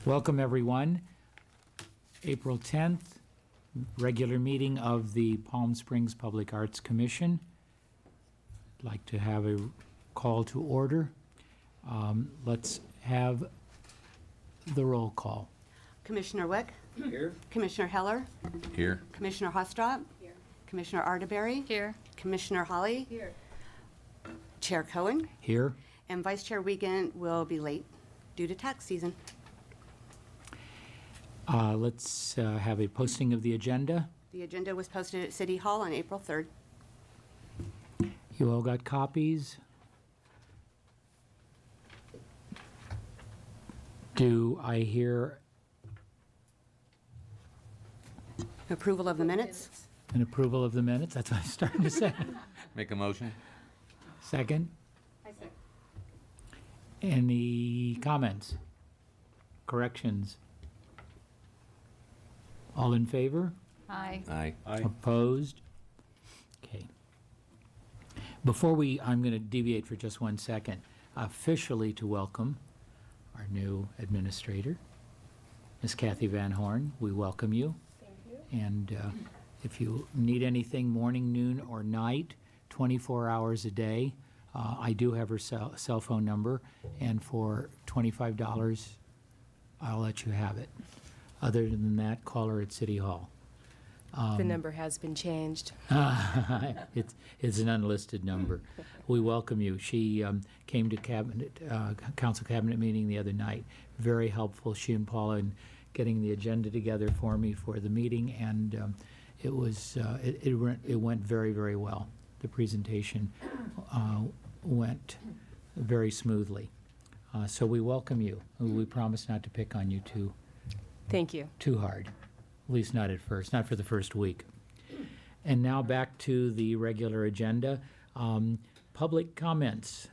Welcome, everyone. April 10th, regular meeting of the Palm Springs Public Arts Commission. I'd like to have a call to order. Let's have the roll call. Commissioner Wick? Here. Commissioner Heller? Here. Commissioner Hostrop? Here. Commissioner Arterberry? Here. Commissioner Holly? Here. Chair Cohen? Here. And Vice Chair Wiegand will be late due to tax season. Let's have a posting of the agenda. The agenda was posted at City Hall on April 3rd. You all got copies? Do I hear Approval of the minutes? an approval of the minutes? That's what I'm starting to say. Make a motion? Second? I second. Any comments? Corrections? All in favor? Aye. Aye. Opposed? Okay. I'm going to deviate for just 1 second, officially to welcome our new administrator, Ms. Kathy Van Horn. We welcome you. Thank you. And if you need anything morning, noon, or night, 24 hours a day, I do have her cell phone number, and for $25, I'll let you have it. Other than that, call her at City Hall. The number has been changed. It's an unlisted number. We welcome you. She came to council cabinet meeting the other night. Very helpful, she and Paula, in getting the agenda together for me for the meeting, and it went very, very well. The presentation went very smoothly. So we welcome you. We promise not to pick on you Thank you. too hard, at least not at first, not for the first week. And now back to the regular agenda. Public comments.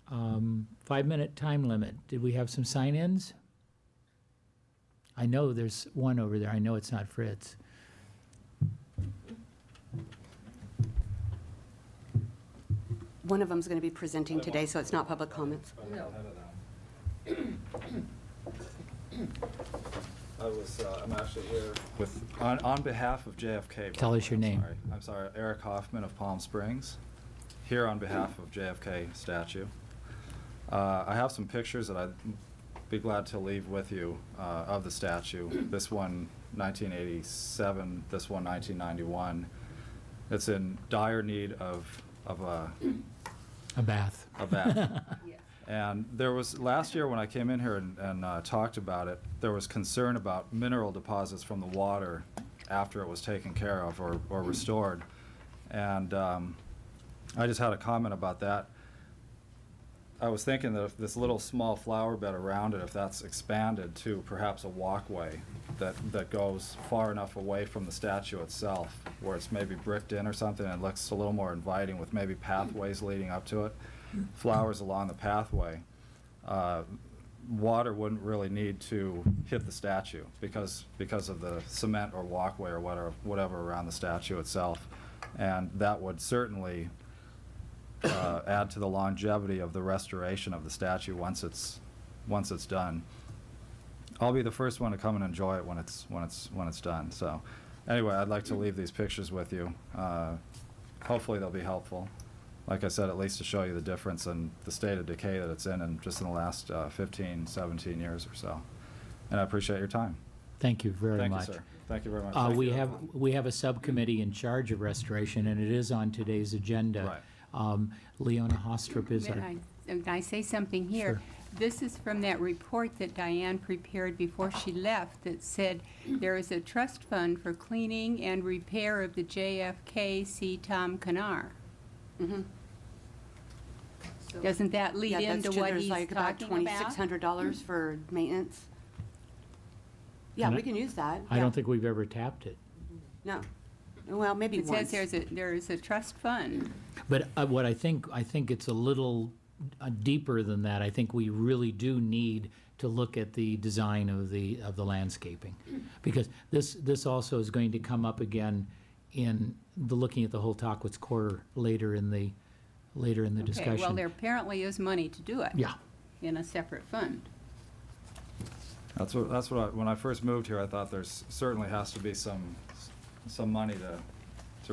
5-minute time limit. Did we have some sign-ins? I know there's one over there. I know it's not Fritz. One of them's going to be presenting today, so it's not public comments. I'm actually here with, on behalf of JFK. Tell us your name. I'm sorry, Eric Hoffman of Palm Springs, here on behalf of JFK statue. I have some pictures that I'd be glad to leave with you of the statue. This one, 1987, this one, 1991. It's in dire need of A bath. a bath. And there was, last year when I came in here and talked about it, there was concern about mineral deposits from the water after it was taken care of or restored. And I just had a comment about that. I was thinking that if this little small flower bed around it, if that's expanded to perhaps a walkway that goes far enough away from the statue itself, where it's maybe bricked in or something and looks a little more inviting with maybe pathways leading up to it, flowers along the pathway, water wouldn't really need to hit the statue because of the cement or walkway or whatever around the statue itself. And that would certainly add to the longevity of the restoration of the statue once it's done. I'll be the first one to come and enjoy it when it's done. So anyway, I'd like to leave these pictures with you. Hopefully they'll be helpful. Like I said, at least to show you the difference in the state of decay that it's in just in the last 15, 17 years or so. And I appreciate your time. Thank you very Thank much. you, sir. Thank you very much. We have a subcommittee in charge of restoration, and it is on today's agenda. Right. Leona Hostrop is our... Can I say something here? Sure. This is from that report that Diane prepared before she left that said there is a trust fund for cleaning and repair of the JFK See Tom Canar. Doesn't that lead Yeah, that's into true. what There's he's like about talking about? $2,600 for maintenance. Yeah, And we can use that. I yeah. don't think we've ever tapped it. No. Well, maybe It once. says there is a trust fund. But what I think it's a little deeper than that. I think we really do need to look at the design of the landscaping, because this also is going to come up again in the looking at the whole Tahquitz Quarter later in the discussion. Okay, well, there apparently is money to do it. Yeah. In a separate fund. That's what when I first moved here, I thought there's certainly has to be some money to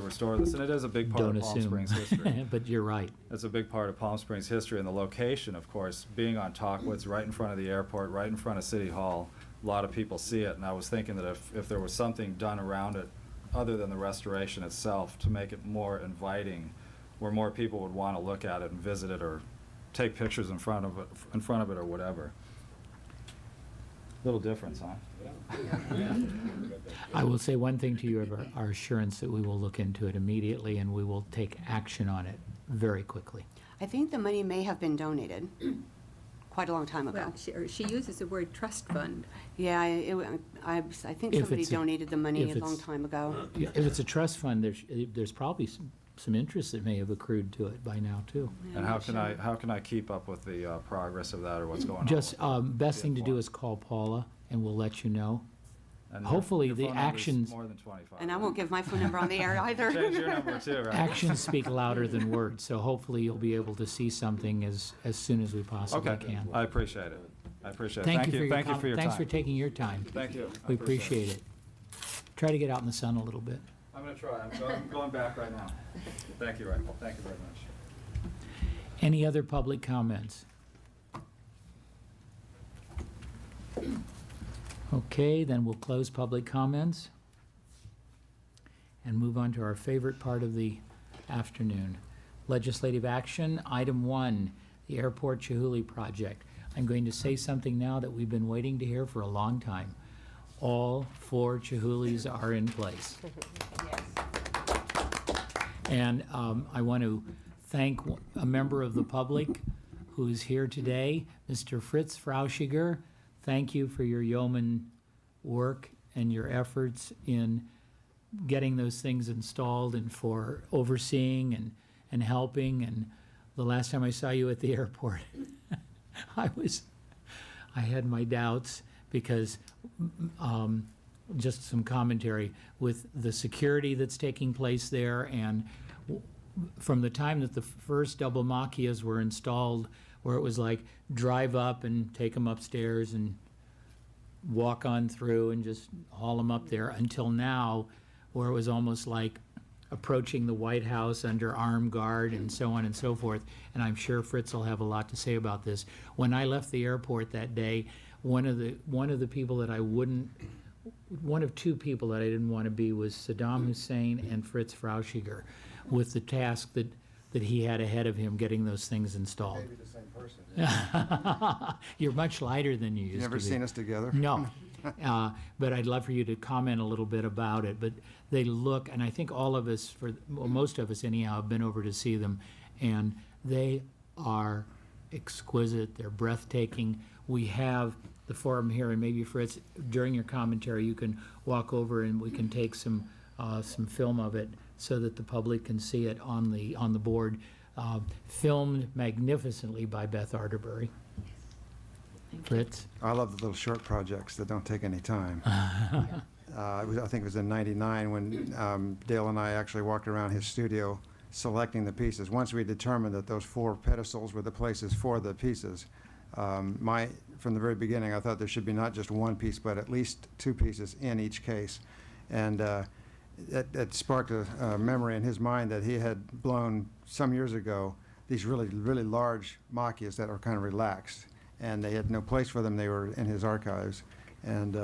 restore this, and it is a big part Don't of Palm assume. Springs history. But you're right. It's a big part of Palm Springs history, and the location, of course, being on Talkwoods, right in front of the airport, right in front of City Hall. A lot of people see it, and I was thinking that if there was something done around it, other than the restoration itself, to make it more inviting, where more people would want to look at it and visit it or take pictures in front of it or whatever. Little difference, huh? I will say one thing to you, of our assurance that we will look into it immediately and we will take action on it very quickly. I think the money may have been donated quite a long time ago. Well, she uses the word trust fund. Yeah, I think If somebody it's donated the money if a long it's- time ago. Yeah, if it's a trust fund, there's probably some interest that may have accrued to it by now, too. Yeah, And I'm how not can I keep up with the progress of that or what's going on? Just, with it? best Be thing to do informed. is call Paula, and we'll let you know. And hopefully your the phone number's actions- more than 25. And I won't give my phone number on the air either. Change your number too, right? Actions speak louder than words, so hopefully you'll be able to see something as soon as we possibly Okay, can. I appreciate it. I appreciate it. Thank you for your Thank you for your time. Thanks for taking your time. Thank you. I We appreciate it. Try to get out in the sun a little bit. I'm gonna try. I'm going back right now. Thank you, Rifle. Thank you very much. Any other public comments? Okay, then we'll close public comments and move on to our favorite part of the afternoon. Legislative action, item 1, the Airport Chihuly project. I'm going to say something now that we've been waiting to hear for a long time. All 4 Chihulys are in place. And I want to thank a member of the public who's here today, Mr. Fritz Frauschiger. Thank you for your yeoman work and your efforts in getting those things installed and for overseeing and helping. And the last time I saw you at the airport, I had my doubts because just some commentary with the security that's taking place there, and from the time that the first double Machias were installed, where it was like drive up and take them upstairs and walk on through and just haul them up there, until now, where it was almost like approaching the White House under armed guard and so on and so forth. And I'm sure Fritz will have a lot to say about this. When I left the airport that day, one of the people that I wouldn't, one of 2 people that I didn't want to be was Saddam Hussein and Fritz Frauschiger, with the task that he had ahead of him getting those things installed. Maybe the same person. You're much lighter than you used to be. Never seen us together? No. But I'd love for you to comment a little bit about it. But they look, and I think all of us, most of us anyhow, have been over to see them, and they are exquisite. They're breathtaking. We have the forum here, and maybe Fritz, during your commentary, you can walk over and we can take some film of it so that the public can see it on the board. Filmed magnificently by Beth Arterbury. Fritz? I love the little short projects that don't take any time. I think it was in '99 when Dale and I actually walked around his studio selecting the pieces. Once we determined that those 4 pedestals were the places for the pieces, from the very beginning, I thought there should be not just 1 piece, but at least 2 pieces in each case. And that sparked a memory in his mind that he had blown some years ago these really, really large Machias that are kind of relaxed. And they had no place for them. They were in his archives. And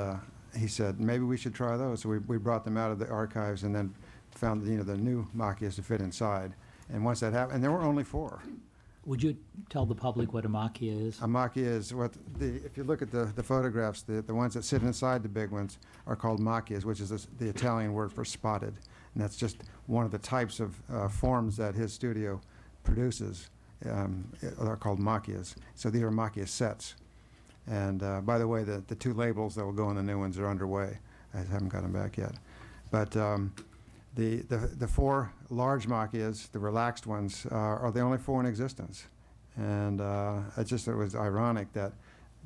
he said, maybe we should try those. So we brought them out of the archives and then found the new Machias to fit inside. And once that happened, and there were only 4. Would you tell the public what a Machia is? A Machia is if you look at the photographs, the ones that sit inside the big ones are called Machias, which is the Italian word for spotted. And that's just one of the types of forms that his studio produces. Are called Machias. So these are Machia sets. And by the way, the 2 labels that will go on the new ones are underway. I haven't got them back yet. But the 4 large Machias, the relaxed ones, are the only 4 in existence. And it was ironic that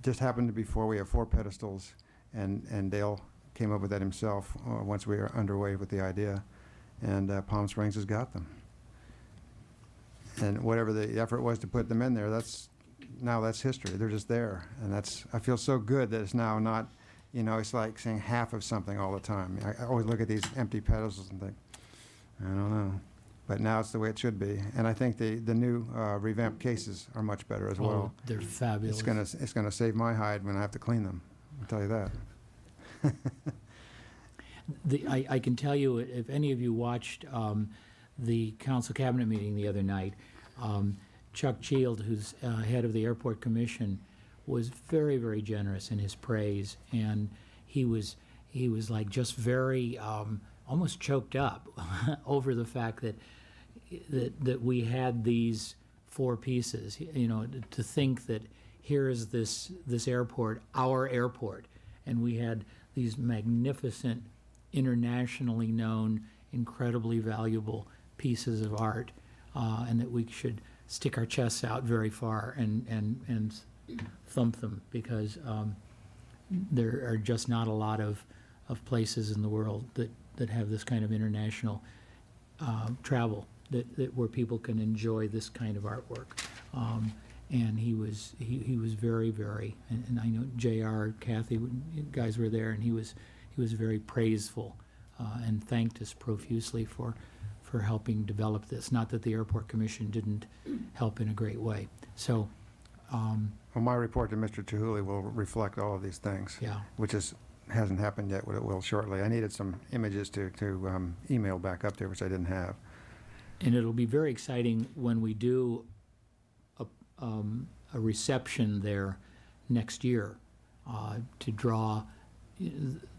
just happened to be 4. We have 4 pedestals, and Dale came up with that himself once we were underway with the idea. And Palm Springs has got them. And whatever the effort was to put them in there, that's now that's history. They're just there. And I feel so good that it's now not, it's like saying half of something all the time. I always look at these empty pedestals and think, I don't know. But now it's the way it should be. And I think the new revamped cases are much better as well. Oh, they're fabulous. It's gonna save my hide when I have to clean them, I'll tell you that. I can tell you, if any of you watched the council cabinet meeting the other night, Chuck Chield, who's head of the Airport Commission, was very, very generous in his praise, and he was like just very almost choked up over the fact that we had these 4 pieces. To think that here is this airport, our airport, and we had these magnificent, internationally known, incredibly valuable pieces of art, and that we should stick our chests out very far and thump them, because there are just not a lot of places in the world that have this kind of international travel, where people can enjoy this kind of artwork. And he was very, very, and I know J.R., Kathy, guys were there, and he was very praiseful and thanked us profusely for helping develop this. Not that the Airport Commission didn't help in a great way. So, Well, my report to Mr. Chihuly will reflect all of these things. Yeah. Which hasn't happened yet, but it will shortly. I needed some images to email back up there, which I didn't have. and it'll be very exciting when we do a reception there next year to draw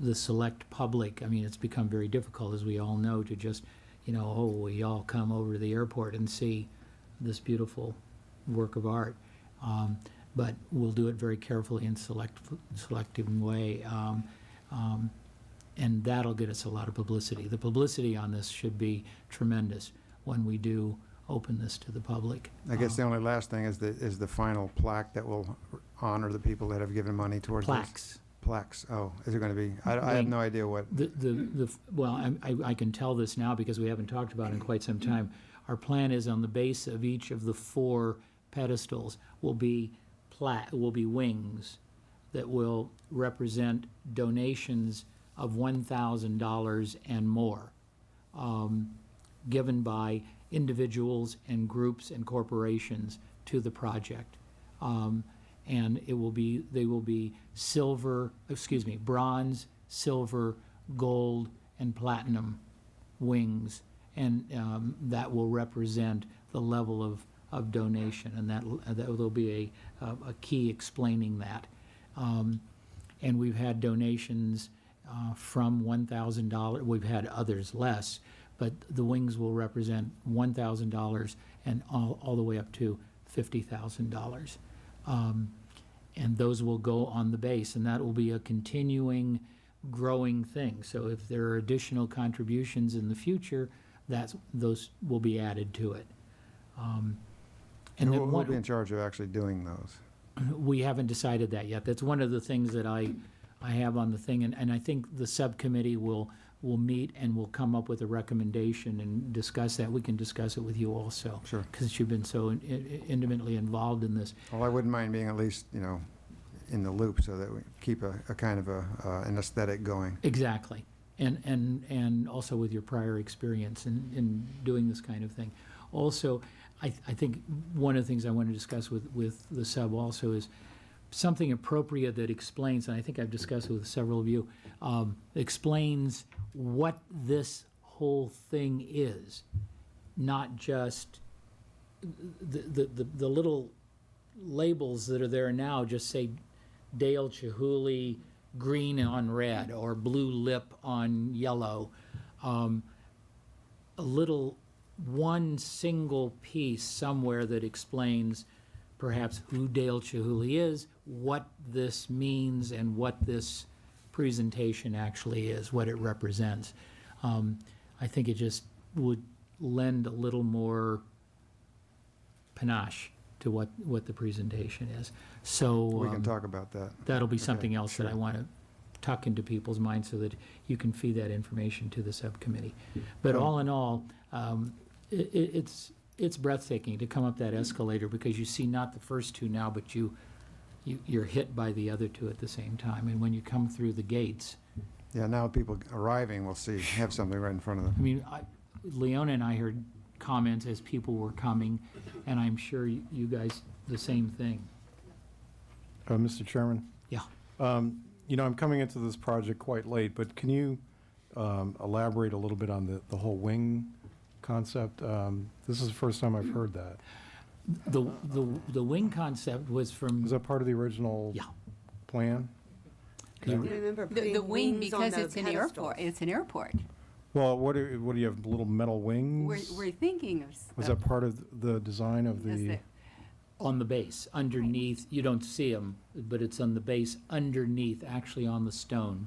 the select public. I mean, it's become very difficult, as we all know, to just, we all come over to the airport and see this beautiful work of art. But we'll do it very carefully and selective way. And that'll get us a lot of publicity. The publicity on this should be tremendous when we do open this to the public. I guess the only last thing is the final plaque that will honor the people that have given money towards Plaques. this. Plaques. Oh, is it going to be? I have no idea what. Well, I can tell this now because we haven't talked about it in quite some time. Our plan is on the base of each of the 4 pedestals will be wings that will represent donations of $1,000 and more, given by individuals and groups and corporations to the project. And they will be bronze, silver, gold, and platinum wings, and that will represent the level of donation, and that will be a key explaining that. And we've had donations from $1,000. We've had others less, but the wings will represent $1,000 and all the way up to $50,000. And those will go on the base, and that will be a continuing, growing thing. So if there are additional contributions in the future, those will be added to it. And who will be in charge of actually doing those? We haven't decided that yet. That's one of the things that I have on the thing, and I think the subcommittee will meet and will come up with a recommendation and discuss that. We can discuss it with you also. Sure. Because you've been so intimately involved in this. Well, I wouldn't mind being at least, in the loop so that we keep a kind of an aesthetic going. Exactly. And also with your prior experience in doing this kind of thing. Also, I think one of the things I want to discuss with the sub also is something appropriate that explains, and I think I've discussed it with several of you, explains what this whole thing is, not just the little labels that are there now just say Dale Chihuly green on red or blue lip on yellow. One single piece somewhere that explains perhaps who Dale Chihuly is, what this means, and what this presentation actually is, what it represents. I think it just would lend a little more panache to what the presentation is. So We can talk about that. that'll be Okay, something else that I sure. want to tuck into people's minds so that you can feed that information to the subcommittee. But all in all, it's it's breathtaking to come up that escalator because you see not the first two now, but you're hit by the other two at the same time. And when you come through the gates, Yeah, now people arriving will have something right in front of I them. mean, Leona and I heard comments as people were coming, and I'm sure you guys, the same thing. Mr. Chairman, Yeah. you know, I'm coming into this project quite late, but can you elaborate a little bit on the whole wing concept? This is the first time I've heard that. The wing concept was from, Was that part of the original yeah. plan? the- Remember The putting wing, wings on because the it's an pedestals. airport, it's an airport. Well, what do you have, little metal wings? We're thinking of. Was that part of the design of is the? that- on the base, underneath, you don't see them, but it's on the base underneath, actually on the stone,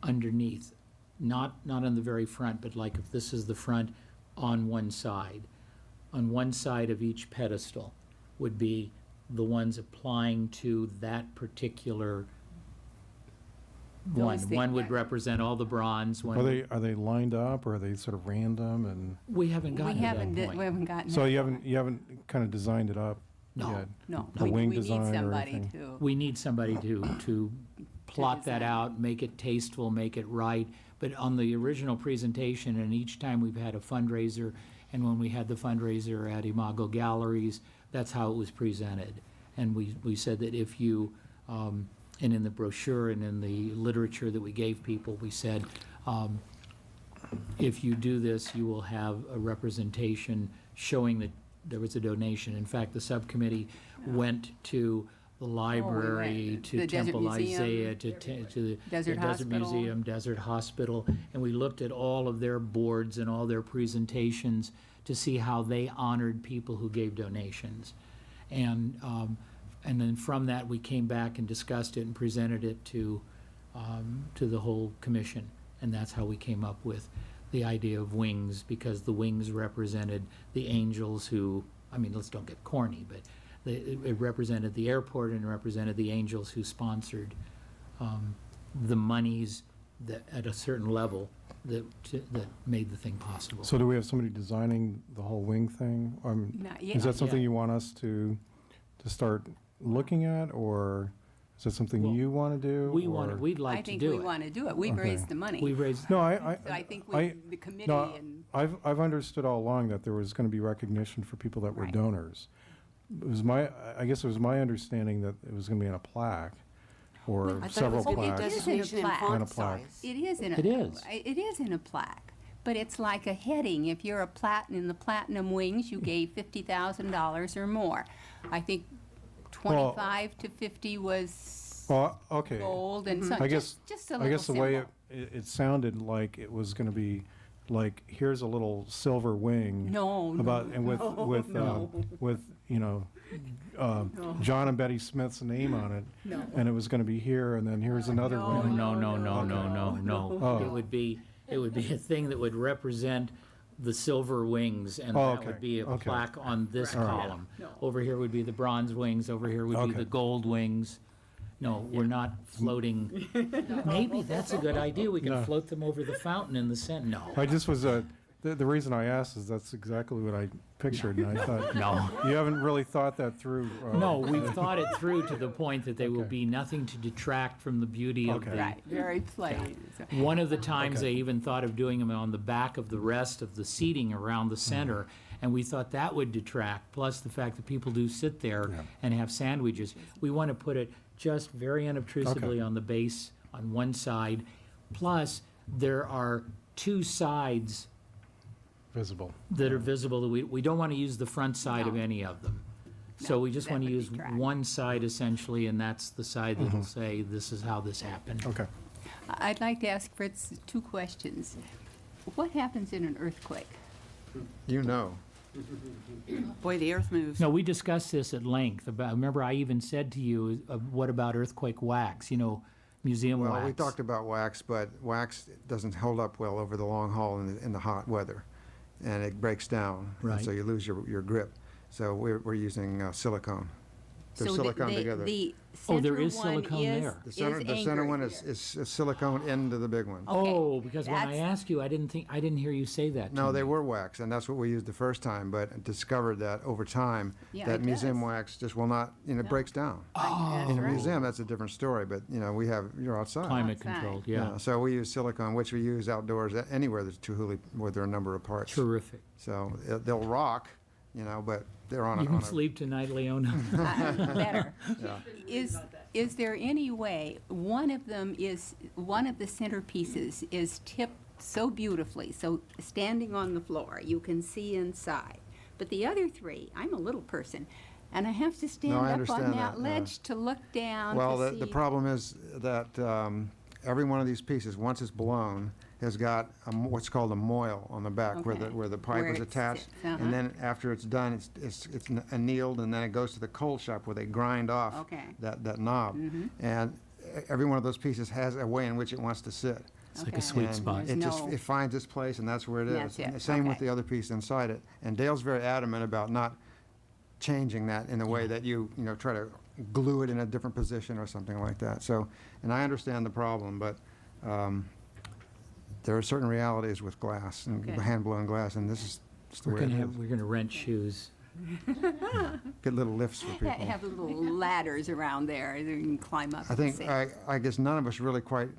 underneath. Not on the very front, but like if this is the front, on one side. On one side of each pedestal would be the ones applying to that particular one. Those things, One would right. represent all the bronze, one. Are they lined up, or are they sort of random? And We haven't gotten to that We point. haven't gotten. so that you far. haven't kind of designed it up No. yet? No, the wing we design need or somebody anything? to. We need somebody to plot that design. out, make it tasteful, make it right. But on the original presentation, and each time we've had a fundraiser, and when we had the fundraiser at Imago Galleries, that's how it was presented. And we said that if you, and in the brochure and in the literature that we gave people, we said, if you do this, you will have a representation showing that there was a donation. In fact, the subcommittee went to the library, went. to The Desert Temple Museum, Isaiah, to the Desert Hospital. Museum, Desert Hospital, and we looked at all of their boards and all their presentations to see how they honored people who gave donations. And then from that, we came back and discussed it and presented it to the whole commission. And that's how we came up with the idea of wings, because the wings represented the angels who, I mean, let's don't get corny, but it represented the airport and represented the angels who sponsored the monies that, at a certain level, that made the thing possible. So do we have somebody designing the whole wing thing? Not yet. Is that something yet. you want us to start looking at, or is that something Well, you want to do? we'd I like to think do we it. want to do it. We've Okay. raised the money. We raised, No, So I think the committee no, and. I've understood all along that there was going to be recognition for people that were Right. donors. I guess it was my understanding that it was going to be on a plaque, or I thought it several was gonna be plaques. designation in plaque. On a font plaque. size. It is in a. It is. It is in a plaque, but it's like a heading. If you're in the platinum wings, you gave $50,000 or more. I think 25 to 50 was Well, okay. gold, and so I guess, just a I little guess the way symbol. it sounded like it was going to be like, here's a little silver wing. No, About, no, and with, no, with, no. with, you know, John and Betty Smith's name on it. And it was going to be here, and then here's another No, wing. no, no, no, no, no, no. Oh. It would be a thing that would represent the silver wings, and Oh, that would okay, be a okay. plaque on this All right. column. Over here would be the bronze wings, over here would be Okay. the gold wings. No, we're not floating. Maybe that's a good idea. We can No. float them over the fountain in the center. No, I just was, the reason I asked is that's exactly what I pictured, and I thought, no. you haven't really thought that through. No, we've thought it through to the point that there will Okay. be nothing to detract from the beauty of Okay. the. Right, very plain. So- One of the times Okay. they even thought of doing them on the back of the rest of the seating around the center, and we thought that would detract, plus the fact that people do sit there Yeah. and have sandwiches. We want to put it just very unobtrusively Okay. on the base on one side, plus there are two sides Visible. that are visible. We don't want to use the front side of No. any of them. So No, we just that want to would use detract. one side essentially, and that's the side that'll say, this is how this happened. Okay. I'd like to ask Fritz two questions. What happens in an earthquake? You know. Boy, the earth moves. No, we discussed this at length about, remember I even said to you, what about earthquake wax, museum wax? Well, we talked about wax, but wax doesn't hold up well over the long haul in the hot weather, and it breaks down. And Right. so you lose your grip. So we're using silicone. They're So silicone together. The Oh, there center is one silicone there. The center anchored one here. is silicone into the big one. Oh, because when I that's- asked you, I didn't hear you say that to No, they me. were wax, and that's what we used the first time, but discovered that over time, Yeah, that it museum does. wax just will not, it breaks down. That's In a right. museum, that's a different story, but, you're outside. Climate Outside. controlled, yeah. So we use silicone, which we use outdoors, anywhere there's Chihuly, where there are a number of parts. Terrific. So they'll rock, but they're on You a, can on a, sleep tonight, Leona. Better. yeah. Is there any way, one of the centerpieces is tipped so beautifully, so standing on the floor, you can see inside. But the other three, I'm a little person, and I have to stand I up on understand that that, ledge to look down Well, to the see. problem is that every one of these pieces, once it's blown, has got what's called a moil on the back Okay. where the pipe Where is it attached. sits, uh-huh. And then after it's done, it's annealed, and then it goes to the cold shop where they grind off Okay. that knob. And every one of those pieces has a way in which it wants to sit. It's like Okay. a sweet And spot. It There's no- it finds its place, and that's where it is. That's it. And the Same with Okay. the other piece inside it. And Dale's very adamant about not changing that in a way that you try to glue it in a different position or something like that. So, and I understand the problem, but there are certain realities with glass and Okay. hand-blown glass, and this is just the way it is. We're gonna rent shoes. Get little lifts for people. Have little ladders around there that you can climb up I and think, see. I guess none of us really quite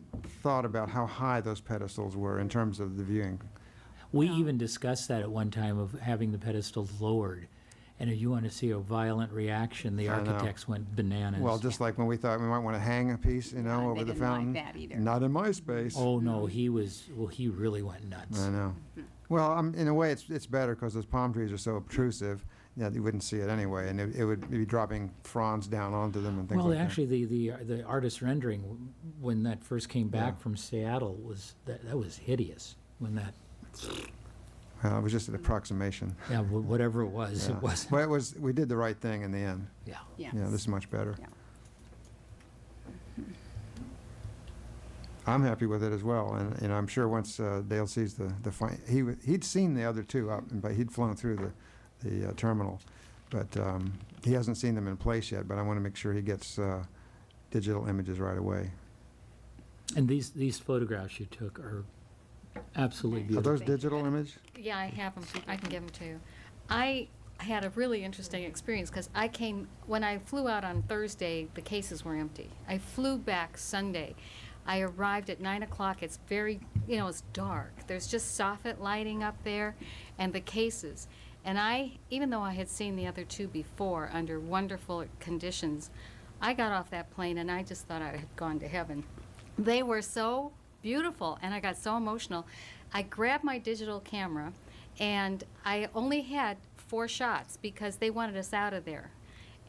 thought about how high those pedestals were in terms of the viewing. We even discussed that at one time of having the pedestals lowered. And if you want to see a violent reaction, the I know. architects went bananas. Well, just like when we thought we might want to hang a piece, they over the didn't like fountain. that either. Not in my space. Oh, no, he really went nuts. I know. Well, in a way, it's better because those palm trees are so obtrusive that you wouldn't see it anyway, and it would be dropping fronds down onto them and things Well, like that. actually, the artist rendering, when that first came back Yeah. from Seattle, that was hideous. When that, Well, it was just an approximation. yeah, whatever it was, Yeah. it was, But we did the right thing in the end. yeah. Yes. Yeah, this is much better. Yeah. I'm happy with it as well, and I'm sure once Dale sees he'd seen the other two up, but he'd flown through the terminal, but he hasn't seen them in place yet. But I want to make sure he gets digital images right away. And these photographs you took are absolutely Are beautiful. those digital image? Yeah, I have them. I can give them to you. I had a really interesting experience because when I flew out on Thursday, the cases were empty. I flew back Sunday. I arrived at 9 o'clock. It's very, it's dark. There's just soffit lighting up there and the cases. And even though I had seen the other two before under wonderful conditions, I got off that plane and I just thought I had gone to heaven. They were so beautiful and I got so emotional. I grabbed my digital camera and I only had 4 shots because they wanted us out of there.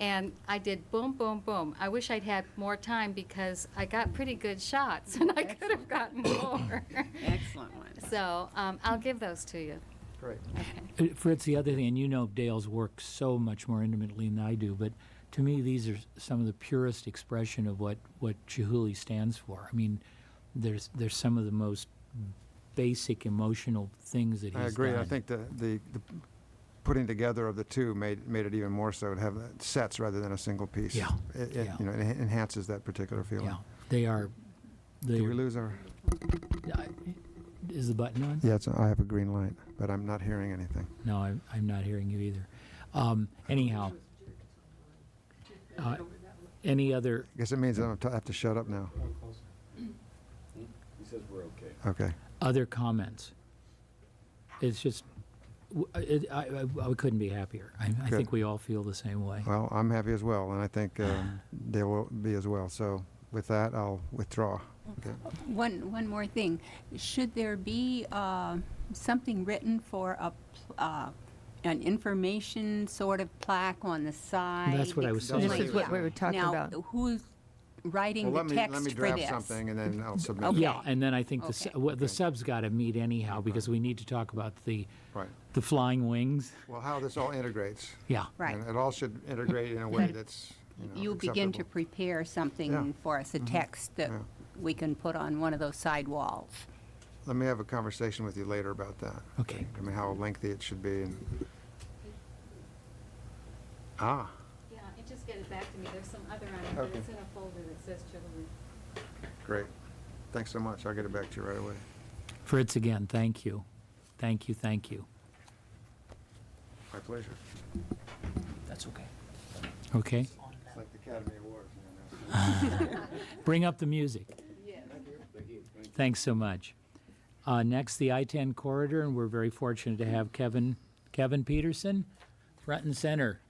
And I did boom, boom, boom. I wish I'd had more time because I got pretty good shots and I could have gotten more. Excellent one. So I'll give those to you. Great. Okay. Fritz, the other thing, and you know Dale's work so much more intimately than I do, but to me, these are some of the purest expression of what Chihuly stands for. I mean, there's some of the most basic emotional things that he's done. I agree. I think the putting together of the two made it even more so to have sets rather than a single piece. Yeah. It Yeah. it enhances that particular feeling. Yeah, they are. Did we lose our? Is the button on? Yeah, I have a green light, but I'm not hearing anything. No, I'm not hearing you either. Anyhow, any other? I guess it means I have to shut up now. He says we're okay. Okay. Other comments? It's just, I couldn't be happier. I Good. think we all feel the same way. Well, I'm happy as well, and I think they will be as well. So with that, I'll withdraw. Okay. One more thing. Should there be something written for an information sort of plaque on the side? That's what I was saying. This is what we were talking about. Now, who's writing Well, the let me text for draft this? something, and then I'll submit. Okay. it. Yeah, and then I think Okay. the sub's got to meet anyhow because we need to talk about the Right. flying wings. Well, how this all integrates. Yeah. Right. And it all should integrate in a way that's, You begin to acceptable. prepare something Yeah. for us, a text that Yeah. we can put on one of those side walls. Let me have a conversation with you later about that. Okay. I mean, how lengthy it should be. Yeah, Yeah, I just get it. back to me. There's some other on it, but Okay. it's in a folder that says children. Great. Thanks so much. I'll get it back to you right away. Fritz, again, thank you. Thank you, thank you. My pleasure. That's okay. Okay? It's like the Academy Awards. Bring up the music. Thanks so much. Next, the I-10 corridor, and we're very fortunate to have Kevin Peterson, front and center.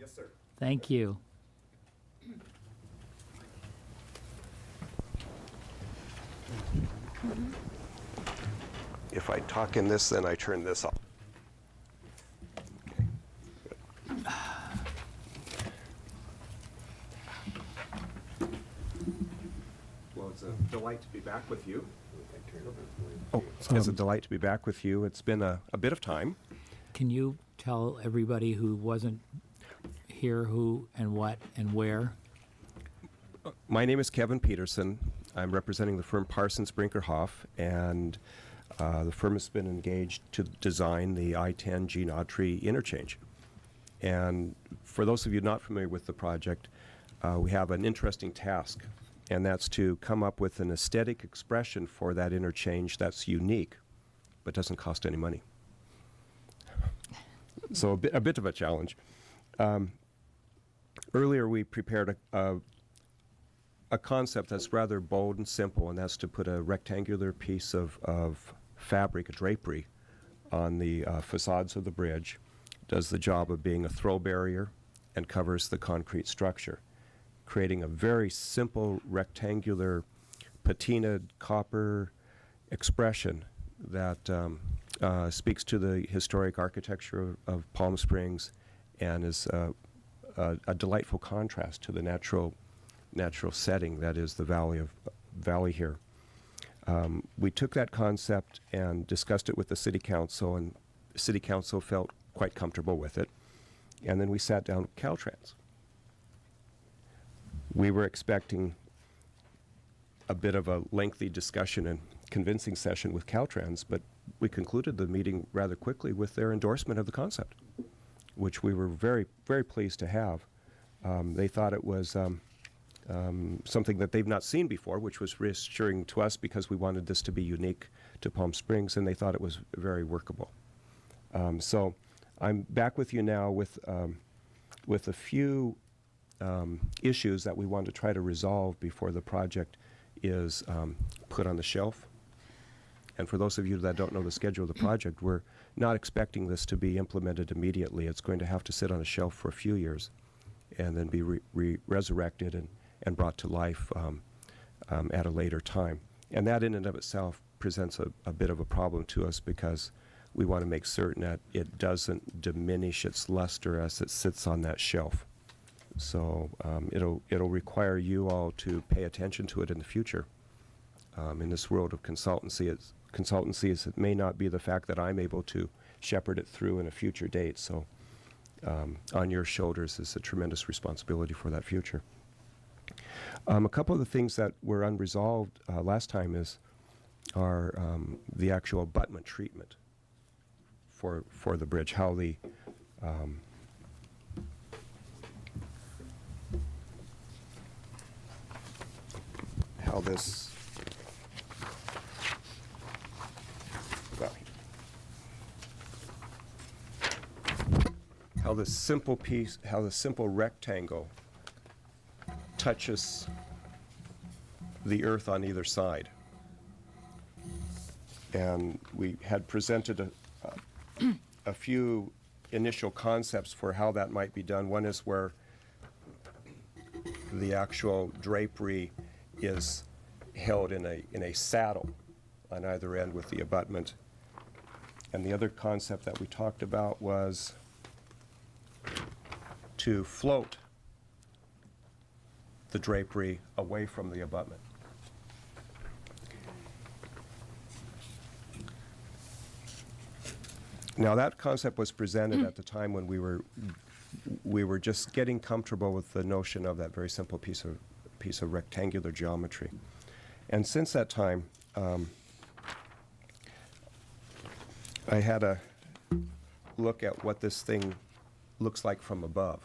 Yes, sir. Thank you. If I talk in this, then I turn this off. Okay, good. Well, it's a delight to be back with you. It's a delight to be back with you. It's been a bit of time. Can you tell everybody who wasn't here who and what and where? My name is Kevin Peterson. I'm representing the firm Parsons Brinkerhoff, and the firm has been engaged to design the I-10 Gene Autry interchange. And for those of you not familiar with the project, we have an interesting task, and that's to come up with an aesthetic expression for that interchange that's unique, but doesn't cost any money. So a bit of a challenge. Earlier, we prepared a concept that's rather bold and simple, and that's to put a rectangular piece of fabric, a drapery, on the facades of the bridge. Does the job of being a throw barrier and covers the concrete structure, creating a very simple rectangular patinaed copper expression that speaks to the historic architecture of Palm Springs and is a delightful contrast to the natural setting that is the valley here. We took that concept and discussed it with the City Council, and the City Council felt quite comfortable with it. And then we sat down with Caltrans. We were expecting a bit of a lengthy discussion and convincing session with Caltrans, but we concluded the meeting rather quickly with their endorsement of the concept, which we were very, very pleased to have. They thought it was something that they've not seen before, which was reassuring to us because we wanted this to be unique to Palm Springs, and they thought it was very workable. So I'm back with you now with a few issues that we want to try to resolve before the project is put on the shelf. And for those of you that don't know the schedule of the project, we're not expecting this to be implemented immediately. It's going to have to sit on a shelf for a few years and then be resurrected and brought to life at a later time. And that in and of itself presents a bit of a problem to us because we want to make certain that it doesn't diminish its luster as it sits on that shelf. So it'll require you all to pay attention to it in the future. In this world of consultancies, it may not be the fact that I'm able to shepherd it through in a future date. So on your shoulders is a tremendous responsibility for that future. A couple of the things that were unresolved last time are the actual abutment treatment for the bridge, how this how the simple rectangle touches the earth on either side. And we had presented a few initial concepts for how that might be done. One is where the actual drapery is held in a saddle on either end with the abutment. And the other concept that we talked about was to float the drapery away from the abutment. Now that concept was presented at the time when we were just getting comfortable with the notion of that very simple piece of rectangular geometry. And since that time, I had a look at what this thing looks like from above.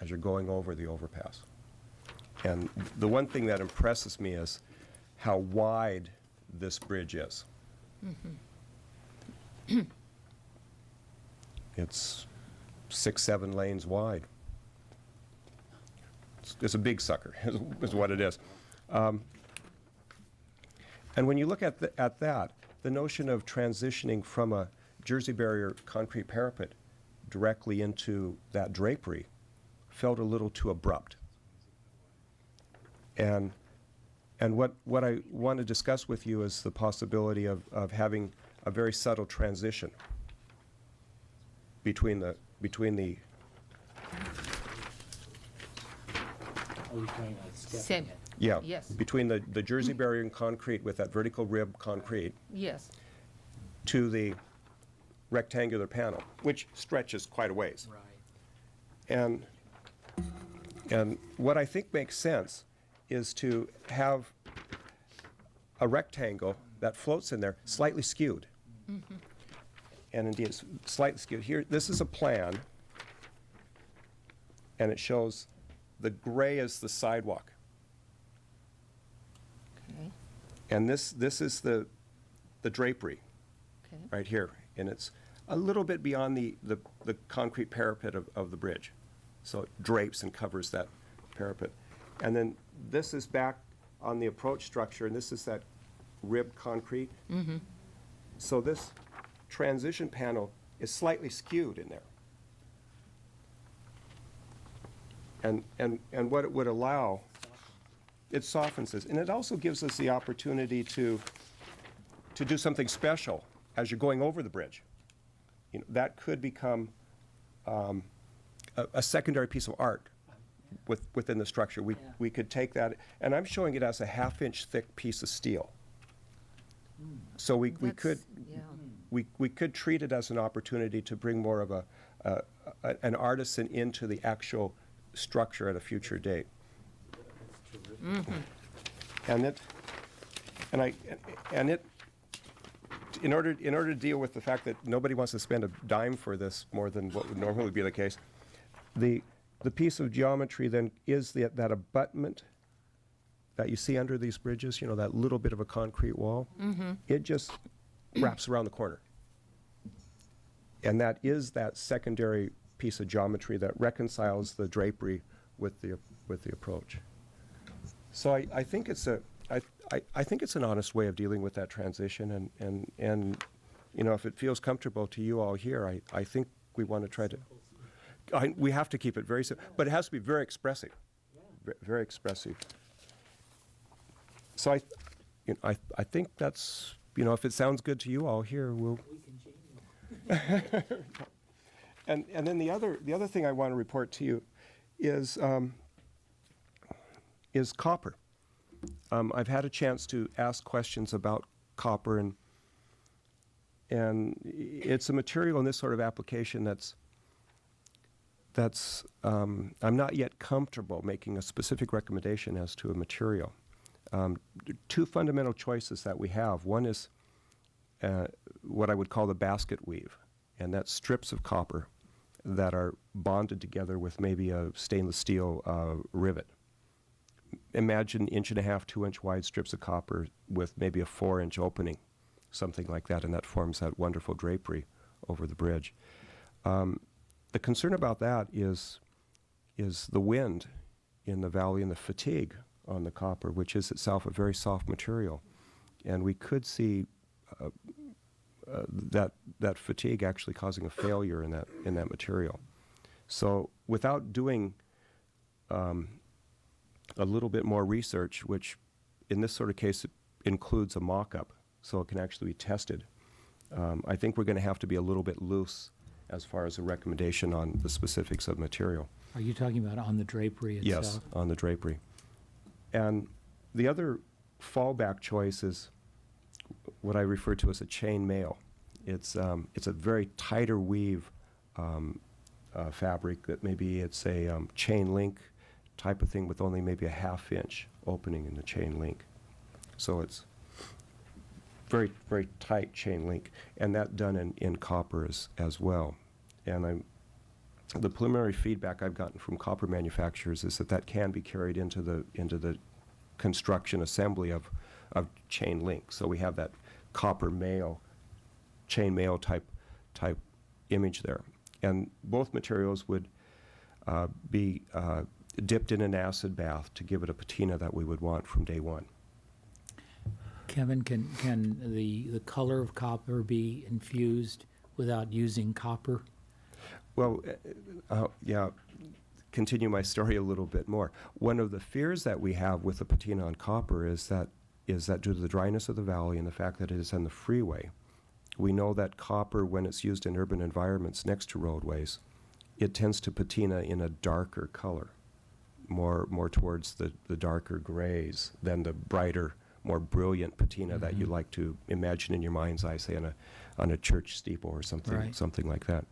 as you're going over the overpass. And the one thing that impresses me is how wide this bridge is. It's 6, 7 lanes wide. It's a big sucker, is what it is. And when you look at that, the notion of transitioning from a Jersey barrier concrete parapet directly into that drapery felt a little too abrupt. And what I want to discuss with you is the possibility of having a very subtle transition between the Same. yeah, Yes. between the Jersey barrier and concrete with that vertical rib concrete Yes. to the rectangular panel, which stretches quite a ways. Right. And what I think makes sense is to have a rectangle that floats in there slightly skewed. And indeed, it's slightly skewed. Here, this is a plan, and it shows the gray is the sidewalk. Okay. And this is the drapery Okay. right here. And it's a little bit beyond the concrete parapet of the bridge. So it drapes and covers that parapet. And then this is back on the approach structure, and this is that ribbed concrete. So this transition panel is slightly skewed in there. And what it would allow, it softens this. And it also gives us the opportunity to do something special as you're going over the bridge. You know, that could become a secondary piece of art within the structure. We could take that, and I'm showing it as a 1/2-inch thick piece of steel. So we could Yeah. we could treat it as an opportunity to bring more of an artisan into the actual structure at a future date. And it in order to deal with the fact that nobody wants to spend a dime for this more than what would normally be the case, the piece of geometry then is that abutment that you see under these bridges, you know, that little bit of a concrete wall. It just wraps around the corner. And that is that secondary piece of geometry that reconciles the drapery with the approach. So I think it's I think it's an honest way of dealing with that transition, and you know, if it feels comfortable to you all here, I think we want to try to. We have to keep it very simple, but it has to be very expressive, very expressive. So I think that's, you know, if it sounds good to you all here, we'll. And then the other thing I want to report to you is copper. I've had a chance to ask questions about copper, and it's a material in this sort of application that's I'm not yet comfortable making a specific recommendation as to a material. Two fundamental choices that we have. One is what I would call the basket weave, and that's strips of copper that are bonded together with maybe a stainless steel rivet. Imagine 1.5-inch, 2-inch wide strips of copper with maybe a 4-inch opening, something like that, and that forms that wonderful drapery over the bridge. The concern about that is the wind in the valley and the fatigue on the copper, which is itself a very soft material. And we could see that fatigue actually causing a failure in that material. So without doing a little bit more research, which in this sort of case includes a mock-up, so it can actually be tested, I think we're going to have to be a little bit loose as far as a recommendation on the specifics of material. Are you talking about on the drapery itself? Yes, on the drapery. And the other fallback choice is what I refer to as a chain mail. It's a very tighter weave fabric that maybe it's a chain link type of thing with only maybe a 1/2-inch opening in the chain link. So it's very, very tight chain link, and that done in copper as well. And the preliminary feedback I've gotten from copper manufacturers is that that can be carried into the construction assembly of chain link. So we have that copper mail, chain mail type image there. And both materials would be dipped in an acid bath to give it a patina that we would want from day one. Kevin, can the color of copper be infused without using copper? Well, yeah, continue my story a little bit more. One of the fears that we have with the patina on copper is that due to the dryness of the valley and the fact that it is on the freeway, we know that copper, when it's used in urban environments next to roadways, it tends to patina in a darker color, more towards the darker grays than the brighter, more brilliant patina that you like to imagine in your mind's eye, say on a church steeple or something, Right. something like that.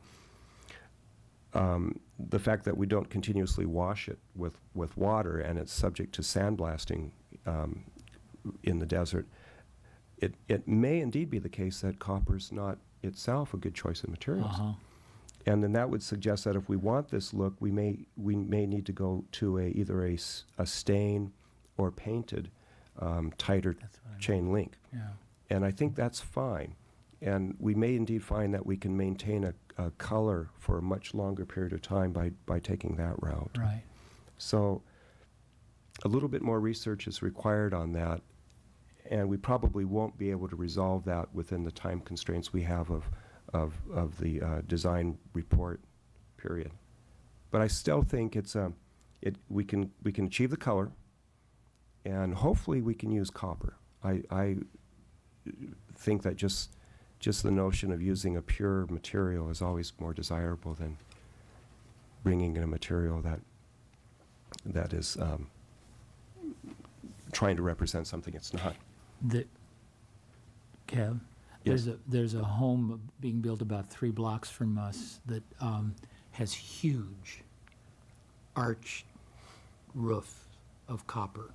The fact that we don't continuously wash it with water and it's subject to sandblasting in the desert, it may indeed be the case that copper's not itself a good choice of materials. Uh-huh. And then that would suggest that if we want this look, we may need to go to either a stain or painted tighter That's what I chain link. Yeah. And I think that's fine. And we may indeed find that we can maintain a color for a much longer period of time by taking that route. Right. So a little bit more research is required on that, and we probably won't be able to resolve that within the time constraints we have of the design report period. But I still think we can achieve the color, and hopefully we can use copper. I think that just the notion of using a pure material is always more desirable than bringing in a material that is trying to represent something it's not. Kev, Yes. there's a home being built about 3 blocks from us that has huge arched roof of copper.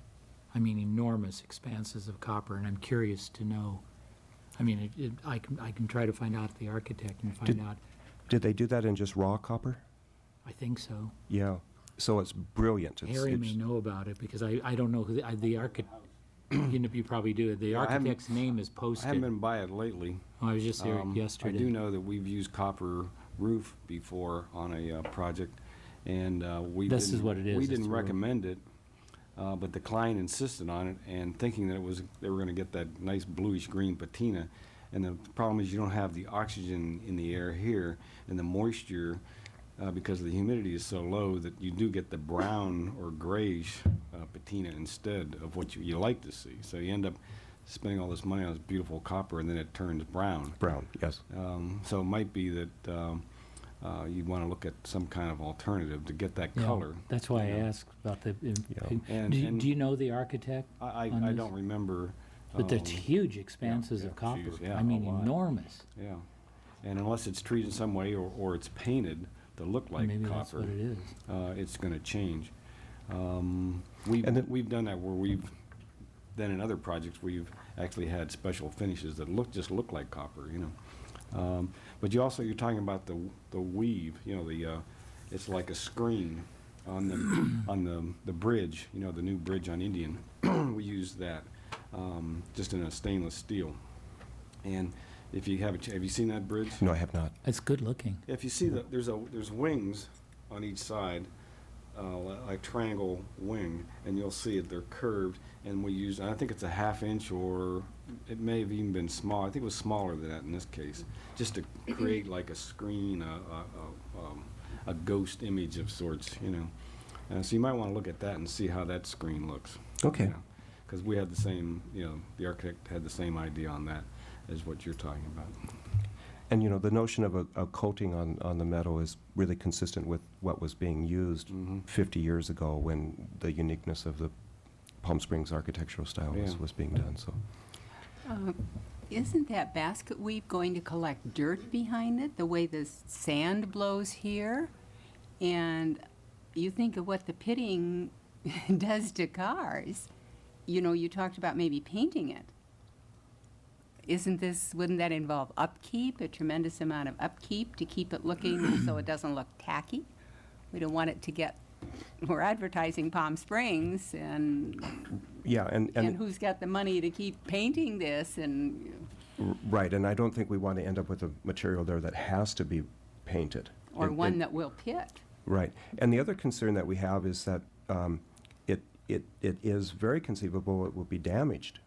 I mean, enormous expanses of copper, and I'm curious to know. I mean, I can try to find out the architect and find out. Did they do that in just raw copper? I think so. Yeah. So it's brilliant. Harry may know about it because I don't know who the architect. You probably do. The Well, I haven't- architect's name is I posted. haven't been by it lately. I was just there I yesterday. do know that we've used copper roof before on a project, and we This is didn't- what it is, We it's didn't the roof. recommend it, but the client insisted on it, and thinking that they were going to get that nice bluish green patina. And the problem is you don't have the oxygen in the air here, and the moisture, because the humidity is so low, that you do get the brown or grayish patina instead of what you like to see. So you end up spending all this money on this beautiful copper, and then it turns brown. Brown, yes. So it might be that you want to look at some kind of alternative to get that Yeah, color. That's why I you know. asked about the. And- and- Do you know the architect? I on this? don't remember. But there's huge expanses yeah, of copper. geez, yeah, I mean, a lot. enormous. Yeah, and unless it's treated in some way or it's painted to look like Maybe copper, that's what it is. It's going to change. And then- We've done that where we've then in other projects we've actually had special finishes that just look like copper, you know. But you're talking about the weave, you know, it's like a screen on the bridge, you know, the new bridge on Indian. We used that just in a stainless steel. And if you have you seen that bridge? No, I have not. It's good looking. If you see there's wings on each side, like triangle wing, and you'll see it. They're curved, and I think it's a 1/2 inch, or it may have even been small. I think it was smaller than that in this case, just to create like a screen, a ghost image of sorts, you know. So you might want to look at that and see how that screen looks. Okay. Because we had the same, you know, the architect had the same idea on that as what you're talking about. And, you know, the notion of a coating on the metal is really consistent with what was being used 50 years ago when the uniqueness of the Palm Springs architectural style Yeah. was being done, so. Isn't that basket weave going to collect dirt behind it, the way the sand blows here? And you think of what the pitting does to cars. You know, you talked about maybe painting it. Wouldn't that involve upkeep, a tremendous amount of upkeep to keep it looking so it doesn't look tacky? We don't want it to get, we're advertising Palm Springs, and Yeah, and who's got the money to keep painting this, and, right, and I don't think we want to end up with a material there that has to be painted. or And- one and- that will pit. Right. And the other concern that we have is that it is very conceivable it will be damaged.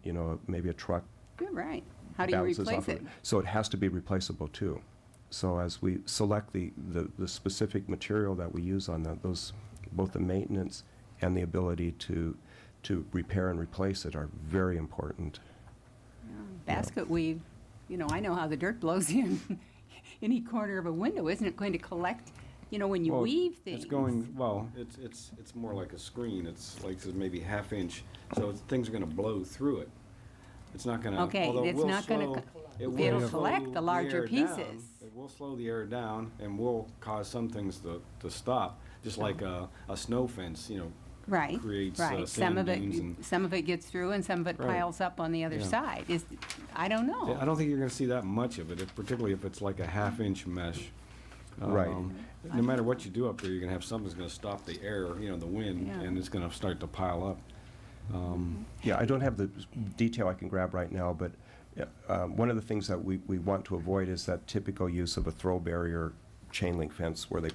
You know, maybe a truck You're right. How do you bounces replace off of it? it. So it has to be replaceable too. So as we select the specific material that we use on those, both the maintenance and the ability to repair and replace it are very important. Basket weave, you know, I know how the dirt blows in any corner of a window. Isn't it going to collect, you know, when you Well, weave things? It's going, well, it's more like a screen. It's like, says maybe half inch, so things are gonna blow through it. It's not gonna, Okay, although it it's will not gonna slow- co- it will it'll slow collect the larger air down. pieces. It will slow the air down and will cause some things to stop, just like a snow fence, you know, Right, creates, right. sand dunes and- Some of it gets through and some of it Right. piles up on the other Yeah. side. I don't know. I don't think you're gonna see that much of it, particularly if it's like a half-inch mesh. Right. No matter what you do up there, you're gonna have something that's gonna stop the air, you know, the wind, Yeah. and it's gonna start to pile up. Yeah, I don't have the detail I can grab right now, but one of the things that we want to avoid is that typical use of a throw barrier chain link fence where they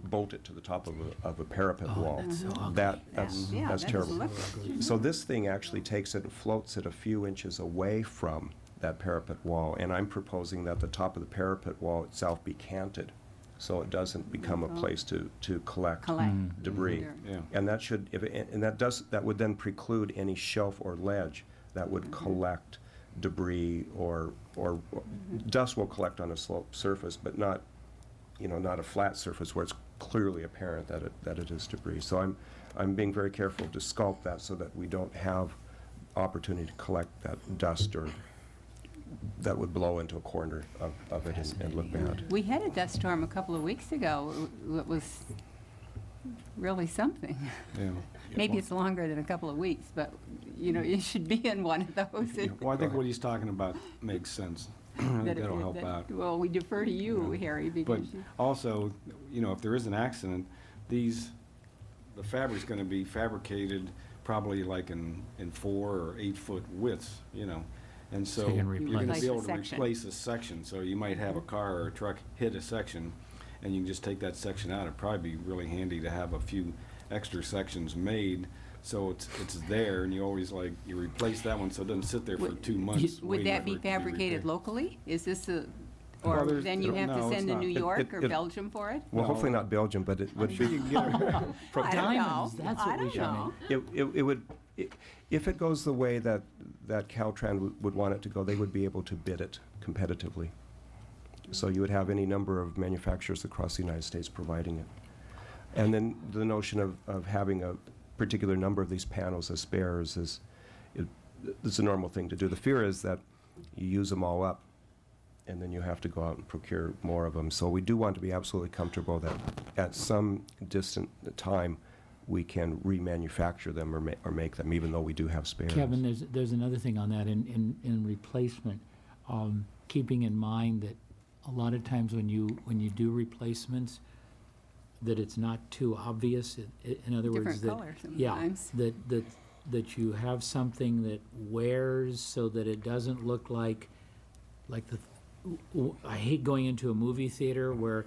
bolt it to the top of a parapet wall. that's so ugly. That's Yeah, that's that terrible. doesn't look- So this thing actually takes it and floats it a few inches away from that parapet wall, and I'm proposing that the top of the parapet wall itself be canted, so it doesn't become a place to collect Collect. debris. Dirt. Yeah. And that should, that would then preclude any shelf or ledge that would collect debris or dust will collect on a sloped surface, but not, you know, not a flat surface where it's clearly apparent that it is debris. So I'm being very careful to sculpt that so that we don't have opportunity to collect that dust or that would blow into a corner of it and look bad. We had a dust storm a couple of weeks ago. It was really something. Yeah. Maybe it's longer than a couple of weeks, but, you know, you should be in one of those. Well, I think what he's talking about makes sense. I think that- that'll help that- out. Well, we defer to you, Harry, But because you... also, you know, if there is an accident, the fabric's gonna be fabricated probably like in 4 or 8 foot widths, you know. And so you can you're replace. gonna be able to Replace a section. replace a section. So you might have a car or a truck hit a section, and you can just take that section out. It'd probably be really handy to have a few extra sections made, so it's there, and you always you replace that one, so it doesn't sit there for 2 months. Would waiting that for be it to fabricated repaired. locally? Is this a, Well, or there's- then you have no, to it's send to not. New York or it- Belgium for it? Well, No. hopefully not Belgium, but it would I'm sure be. you can get it. I don't know. Diamonds, that's what I we don't should know. It would, if it goes the way that Caltrans would want it to go, they would be able to bid it competitively. So you would have any number of manufacturers across the United States providing it. And then the notion of having a particular number of these panels as spares it's a normal thing to do. The fear is that you use them all up, and then you have to go out and procure more of them. So we do want to be absolutely comfortable that at some distant time, we can remanufacture them or make them, even though we do have spares. Kevin, there's another thing on that in replacement. Keeping in mind that a lot of times when you do replacements, that it's not too obvious. In other words, Different that color yeah, sometimes. that you have something that wears so that it doesn't look like I hate going into a movie theater where,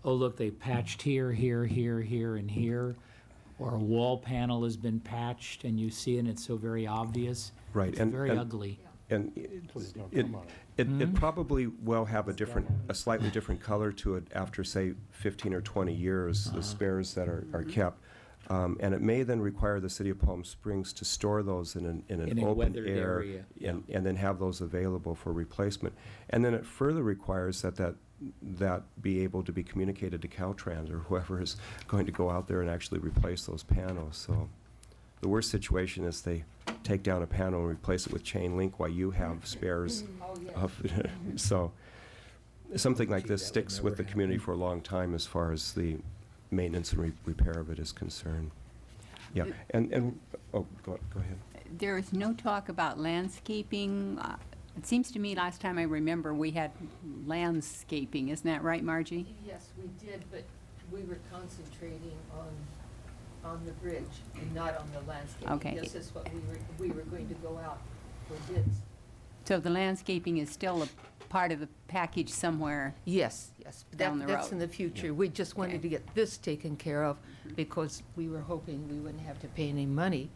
oh look, they patched here, here, here, here, and here, or a wall panel has been patched and you see it and it's so very obvious. Right, It's and- very and- ugly. And it probably will have a slightly different color to it after, say, 15 or 20 years, the spares that are kept. And it may then require the city of Palm Springs to store those in In an a open weathered air area, and then have those available for replacement. And then it further requires that be able to be communicated to Caltrans or whoever is going to go out there and actually replace those panels. So the worst situation is they take down a panel and replace it with chain link while you have spares. So something like this sticks with the community for a long time as far as the maintenance and repair of it is concerned. Yeah, and oh, go ahead. There is no talk about landscaping. It seems to me last time I remember we had landscaping. Isn't that right, Margie? Yes, we did, but we were concentrating on the bridge and not on the landscape. Okay. This is what we were going to go out for bids. So the landscaping is still a part of the package somewhere? Yes, yes. Down the That's road. in the future. We just Okay. wanted to get this taken care of because we were hoping we wouldn't have to pay any money,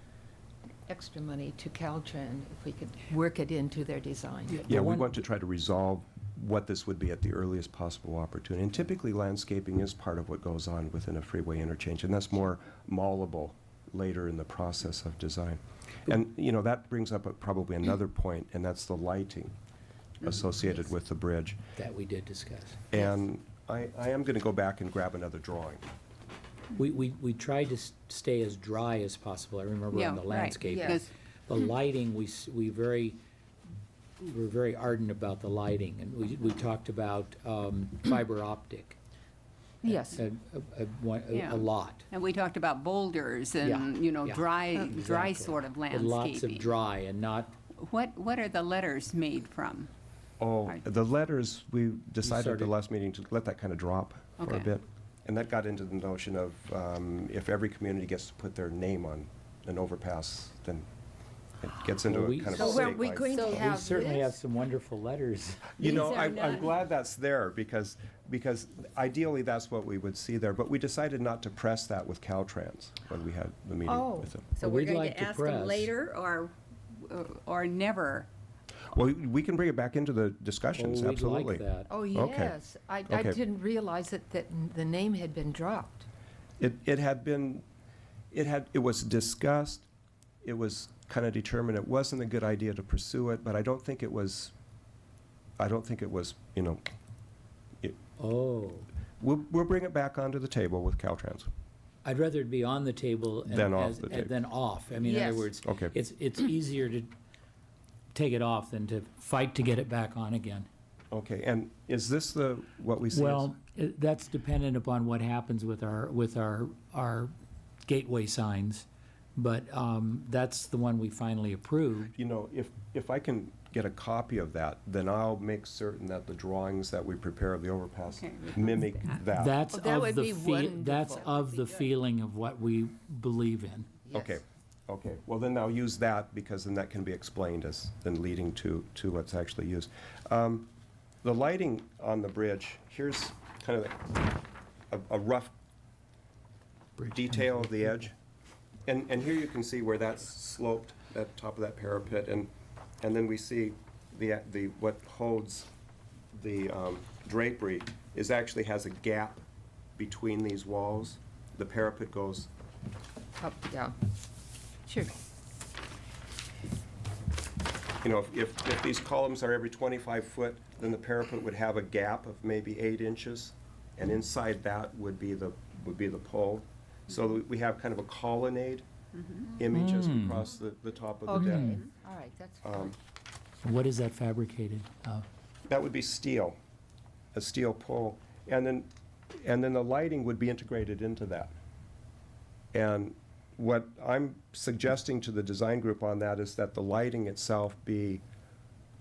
extra money to Caltrans if we could work it into their design. Yeah, we one- want to try to resolve what this would be at the earliest possible opportunity. And typically, landscaping is part of what goes on within a freeway interchange, and that's more malleable later in the process of design. And, you know, that brings up probably another point, and that's the lighting associated with the bridge. That we did discuss. And I am going to go back and grab another drawing. We tried to stay as dry as possible, I remember Yeah, on the right. landscape. Yes. The lighting, we were very ardent about the lighting, and we talked about fiber optic. Yes. Yeah. A lot. And we talked about boulders Yeah, and, you know, yeah. dry Exactly. sort of With landscaping. lots of dry and not, What are the letters made from? Oh, Right. the letters, we decided at started- the last meeting to let that kind of drop for a Okay. bit. And that got into the notion of if every community gets to put their name on an overpass, then it gets into Well, a kind of So weren't we statewide- going to we have certainly have this? some wonderful letters. You know, These are I'm not- glad that's there because ideally that's what we would see there. But we decided not to press that with Caltrans when we had the meeting Oh. with them. So Well, we're we'd going like to to ask them press. later or never? Well, we can bring it back into the discussions, Oh, absolutely. We'd like that. Oh, Okay. yes. I Okay. didn't realize that the name had been dropped. It had been, it was discussed, it was kind of determined it wasn't a good idea to pursue it, but I don't think it was, you know, Oh, we'll bring it back onto the table with Caltrans. I'd rather it be on the table Than off the table. than off. I mean, in Yes. other words, Okay. it's easier to take it off than to fight to get it back on again. Okay, and is this what we see as? Well, that's dependent upon what happens with our gateway signs, but that's the one we finally approved. You know, if I can get a copy of that, then I'll make certain that the drawings that we prepare of the overpass Okay. mimic that. That's Oh, that of would the be that's wonderful. of the feeling of what we believe in. Okay, okay. Well, then I'll use that because then that can be explained as then leading to what's actually used. The lighting on the bridge, here's kind of a rough detail of the edge. And here you can see where that's sloped, that top of that parapet, and then we see the what holds the drapery actually has a gap between these walls. The parapet goes Up, down. Sure. you know, if these columns are every 25 foot, then the parapet would have a gap of maybe 8 inches, and inside that would be the pole. So we have kind of a colonnade image as we cross the top of the deck. Okay, all right, that's fine. What is that fabricated of? That would be steel, a steel pole, and then the lighting would be integrated into that. And what I'm suggesting to the design group on that is that the lighting itself be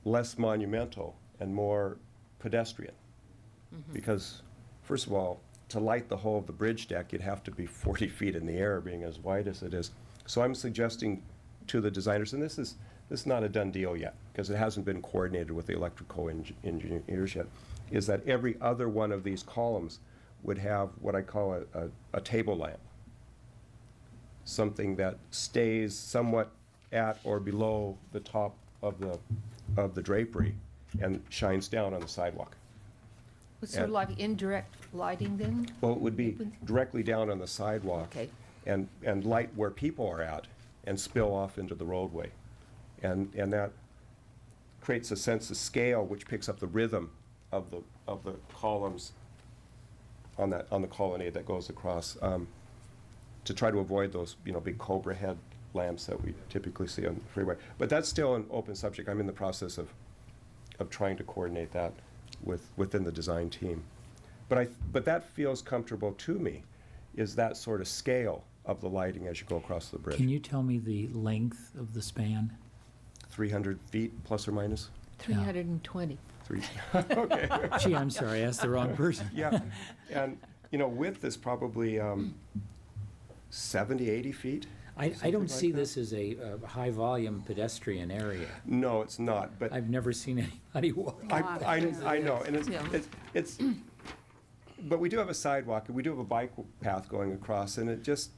less monumental and more pedestrian. Because, first of all, to light the whole of the bridge deck, you'd have to be 40 feet in the air, being as wide as it is. So I'm suggesting to the designers, and this is not a done deal yet, because it hasn't been coordinated with the electrical engineers yet, is that every other one of these columns would have what I call a table lamp. Something that stays somewhat at or below the top of the drapery and shines down on the sidewalk. Was there like indirect lighting then? Well, it would be directly down on the sidewalk. Okay. And light where people are at and spill off into the roadway. And that creates a sense of scale which picks up the rhythm of the columns on the colonnade that goes across, to try to avoid those, you know, big Cobra head lamps that we typically see on the freeway. But that's still an open subject. I'm in the process of trying to coordinate that within the design team. But that feels comfortable to me, is that sort of scale of the lighting as you go across the bridge. Can you tell me the length of the span? 300 feet, plus or minus? 320. Three. Okay. Gee, I'm sorry, I asked the wrong person. Yeah, and You know, width is probably 70, 80 feet. I something don't like see that. this as a high-volume pedestrian area. No, it's not, but I've never seen anybody walk. I know, and Yeah. it's, but we do have a sidewalk, and we do have a bike path going across, and it just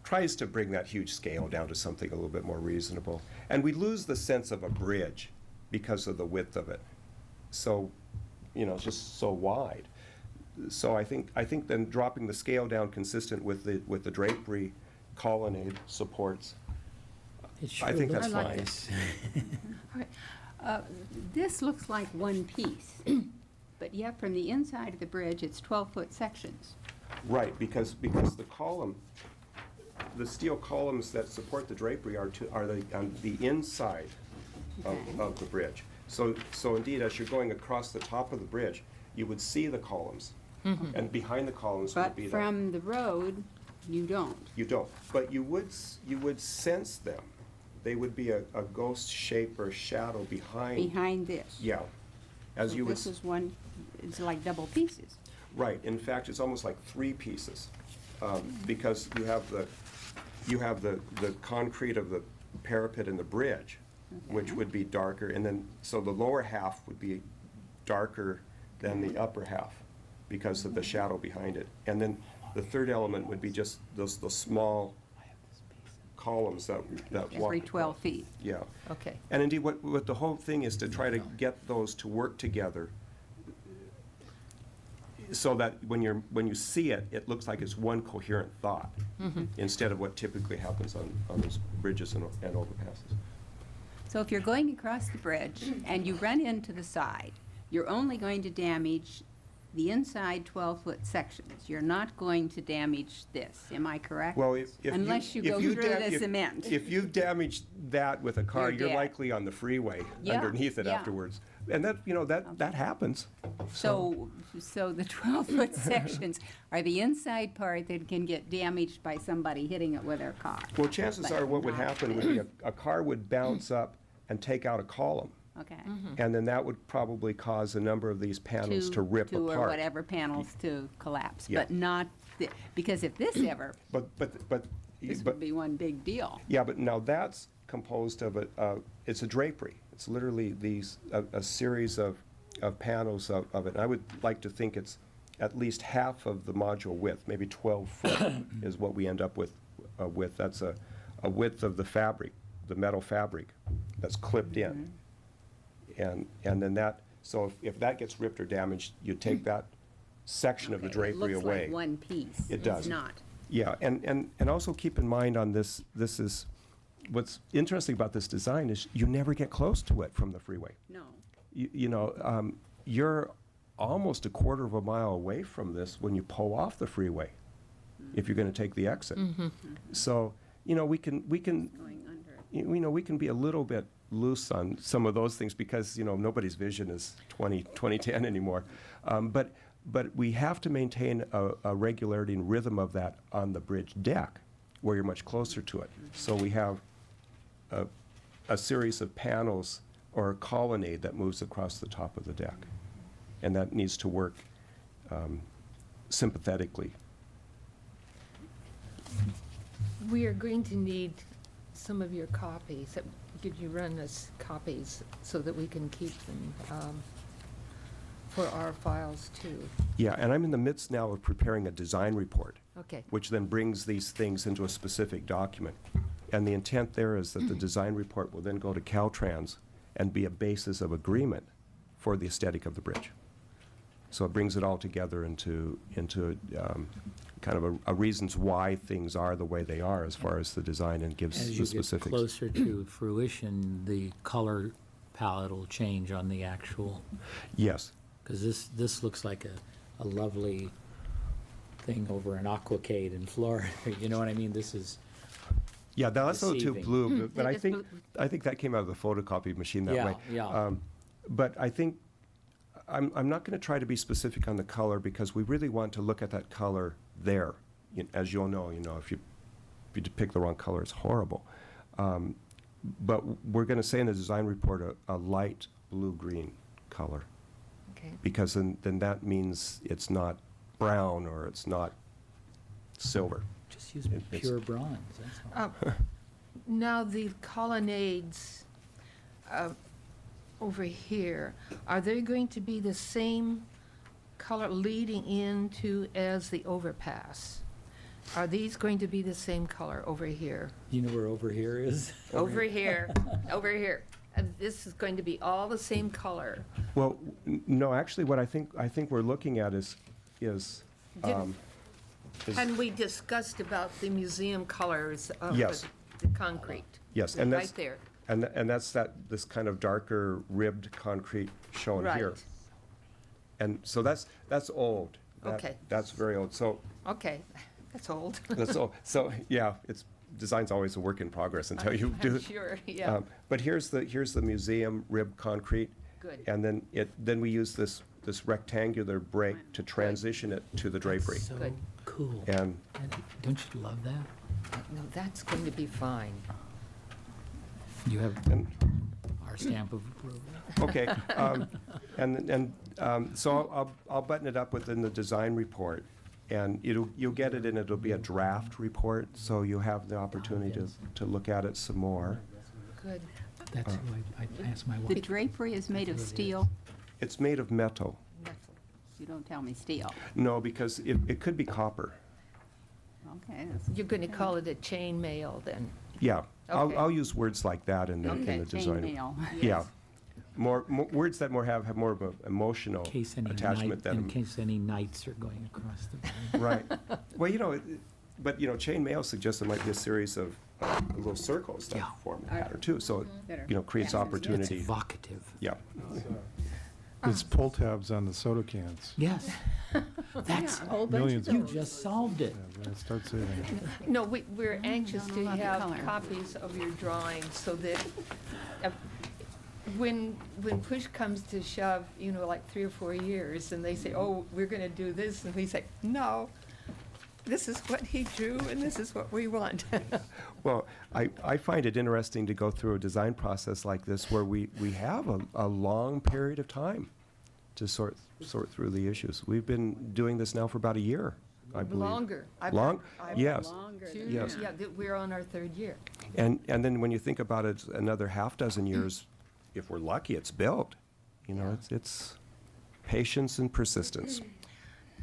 tries to bring that huge scale down to something a little bit more reasonable. And we lose the sense of a bridge because of the width of it. So, you know, it's just so wide. So I think then dropping the scale down consistent with the drapery colonnade supports, It sure I think looks that's I like fine. nice. All right. This looks like one piece, but yet from the inside of the bridge, it's 12-foot sections. Right, because the column, the steel columns that support the drapery are on the inside of the bridge. So indeed, as you're going across the top of the bridge, you would see the columns. And behind the columns would But be the... from the road, you don't. You don't, but you would sense them. They would be a ghost shape or shadow behind. Behind this. Yeah, as So you would... this is one, it's like double pieces. Right, in fact, it's almost like 3 pieces, because you have the concrete of the parapet and the bridge, which would be darker, and then, so the lower half would be darker than the upper half because of the shadow behind it. And then the third element would be just those small columns that walk. Every 12 feet. Yeah. Okay. And indeed, what the whole thing is to try to get those to work together so that when you see it, it looks like it's one coherent thought instead of what typically happens on those bridges and overpasses. So if you're going across the bridge and you run into the side, you're only going to damage the inside 12-foot sections. You're not going to damage this, am I correct? Well, if Unless you go through the cement. If you've damaged that with a car, You're you're dead. likely on the freeway Yeah, underneath it yeah. afterwards. And that, that happens. So the 12-foot sections are the inside part that can get damaged by somebody hitting it with their car. Well, chances But are what would not- happen would be a car would bounce up and take out a column. Okay. And then that would probably cause a number of these panels to rip Two apart. or whatever panels to collapse, Yeah. but not, because if this ever, But this would be one big deal. yeah, but now that's composed of it's a drapery. It's literally a series of panels of it. And I would like to think it's at least half of the module width, maybe 12 foot is what we end up with. That's a width of the fabric, the metal fabric that's clipped in. And then that, so if that gets ripped or damaged, you take that section of the Okay, drapery It looks away. like one piece. It does. It's not. Yeah, and also keep in mind on this is, what's interesting about this design is you never get close to it from the freeway. No. You're almost a quarter of a mile away from this when you pull off the freeway, if you're going to take the exit. So, we can Going under it. we can be a little bit loose on some of those things because nobody's vision is 20/10 anymore. But we have to maintain a regularity and rhythm of that on the bridge deck, where you're much closer to it. So we have a series of panels or a colonnade that moves across the top of the deck, and that needs to work sympathetically. We are going to need some of your copies. Could you run us copies so that we can keep them for our files too? Yeah, and I'm in the midst now of preparing a design report, Okay. which then brings these things into a specific document. And the intent there is that the design report will then go to Caltrans and be a basis of agreement for the aesthetic of the bridge. So it brings it all together into kind of a reasons why things are the way they are as far as the design, and gives As the you get specifics. closer to fruition, the color palette will change on the actual, Yes. because this looks like a lovely thing over an aquacade in Florida. You know what I mean? This is, Yeah, that's a little too Deceiving. blue, but It I is think, blue. I think that came out of the photocopy machine that Yeah, way. yeah. But I think, I'm not going to try to be specific on the color because we really want to look at that color there. As you'll know, if you depict the wrong color, it's horrible. But we're going to say in the design report a light blue-green color, Okay. because then that means it's not brown or it's not silver. Just use It's- pure bronze, that's all. Now, the colonnades over here, are they going to be the same color leading into as the overpass? Are these going to be the same color over here? You know where over here is? Over here, over here. And this is going to be all the same color. Well, no, actually, what I think we're looking at is, Didn't- is- And we discussed about the museum colors of Yes. the concrete. yes, and that's, Right there. and that's this kind of darker ribbed concrete shown here. Right. And so that's old. Okay. That's very old. So, Okay, that's old. that's old. So, yeah, design's always a work in progress until you do. I'm sure, yeah. But here's the museum ribbed concrete. Good. And then we use this rectangular break to transition it to the drapery. So Good. cool. And Don't you love that? No, that's going to be fine. You have And- our stamp of approval. Okay, so I'll button it up within the design report, and you'll get it, and it'll be a draft report, so you have the opportunity to look at it some more. Good. That's who I asked my wife. The drapery is made of That's what it steel? It's made of metal. You don't tell me steel. No, because it could be copper. Okay, that's You're going to call it a chain mail then? Yeah, Okay. I'll use words like that in the Okay, design. chainmail. Yeah, more words that have more of an emotional In case any attachment knight, in than. case any knights are going across the border. Right. Well, but chain mail suggests there might be a series of little circles that Yeah. form a pattern too. So it creates It's opportunity. evocative. Yeah. It's pull tabs on the soda cans. Yes. That's, Millions you of them. just solved it. Yeah, then start saving. No, we're anxious don't to know about the have color. copies of your drawings so that uh, when push comes to shove, like 3 or 4 years, and they say, oh, we're going to do this, and we say, no, this is what he drew, and this is what we want. Well, I find it interesting to go through a design process like this where we have a long period of time to sort through the issues. We've been doing this now for about a year, I believe. Longer. Long? Yes. Yes. Yeah, we're on our 3rd year. And then when you think about it, another half dozen years, if we're lucky, it's built. It's patience and persistence.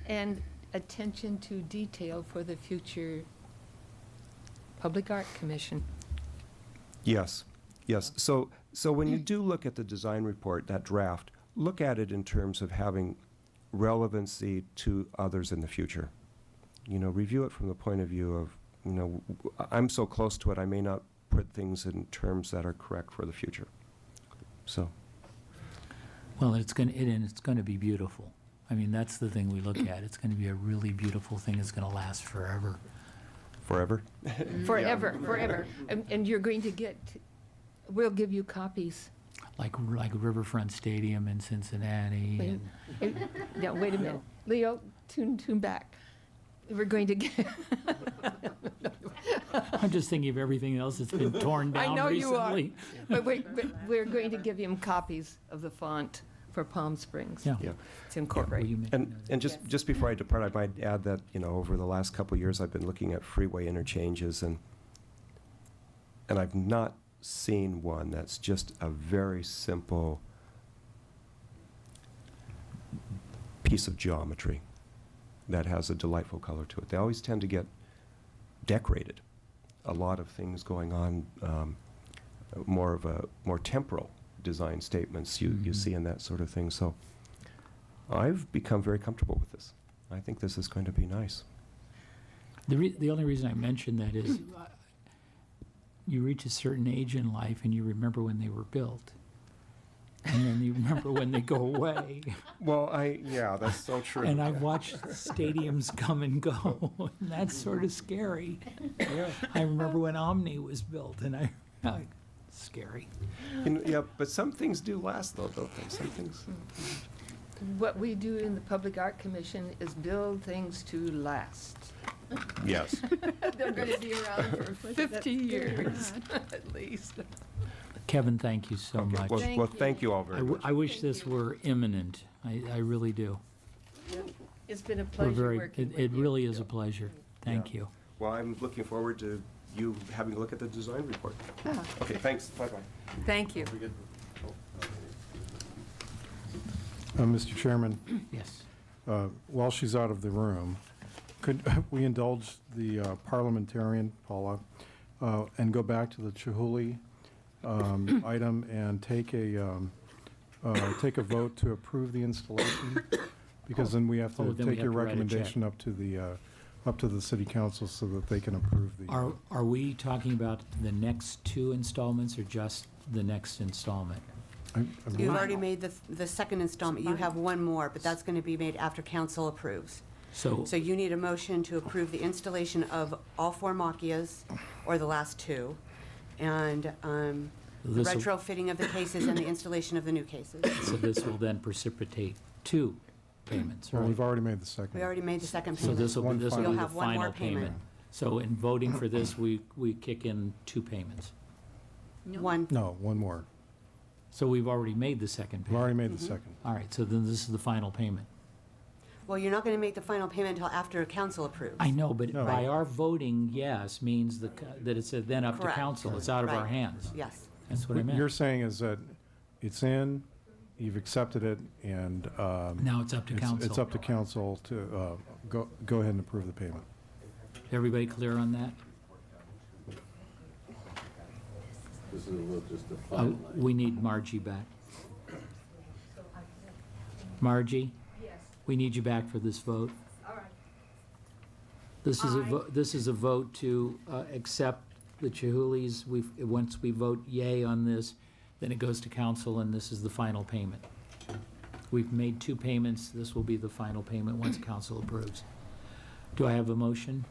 And attention to detail for the future Public Art Commission. Yes, yes. So when you do look at the design report, that draft, look at it in terms of having relevancy to others in the future. Review it from the point of view of, I'm so close to it, I may not put things in terms that are correct for the future. So, Well, it's going to be beautiful. I mean, that's the thing we look at. It's going to be a really beautiful thing. It's going to last forever. forever? Forever, forever. And you're going to we'll give you copies. Like Riverfront Stadium in Cincinnati. Now, wait a minute. Leo, tune back. We're going to get, I'm just thinking of everything else that's been torn down I know you are. recently. But we're going to give him copies of the font for Palm Springs. Yeah. Yeah. To Will incorporate. you make And, note? and just before I depart, I might add that, over the last couple of years, I've been looking at freeway interchanges, and I've not seen one that's just a very simple piece of geometry that has a delightful color to it. They always tend to get decorated. A lot of things going on, more temporal design statements you see in that sort of thing. So I've become very comfortable with this. I think this is going to be nice. The only reason I mention that is you reach a certain age in life and you remember when they were built. And then you remember when they go away. Well, yeah, that's so true. And I've watched stadiums come and go, and that's sort of scary. I remember when Omni was built, and scary. Yeah, but some things do last, though, don't they? Some things. What we do in the Public Art Commission is build things to last. Yes. They're going to be around for 50 years, at least. Kevin, thank you so Okay. much. Well, thank you all very much. I wish this were imminent. I really do. It's been a We're pleasure very, working with it you. really is a pleasure. Thank Yeah. you. Well, I'm looking forward to you having a look at the design report. Ah, Okay, thanks. Bye-bye. Thank you. Mr. Chairman, Yes. while she's out of the room, could we indulge the parliamentarian, Paula, and go back to the Chihuly item and take a vote to approve the installation? Because then we have Oh, to then we take have your to write a check. recommendation up to the city council so that they can approve the. Are we talking about the next two installments or just the next installment? I You've believe- already made the second installment. You have one more, but that's going to be made after council approves. So, So you need a motion to approve the installation of all 4 Macchias, or the last 2, and the This'll- retrofitting of the cases and the installation of the new cases. so this will then precipitate 2 payments, Well, right? we've already made the second. We already made the second So payment. this will One be final- You'll the have one more final payment. payment. So in voting for this, we kick in 2 payments. One. No, one more. So we've already made the second We've payment. already made the second. All right, so then this is the final payment. Well, you're not going to make the final payment until after council approves. I know, but No. by our voting yes means that it's then up to Correct. council. It's out of our Right. hands. Yes. That's what I What you're meant. saying is that it's in, you've accepted it, and Now it's up to it's council. up to council to go ahead and approve the payment. Everybody clear on that? We need Margie back. Margie? Yes. We need you back for this vote. All right. This is a vote to accept the Chihuly's. Once we vote yay on this, then it goes to council, and this is the final payment. We've made 2 payments. This will be the final payment once council approves. Do I have a motion?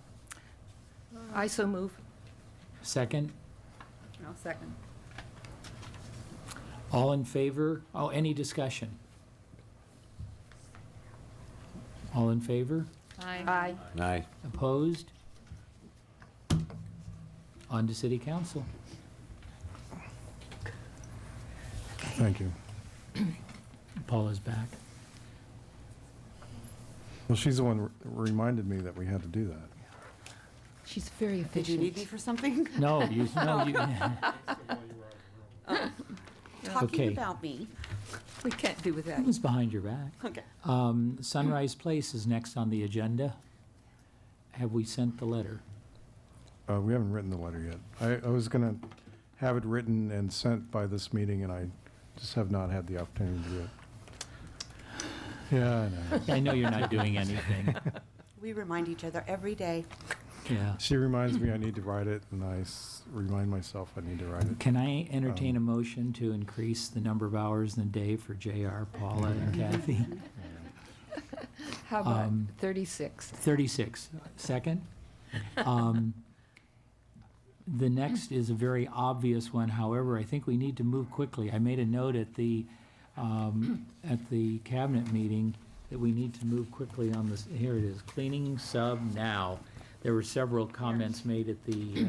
I so move. Second? I'll second. All in favor? Oh, any discussion? All in favor? Aye. Aye. Opposed? On to city council. Thank you. Paula's back. Well, she's the one who reminded me that we had to do that. She's very Did efficient. you need me for something? No, you. Talking Okay. about me. We can't do with that. It was behind your back. Okay. Sunrise Place is next on the agenda. Have we sent the letter? We haven't written the letter yet. I was going to have it written and sent by this meeting, and I just have not had the opportunity to do it. Yeah, I know. I know you're not doing anything. We remind each other every day. Yeah. She reminds me I need to write it, and I remind myself I need to write it. Can I entertain a motion to increase the number of hours in the day for JR, Paula, and Kathy? How about 36? 36. Second? The next is a very obvious one, however, I think we need to move quickly. I made a note at the cabinet meeting that we need to move quickly on this. Here it is, cleaning sub now. There were several comments made at the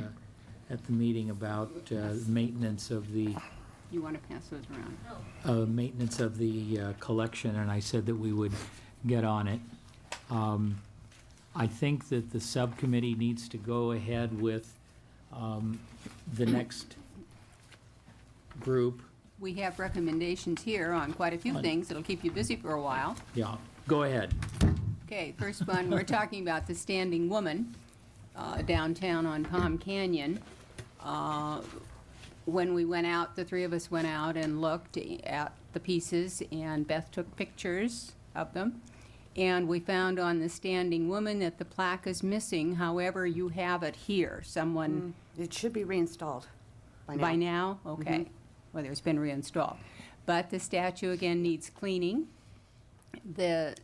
meeting about maintenance of the You want to pass those around? maintenance of the collection, and I said that we would get on it. I think that the subcommittee needs to go ahead with the next group. We have recommendations here on quite a few things that'll keep you busy for a while. Yeah, go ahead. Okay, first one, we're talking about the Standing Woman downtown on Palm Canyon. When we went out, the 3 of us went out and looked at the pieces, and Beth took pictures of them. And we found on the Standing Woman that the plaque is missing. However, you have it here. Someone It should be reinstalled by now. by now? Okay. Whether it's been reinstalled. But the statue again needs cleaning. The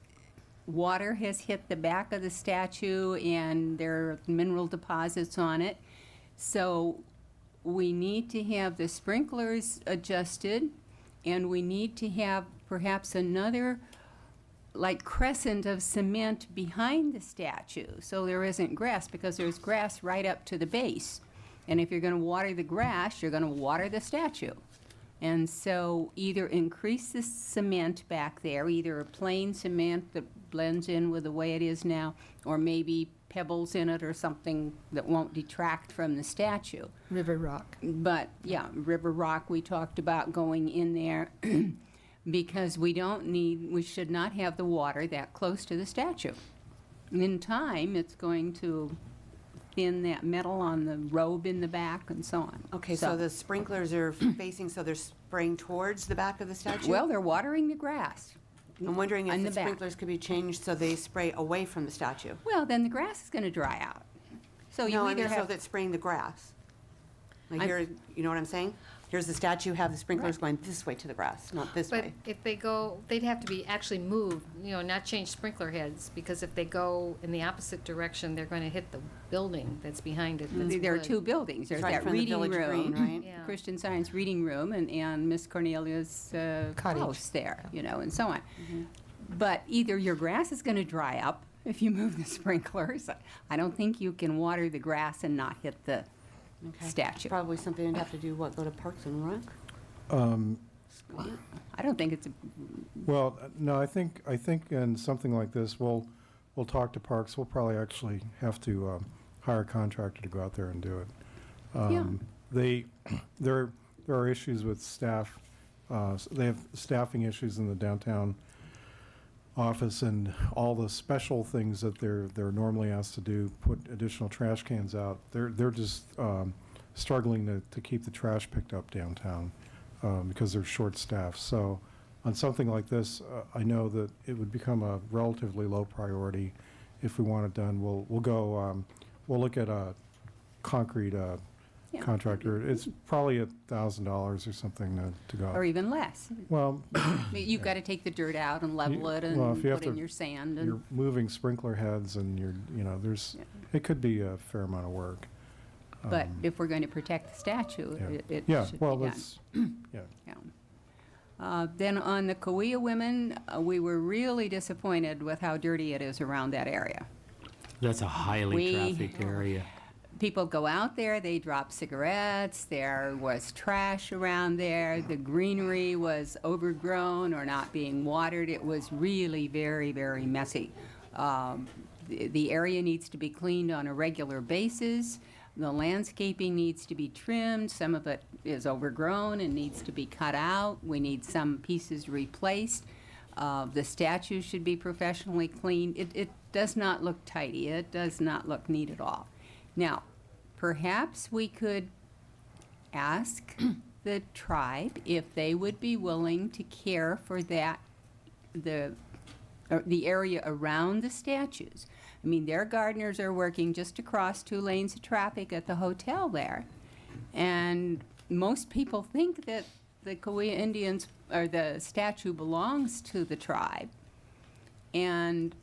water has hit the back of the statue and there are mineral deposits on it. So we need to have the sprinklers adjusted, and we need to have perhaps another like crescent of cement behind the statue so there isn't grass, because there's grass right up to the base. And if you're going to water the grass, you're going to water the statue. And so either increase the cement back there, either a plain cement that blends in with the way it is now, or maybe pebbles in it or something that won't detract from the statue. River Rock. But, yeah, River Rock, we talked about going in there because we should not have the water that close to the statue. In time, it's going to thin that metal on the robe in the back and so on. Okay, so the sprinklers are facing, so they're spraying towards the back of the statue? Well, they're watering the grass. I'm wondering if on the the back. sprinklers could be changed so they spray away from the statue. Well, then the grass is going to dry out. So you No, I either mean, so have, that's spraying the grass. Like I'm- here, you know what I'm saying? Here's the statue, have the sprinklers going this way to the grass, not this But way. if they go, they'd have to be actually moved, not change sprinkler heads, because if they go in the opposite direction, they're going to hit the building that's behind it. that's there are wood. two buildings. There's Right that from the reading Village room, Green, right? Yeah. Christian Science reading room, and Miss Cornelia's Cottage. house there, and so on. But either your grass is going to dry up if you move the sprinklers. I don't think you can water the grass and not hit the Okay. statue. Probably something you'd have to do, go to Parks and Rec? I don't think it's a, Well, no, I think in something like this, we'll talk to Parks. We'll probably actually have to hire a contractor to go out there and do it. There are issues with staff. They have staffing issues in the downtown office, and all the special things that they're normally asked to do, put additional trash cans out. They're just struggling to keep the trash picked up downtown because they're short-staffed. So on something like this, I know that it would become a relatively low priority if we want it done. We'll go, we'll look at a concrete Yeah. contractor. It's probably $1,000 or something to go. or even less. Well, You've got to take the dirt out and level it and well, if you have put in to- your sand. you're And moving sprinkler heads and there's, it could be a fair amount of work. But if we're going to protect the statue, Yeah. it Yeah, should be well, done. that's, yeah. Yeah. Then on the Kauai women, we were really disappointed with how dirty it is around that area. That's a highly We- trafficked area. People go out there, they drop cigarettes, there was trash around there, the greenery was overgrown or not being watered. It was really very, very messy. The area needs to be cleaned on a regular basis. The landscaping needs to be trimmed. Some of it is overgrown and needs to be cut out. We need some pieces replaced. The statue should be professionally cleaned. It does not look tidy. It does not look neat at all. Now, perhaps we could ask the tribe if they would be willing to care for the area around the statues. I mean, their gardeners are working just across 2 lanes of traffic at the hotel there. And most people think that the Kauai Indians, or the statue belongs to the tribe. And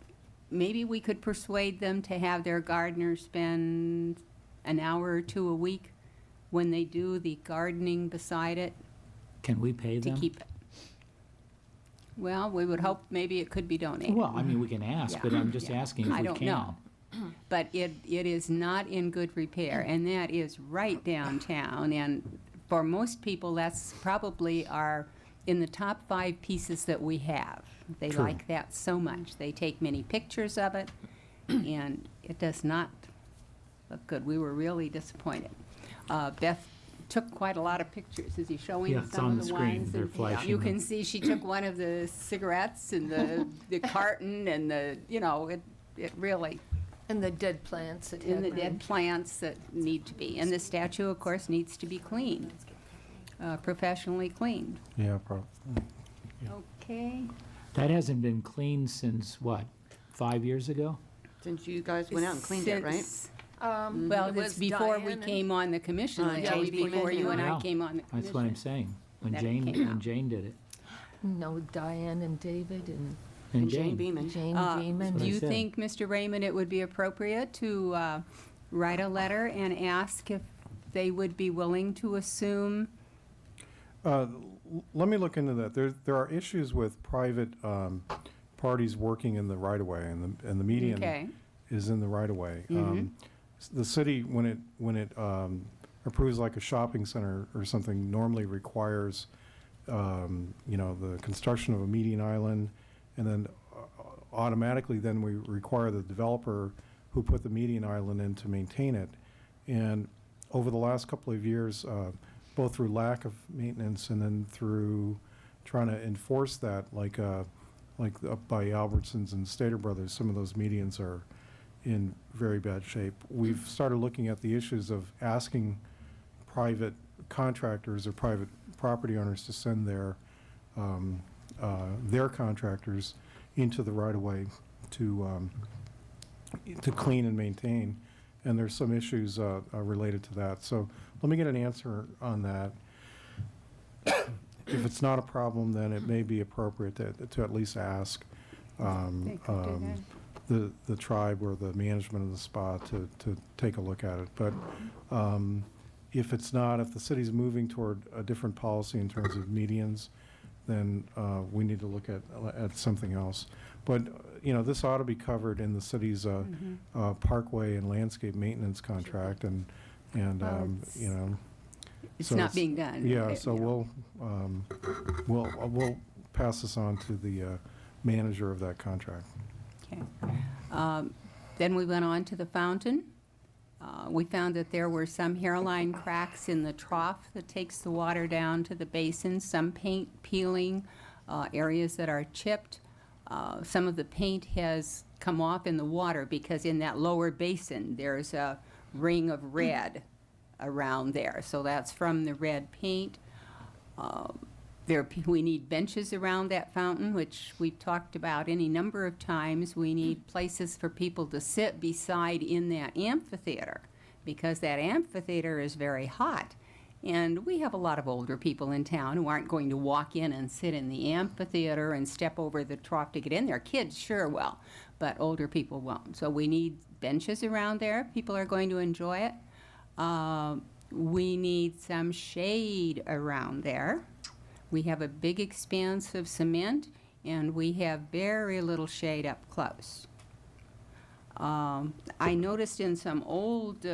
maybe we could persuade them to have their gardeners spend an hour or 2 a week when they do the gardening beside it Can we pay to them? keep it. Well, we would hope maybe it could be donated. Well, I mean, we can ask, Yeah. but I'm just Yeah. asking if we I can. don't know. But it is not in good repair, and that is right downtown. And for most people, that's probably in the top 5 pieces that we have. They True. like that so much. They take many pictures of it, and it does not look good. We were really disappointed. Beth took quite a lot of pictures. Is he showing Yeah, it's some on of the the screen. wines? They're And, flashing you them. can see she took one of the cigarettes and the carton and it really, And the dead plants that and the have dead plants that need to be. And the statue, of course, needs to be cleaned, professionally cleaned. Yeah, probably. Okay. That hasn't been cleaned since, what, 5 years ago? Since you guys went out and cleaned it, right? Since- been. Well, It it's was before we Diane and- came on the commission. It Jane was Beeman before you and Yeah. I came on the commission. That's what I'm saying. When That Jane, came when out. Jane did it. No, Diane and David and And Jane Jane. Beeman. Jane Do Beeman. you I said. think, Mr. Raymond, it would be appropriate to write a letter and ask if they would be willing to assume? Let me look into that. There are issues with private parties working in the right-of-way, and the median Okay. is in the right-of-way. Mhm. The city, when it approves like a shopping center or something, normally requires the construction of a median island, and then automatically then we require the developer who put the median island in to maintain it. And over the last couple of years, both through lack of maintenance and then through trying to enforce that, like up by Albertsons and Stater Brothers, some of those medians are in very bad shape. We've started looking at the issues of asking private contractors or private property owners to send their contractors into the right-of-way to clean and maintain. And there's some issues related to that. So let me get an answer on that. If it's not a problem, then it may be appropriate to at least ask They could do that. the tribe or the management of the spa to take a look at it. But if it's not, if the city's moving toward a different policy in terms of medians, then we need to look at something else. But, this ought to be covered in the city's parkway and landscape maintenance contract, and Well, It's so not being done. yeah, so we'll pass this on to the manager of that contract. Okay. Then we went on to the fountain. We found that there were some hairline cracks in the trough that takes the water down to the basin, some paint peeling, areas that are chipped. Some of the paint has come off in the water because in that lower basin, there's a ring of red around there. So that's from the red paint. We need benches around that fountain, which we've talked about any number of times. We need places for people to sit beside in that amphitheater, because that amphitheater is very hot. And we have a lot of older people in town who aren't going to walk in and sit in the amphitheater and step over the trough to get in there. Kids sure will, but older people won't. So we need benches around there. People are going to enjoy it. We need some shade around there. We have a big expanse of cement, and we have very little shade up close. I noticed in some old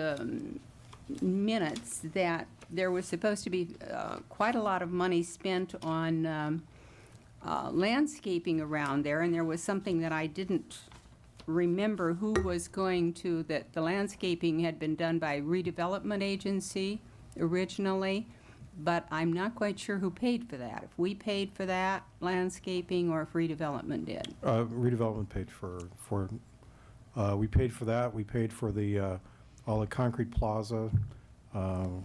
minutes that there was supposed to be quite a lot of money spent on landscaping around there, and there was something that I didn't remember who was going to, that the landscaping had been done by Redevelopment Agency originally, but I'm not quite sure who paid for that. If we paid for that landscaping or if Redevelopment did. Redevelopment paid we paid for that. We paid for all the concrete plaza.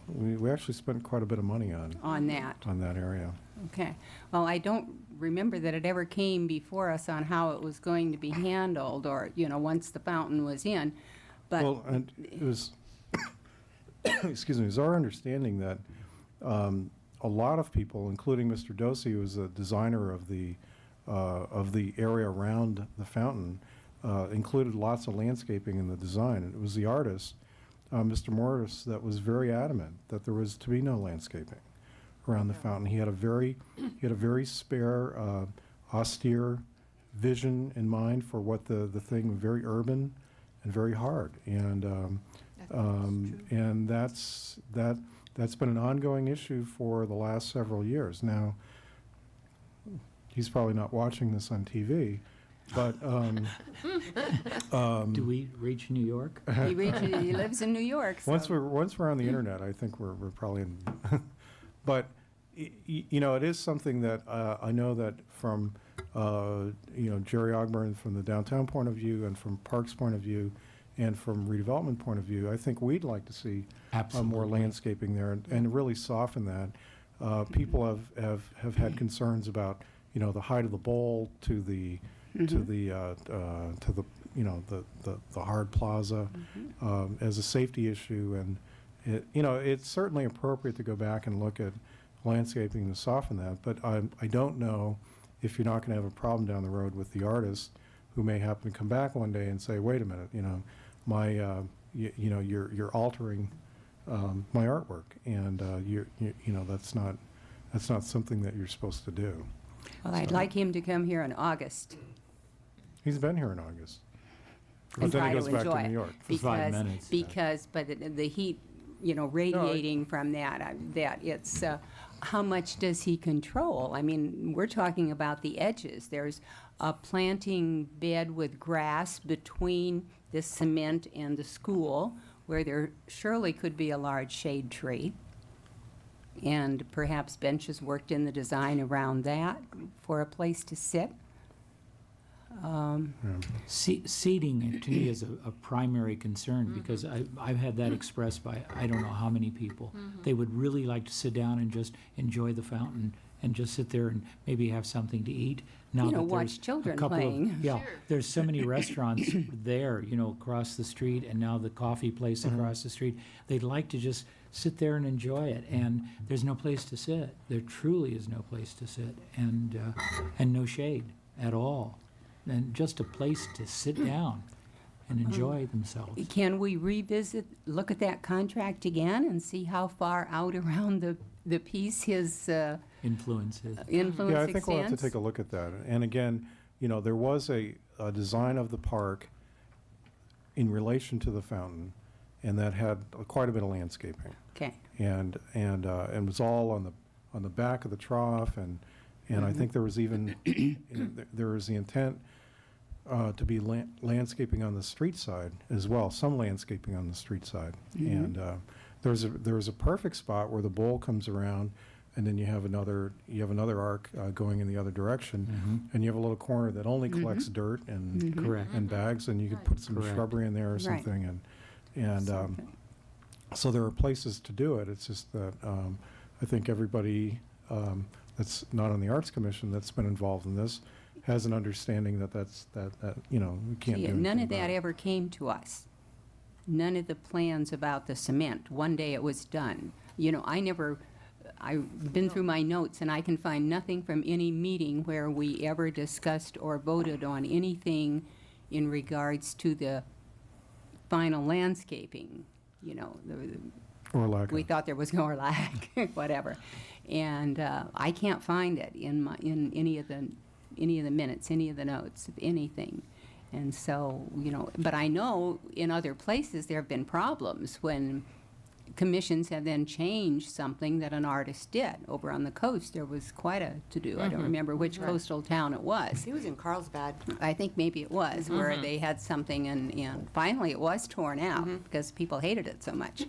We actually spent quite a bit of money On that. on that area. Okay. Well, I don't remember that it ever came before us on how it was going to be handled, or, once the fountain was in. But Well, and it was, excuse me, it was our understanding that a lot of people, including Mr. Dosey, who was the designer of the area around the fountain, included lots of landscaping in the design. And it was the artist, Mr. Morris, that was very adamant that there was to be no landscaping around the fountain. He had a very spare, austere vision in mind for what the thing, very urban and very hard. And and that's been an ongoing issue for the last several years. Now, he's probably not watching this on TV, but Do we reach New York? he lives in New York. So. once we're on the internet, I think we're probably in. But it is something that I know that from Jerry Ogburn, from the downtown point of view, and from Parks point of view, and from redevelopment point of view, I think we'd like to see more Absolutely. landscaping there and really soften that. People have had concerns about the height of the bowl to the hard plaza as a safety issue, and it's certainly appropriate to go back and look at landscaping to soften that. But I don't know if you're not going to have a problem down the road with the artist who may happen to come back one day and say, wait a minute, you're altering my artwork, and that's not something that you're supposed to do. Well, I'd like him to come here in August He's been here in August. But and then try he goes to back enjoy to New it. York. For 5 minutes. But the heat, radiating from that, it's, how much does he control? I mean, we're talking about the edges. There's a planting bed with grass between the cement and the school, where there surely could be a large shade tree. And perhaps benches worked in the design around that for a place to sit. Seating, to me, is a primary concern, because I've had that expressed by I don't know how many people. They would really like to sit down and just enjoy the fountain and just sit there and maybe have something to eat. Now You know, that watch there's children a couple playing. Of, yeah, there's so many restaurants there, across the street, and now the coffee place across the street. They'd like to just sit there and enjoy it, and there's no place to sit. There truly is no place to sit, and no shade at all, and just a place to sit down and enjoy themselves. Can we look at that contract again and see how far out around the piece his Influences. influence Yeah, I think we'll have to extends? take a look at that. And again, there was a design of the park in relation to the fountain, and that had quite a bit of landscaping. Okay. And it was all on the back of the trough, and I think there was even, there was the intent to be landscaping on the street side as well, some landscaping on the street side. And there's a perfect spot where the bowl comes around, and then you have another arc going in the other direction, and you have a little corner that only collects dirt and Correct. and bags, and you could put some Correct. shrubbery in there or Right. something, so there are places to do it. It's just that I think everybody that's not on the Arts Commission that's been involved in this has an understanding that we can't See, do none anything of that about it. ever came to us. None of the plans about the cement. One day it was done. I've been through my notes, and I can find nothing from any meeting where we ever discussed or voted on anything in regards to the final landscaping. Or lack We of. thought there was no lack, whatever. And I can't find it in any of the minutes, any of the notes, of anything. And so, but I know in other places there have been problems when commissions have then changed something that an artist did. Over on the coast, there was quite a to-do. I don't remember which coastal town it was. He was in Carlsbad. I think maybe it was, where they had something, and finally it was torn out because people hated it so much.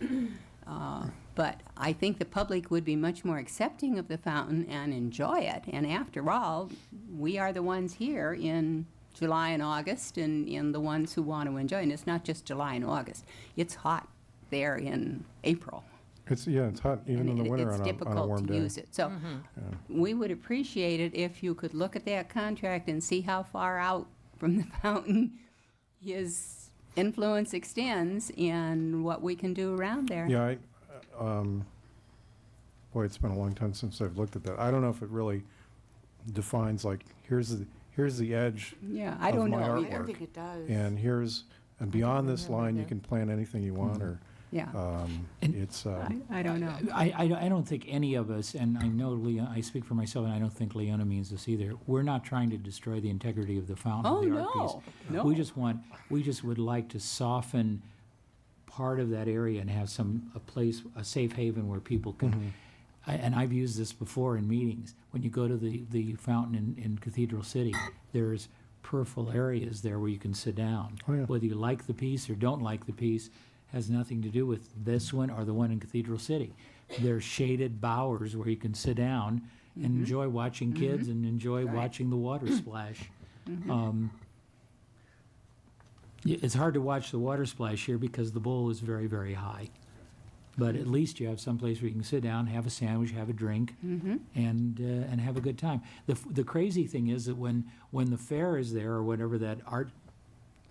But I think the public would be much more accepting of the fountain and enjoy it. And after all, we are the ones here in July and August, and the ones who want to enjoy it. And it's not just July and August. It's hot there in April. It's hot even in the winter on a warm day. It's difficult to use it. So we would appreciate it if you could look at that contract and see how far out from the fountain his influence extends and what we can do around there. Yeah, boy, it's been a long time since I've looked at that. I don't know if it really defines, like, here's the edge Yeah, I of don't my know I artwork. don't think it does. And beyond this line, you can plant anything you want, or Yeah, it's, I don't know. I don't think any of us, and I know I speak for myself, and I don't think Leona means this either. We're not trying to destroy the integrity of the fountain Oh, of the art piece. no. We just would like to soften part of that area and have a safe haven where people can. And I've used this before in meetings. When you go to the fountain in Cathedral City, there's peripheral areas there where you can sit down. Oh, yeah. Whether you like the piece or don't like the piece has nothing to do with this one or the one in Cathedral City. There's shaded bowers where you can sit down and enjoy watching kids and enjoy watching the water splash. It's hard to watch the water splash here because the bowl is very, very high. But at least you have some place where you can sit down, have a sandwich, have a drink, and have a good time. The crazy thing is that when the fair is there, or whatever that art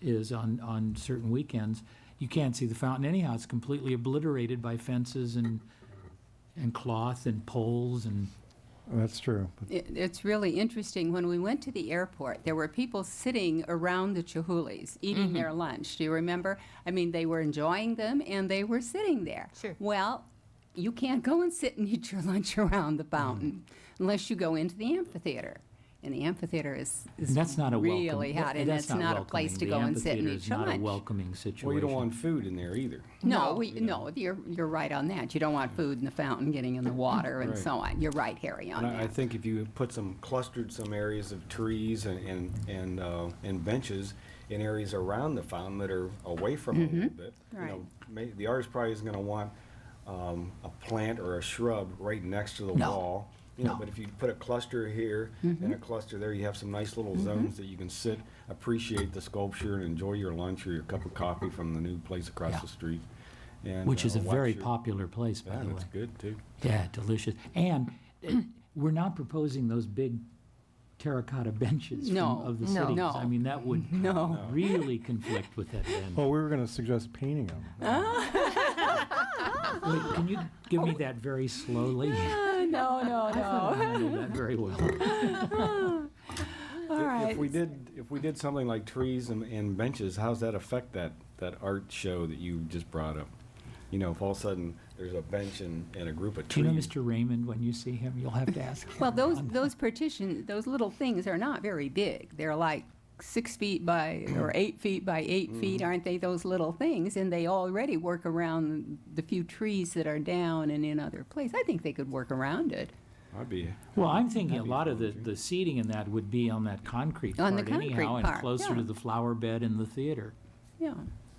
is on certain weekends, you can't see the fountain anyhow. It's completely obliterated by fences and cloth and poles and. that's true. But It's really interesting. When we went to the airport, there were people sitting around the Chihulis eating their lunch. Do you remember? I mean, they were enjoying them, and they were sitting there. Sure. Well, you can't go and sit and eat your lunch around the fountain unless you go into the amphitheater. And the amphitheater is And that's not a welcome. really hot, and that's it's not a place to welcoming. go and sit and The eat amphitheater is not a lunch. welcoming situation. Well, you don't want food in there either. No, No. no, you're right on that. You don't want food in the fountain getting in the water and Right. so on. You're right, Harry, on And I that. think if you put some areas of trees and benches in areas around the fountain that are away from it a little bit, you Right. know, the artist probably isn't gonna want a plant or a shrub right next to the No. wall. You know, No. but if you put a cluster here and a cluster there, you have some nice little zones that you can sit, appreciate the sculpture, and enjoy your lunch or your cup of coffee from the new place across Yeah. the street. And, Which is a watch very your- popular place, by Yeah, the way. that's good too. Yeah, delicious. And we're not proposing those big terracotta benches No, of the no. city. No. I mean, that would No. really conflict with that end. Well, we were going to suggest painting them. Wait, can you give me that very slowly? No, no, I handled that very well. All right. If we did something like trees and benches, how's that affect that art show that you just brought up? You know, if all of a sudden there's a bench and a group of Do trees. you know Mr. Raymond? When you see him, you'll have to ask him. Well, those partitions, those little things are not very big. They're like 6 feet by, or 8 feet by 8 feet, aren't they, those little things? And they already work around the few trees that are down and in other places. I think they could work around it. I'd be. Well, I'm thinking a That'd be lot of fun, the seating in that would be on that concrete On part the concrete anyhow, and part, closer yeah. to the flower bed and the theater. Yeah,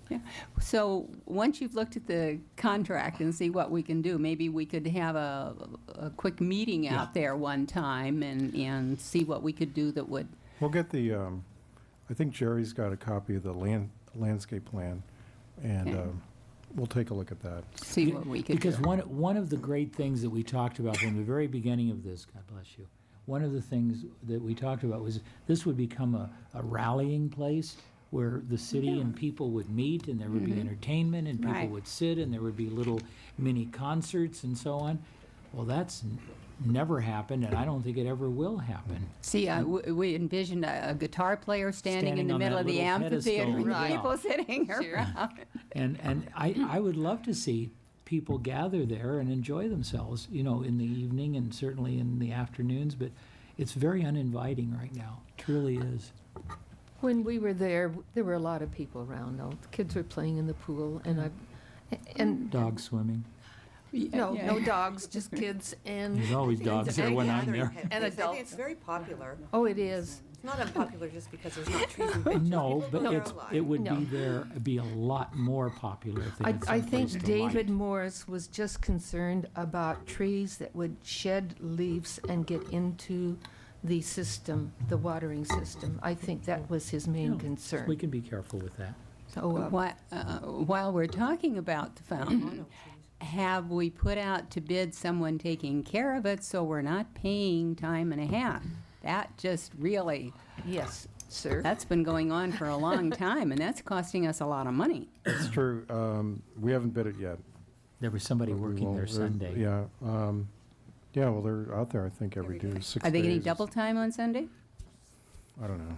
yeah. So once you've looked at the contract and see what we can do, maybe we could have a quick meeting Yeah. out there one time and see what we could do that would, We'll get the, I think Jerry's got a copy of the landscape plan, and Okay. we'll take a look at that. see what we could do. Because one of the great things that we talked about from the very beginning of this, God bless you, one of the things that we talked about was this would become a rallying place where the city and people would meet, and there would be entertainment, and people Right. would sit, and there would be little mini concerts and so on. Well, that's never happened, and I don't think it ever will happen. See, we envisioned a guitar player standing in Standing the on middle that of the little amphitheater, pedestal, and Right. people sitting Sure. around. And I would love to see people gather there and enjoy themselves, you know, in the evening and certainly in the afternoons, but it's very uninviting right now, truly is. When we were there were a lot of people around, though. The kids were playing in the pool, and Dog swimming. no, Yeah. no dogs, just kids and, There's always dogs there when I'm there. And I think adults. it's very popular. oh, it is. It's not unpopular just because there's not trees and benches. No, People but go there it's, a lot. it would No. be there, it'd be a lot more popular if they I, had I someplace think to David light. Morris was just concerned about trees that would shed leaves and get into the system, the watering system. I think that was his main No, concern. We can be careful with that. So, While we're talking about the fountain, have we put out to bid someone taking care of it so we're not paying time and a half? That just really, yes, sir. that's been going on for a long time, and that's costing us a lot of money. It's true, we haven't bid it yet. There was somebody but we working will. there They're- Sunday. Yeah, yeah, well, they're out there, I think, every Every day, day. 6 Are they getting days. double time on Sunday? I don't know.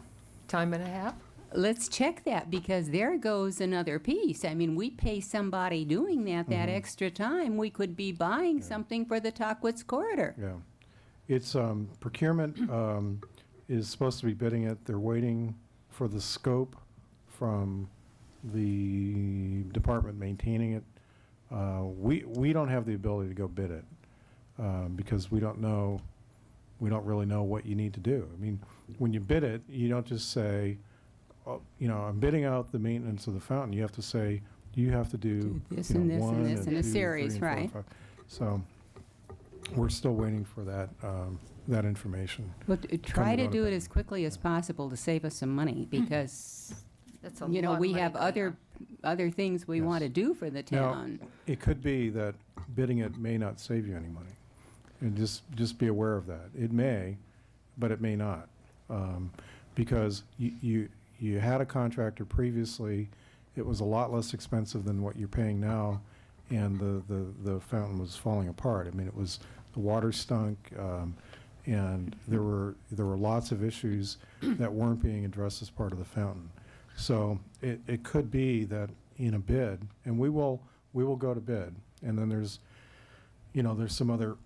Time and a half? Let's check that, because there goes another piece. I mean, we pay somebody doing that Mm-hmm. extra time, we could be buying something for the Tockwitz corridor. Yeah. It's, procurement is supposed to be bidding it. They're waiting for the scope from the department maintaining it. We don't have the ability to go bid it because we don't really know what you need to do. I mean, when you bid it, you don't just say, oh, you know, I'm bidding out the maintenance of the fountain. You have to say, you have to do, Do this you know, and this and one this in a 2, series, 3, and 4, right. 5. So we're still waiting for that, that information. But try to down do to it as quickly as possible to save us some money, because, That's a you know, lot of we money have going on. other things we Yes. want to do for the Now, town. it could be that bidding it may not save you any money. And just be aware of that. It may, but it may not. Because you had a contractor previously, it was a lot less expensive than what you're paying now, and the fountain was falling apart. I mean, it was, the water stunk, and there were lots of issues that weren't being addressed as part of the fountain. So it could be that in a bid, and we will go to bid, and then there's some other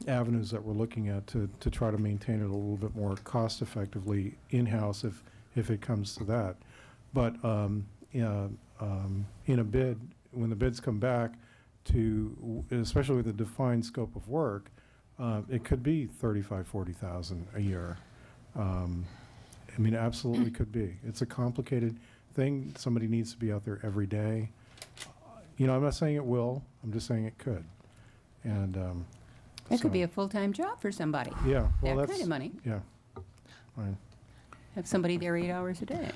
avenues that we're looking at to try to maintain it a little bit more cost effectively in-house if it comes to that. But in a bid, when the bids come back especially with a defined scope of work, it could be 35, 40,000 a year. I mean, absolutely could be. It's a complicated thing. Somebody needs to be out there every day. You know, I'm not saying it will. I'm just saying it could. And That could so- be a full-time job for somebody. Yeah, well, That that's kind of money. Yeah. Fine. Have somebody there 8 hours a day.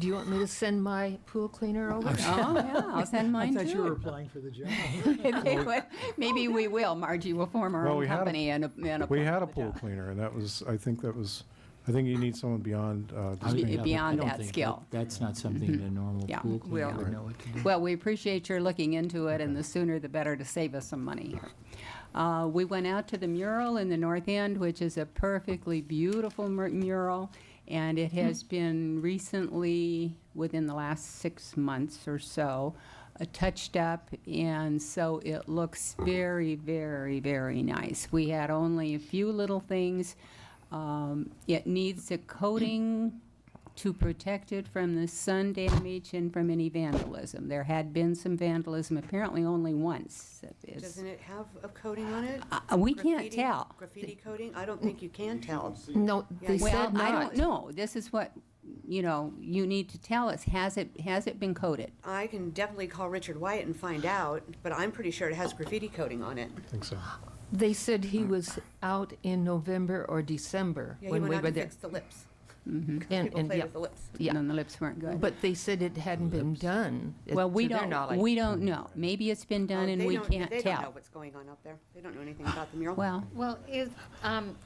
Do you want me to send my pool cleaner over? Oh, yeah, I'll send mine too. I thought you were applying for the job. They would. Maybe we will, Margie. We'll form our Well, own we had a- company and We apply had for a the pool job. cleaner, and I think you need someone beyond just Be- being. I beyond don't that think skill. That's not something the normal Yeah. pool cleaner Well- would know what to do. Well, we appreciate your looking into it, and the sooner the better to save us some money here. We went out to the mural in the North End, which is a perfectly beautiful mural, and it has been recently, within the last 6 months or so, touched up, and so it looks very, very, very nice. We had only a few little things. It needs a coating to protect it from the sun damage and from any vandalism. There had been some vandalism, apparently only once. Doesn't it have a coating on it? We can't Graffiti- tell. Graffiti coating? I don't think you can tell. No, they Yeah, Well, said I not. don't know. This is what, you need to tell us. Has it been coated? I can definitely call Richard Wyatt and find out, but I'm pretty sure it has graffiti coating on it. I think so. They said he was out in November or December Yeah, he when went we out were to there. fix the lips. And, People play yeah, with the lips. yeah. And the lips weren't good. But they said it hadn't been done, Well, we to their don't, knowledge. we don't know. Maybe it's been done and They we don't- can't They don't know tell. what's going on up there. They don't know anything about the mural. Well, Well,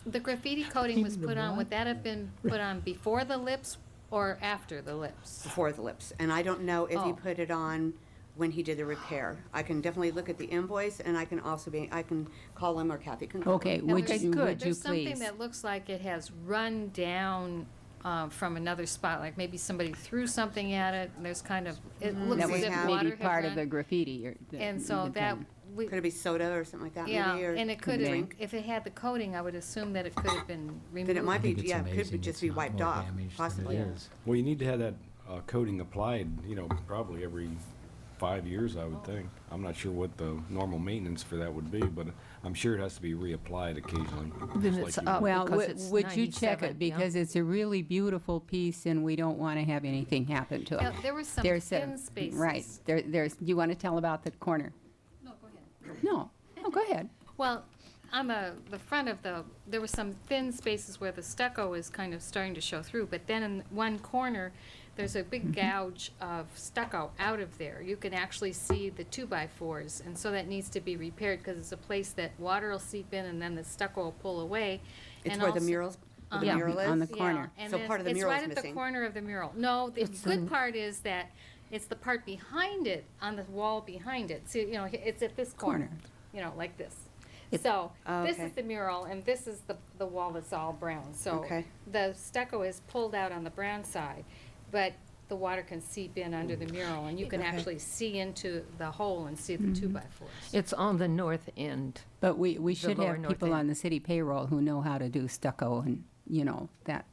the graffiti coating was put on, would that have been put on before the lips or after the lips? Before the lips. And I don't know if he Oh. put it on when he did the repair. I can definitely look at the invoice, and I can call him, or Kathy can call him. okay, Now, would there's- you good. There's something please? that looks like it has run down from another spot, like maybe somebody threw something at it, and there's kind of, it looks That as was if have- water maybe had part of run. the graffiti. And so that, we, Could it be soda or something like that, yeah, maybe? Or and it could Could have, be. if it had the coating, I would assume that it could have been removed. Then it might I be, think it's yeah, it could amazing be just it's be not wiped more off, damaged than possibly. it is. Well, you need to have that coating applied, probably every 5 years, I would think. I'm not sure what the normal maintenance for that would be, but I'm sure it has to be reapplied occasionally. Then just it's like you- up. Well, because it's would you check 97, it? yeah. Because it's a really beautiful piece and we don't want to have anything happen to Yeah, it. there were some There's thin spaces. Right, there's, you want to tell about the corner? No, go ahead. No, go ahead. Well, on the front of there were some thin spaces where the stucco is kind of starting to show through, but then in one corner, there's a big gouge of stucco out of there. You can actually see the 2x4s, and so that needs to be repaired, because it's a place that water will seep in and then the stucco will pull away. It's And where the also- murals, where the Yeah, mural is? on the Yeah, corner. and So then part of the mural is It's right at the missing. corner of the mural. No, the It's good in- part is that it's the part behind it, on the wall behind it. See, it's at this corner, like this. So, Oh, this okay. is the mural, and this is the wall that's all brown. So, Okay. the stucco is pulled out on the brown side, but the water can seep in under the mural, and you can Okay. actually see into the hole and see the 2x4s. It's on the north end. But we should lower have north people end. on the city payroll who know how to do stucco and, that,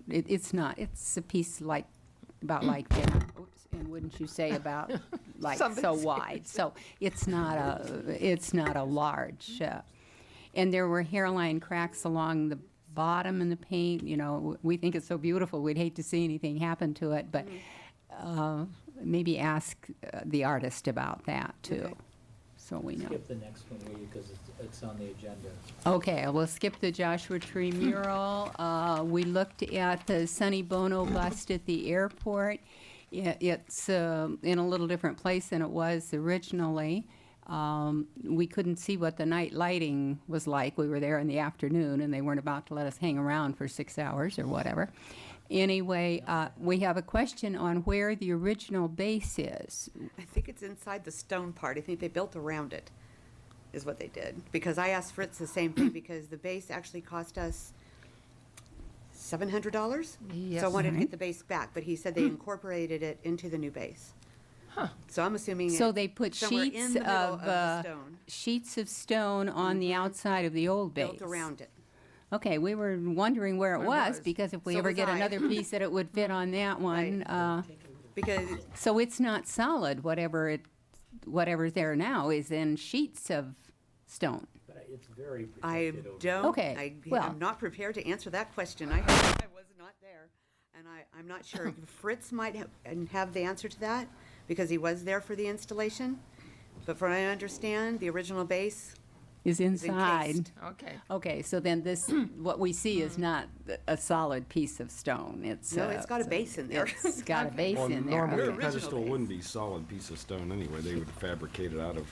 it's not, it's a piece about like that. Oops, and wouldn't you say about like so Somebody wide? So it's not a large, and there were hairline cracks along the bottom in the paint, we think it's so beautiful, we'd hate to see anything happen to it, but maybe ask the artist about that too, Okay. so we know. Skip the next one, will you, because it's on the agenda. Okay, we'll skip the Joshua Tree mural. We looked at the Sonny Bono bust at the airport. It's in a little different place than it was originally. We couldn't see what the night lighting was like. We were there in the afternoon, and they weren't about to let us hang around for 6 hours or whatever. Anyway, we have a question on where the original base is. I think it's inside the stone part. I think they built around it, is what they did. Because I asked Fritz the same thing, because the base actually cost us $700. Yes. So I wanted to get the base back, but he said they incorporated it into the new base. So I'm assuming So it's they put somewhere in sheets the middle of, the stone, sheets of stone on the outside of the old base. built around it. Okay, we were wondering where it Where it was, was. because if we So ever was get I. another piece that it would fit on that one. Right. Because So it's not solid, whatever's there now is in sheets of stone. But it's very I protected over. don't, Okay, well- I'm not prepared to answer that question. I was not there, and I'm not sure. Fritz might have the answer to that, because he was there for the installation. But from what I understand, the original base Is is inside. encased. Okay. Okay, so then this, what we see is not a solid piece of stone. It's No, it's got a base in there. It's got a base Well, in there. normally a Okay. pedestal wouldn't be solid piece of stone anyway. They would fabricate it out of.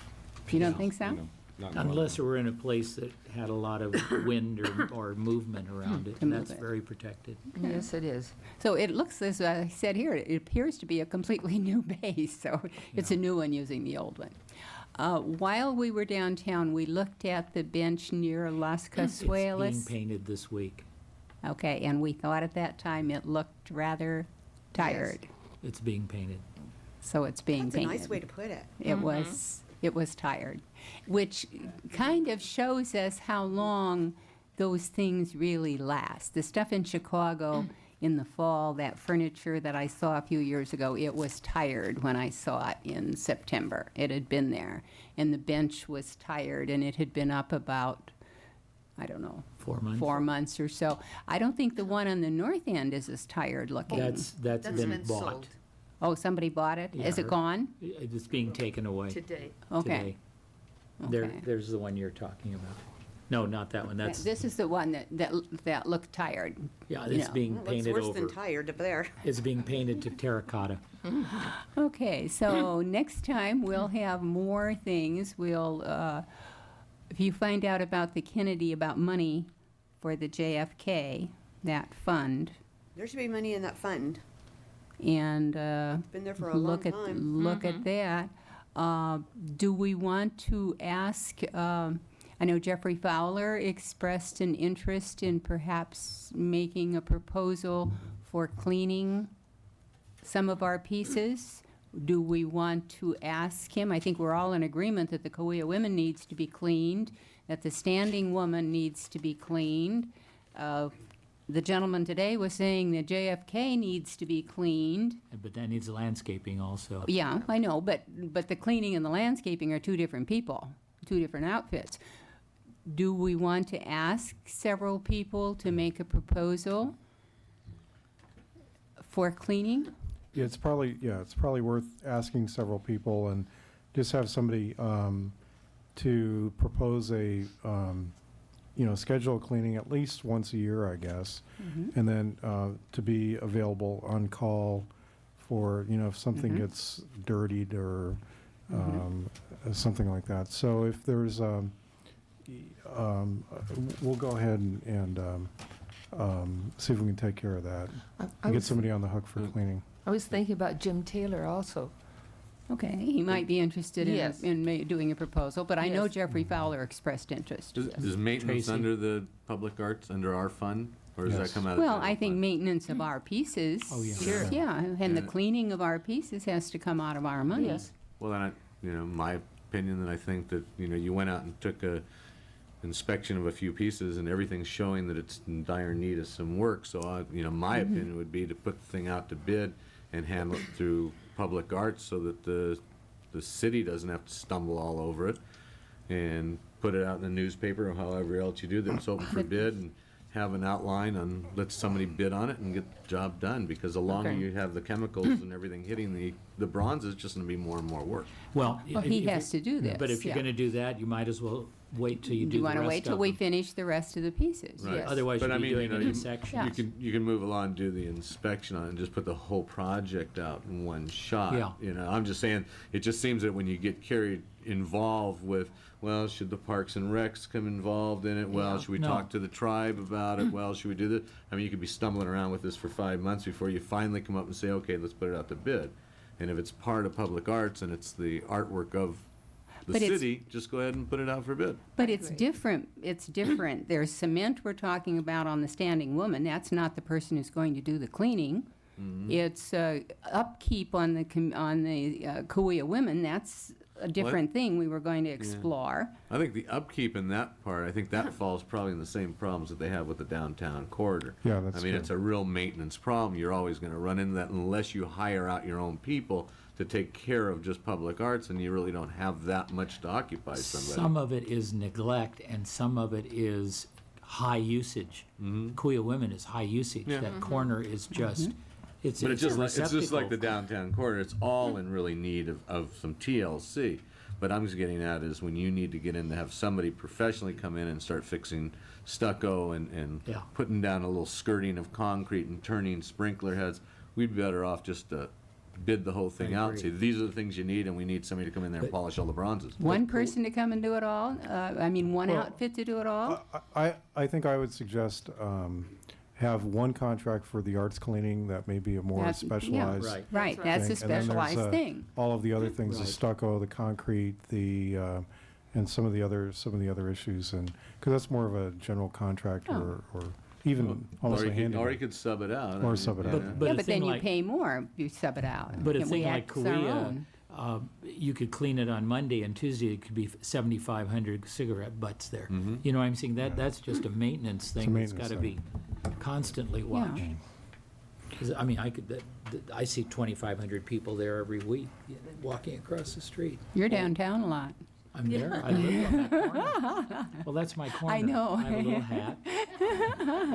You don't pieces, think so? know, not in a lot of Unless it them. were in a place that had a lot of wind or movement around it, To and move that's it. very protected. Yes, it is. So it looks, as I said here, it appears to be a completely new base, so it's a new one using the old one. While we were downtown, we looked at the bench near Las It's being Casuelas. painted this week. Okay, and we thought at that time it looked rather tired, It's being painted. so it's being That's a painted. nice way to put it. It was tired, which kind of shows us how long those things really last. The stuff in Chicago in the fall, that furniture that I saw a few years ago, it was tired when I saw it in September. It had been there, and the bench was tired, and it had been up about, I don't know, 4 months. 4 months or so. I don't think the one on the north end is as tired looking. That's That's been been bought. sold Oh, somebody bought it? Is Yeah. it gone? It's being taken away today. Okay. today. There, Okay. there's the one you're talking about. No, not that one. That's, This is the one that looked tired. yeah, you it's know. being It looks painted worse than over. tired up there. It's being painted to terracotta. Okay, so next time we'll have more things. We'll, if you find out about the Kennedy, about money for the JFK, that fund, There should be money in that fund. and Been there for a long look at, time. look at that. Do we want to ask, I know Jeffrey Fowler expressed an interest in perhaps making a proposal for cleaning some of our pieces. Do we want to ask him? I think we're all in agreement that the Cahuilla Women needs to be cleaned, that the Standing Woman needs to be cleaned. The gentleman today was saying the JFK needs to be cleaned. But that needs landscaping also. Yeah, I know, but the cleaning and the landscaping are two different people, two different outfits. Do we want to ask several people to make a proposal for cleaning? Yeah, it's probably worth asking several people and just have somebody to propose a, schedule cleaning at least once a year, I guess. And then to be available on call for, if something gets dirtied or something like that. So if there's, we'll go ahead and see if we can take care of that. I And get was, somebody on the hook for cleaning. I was thinking about Jim Taylor also. Okay, he might be interested Yes. in doing a proposal, but I know Yes. Jeffrey Fowler expressed interest. Is maintenance Tracy. under the public arts, under our fund, or does that Yes. come out of? Well, general I think fund? maintenance of our pieces. Oh, yeah. Sure. Yeah, and the Yeah. cleaning of our pieces has to come out of our money. Yes. Well, then, my opinion, that I think that, you went out and took a inspection of a few pieces and everything's showing that it's in dire need of some work. So, my opinion would be to put the thing out to bid and handle it through public arts so that the city doesn't have to stumble all over it, and put it out in the newspaper or however else you do that it's open for bid, and have an outline on, let somebody bid on it and get the job done, because the longer Okay. you have the chemicals and everything hitting the bronze, it's just gonna be more and more work. Well, Well, he has to do this, But if you're yeah. going to do that, you might as well wait till you Do do you the rest want of to them. wait till we finish the rest of the pieces? Right. Yes. Otherwise, But you'd I be mean, doing it you- in sections. Yeah. You can move along and do the inspection on it and just put the whole project out in one shot. Yeah. I'm just saying, it just seems that when you get carried involved with, well, should the Parks and Recs come involved in it? Well, Yeah. should we No. talk to the tribe about it? Well, should we do this? I mean, you could be stumbling around with this for 5 months before you finally come up and say, okay, let's put it out to bid. And if it's part of public arts and it's the artwork of the But it's- city, just go ahead and put it out for bid. But it's agree. different, it's different. There's cement we're talking about on the Standing Woman. That's not the person who's going to do the cleaning. It's upkeep on the Kauai women. That's a different thing we were going to explore. I think the upkeep in that part, I think that falls probably in the same problems that they have with the downtown corridor. Yeah, that's I mean, true. it's a real maintenance problem. You're always gonna run into that unless you hire out your own people to take care of just public arts, and you really don't have that much to occupy somebody. Some of it is neglect, and some of it is high usage. Kuya Women is high usage. Yeah. That corner is just, it's But it's it's a just like receptacle. the downtown corridor, it's all in really need of some TLC. But I'm just getting at is when you need to get in to have somebody professionally come in and start fixing stucco and Yeah. putting down a little skirting of concrete and turning sprinkler heads, we'd be better off just to bid the whole thing I out and say, agree. these are the things you need, and we need somebody to come in there and But- polish all the bronzes. One person to come and do it all? I mean, one Well, outfit to do it all? I think I would suggest have one contract for the arts cleaning that may be a more That's- yeah. specialized Right. Right, That's that's a thing. And then there's, specialized thing. all of the other things, the Right. stucco, the concrete, and some of the other issues, and, because that's more of a general contract Oh. or even almost Or a you could, handyman. or you could sub it out. Or sub it out, yeah. But Yeah, a but thing then you like- pay more if you sub it out. But a And thing we like act our Korea, own. you could clean it on Monday, and Tuesday it could be 7,500 cigarette butts there. Mm-hmm. You know what I'm saying? That's just a maintenance thing that's maintenance got to be constantly watched. 'Cause, I mean, I see 2,500 people there every week walking across the street. You're downtown a lot. I'm there. I live on that corner. Well, that's my corner. I know. I have a little hat.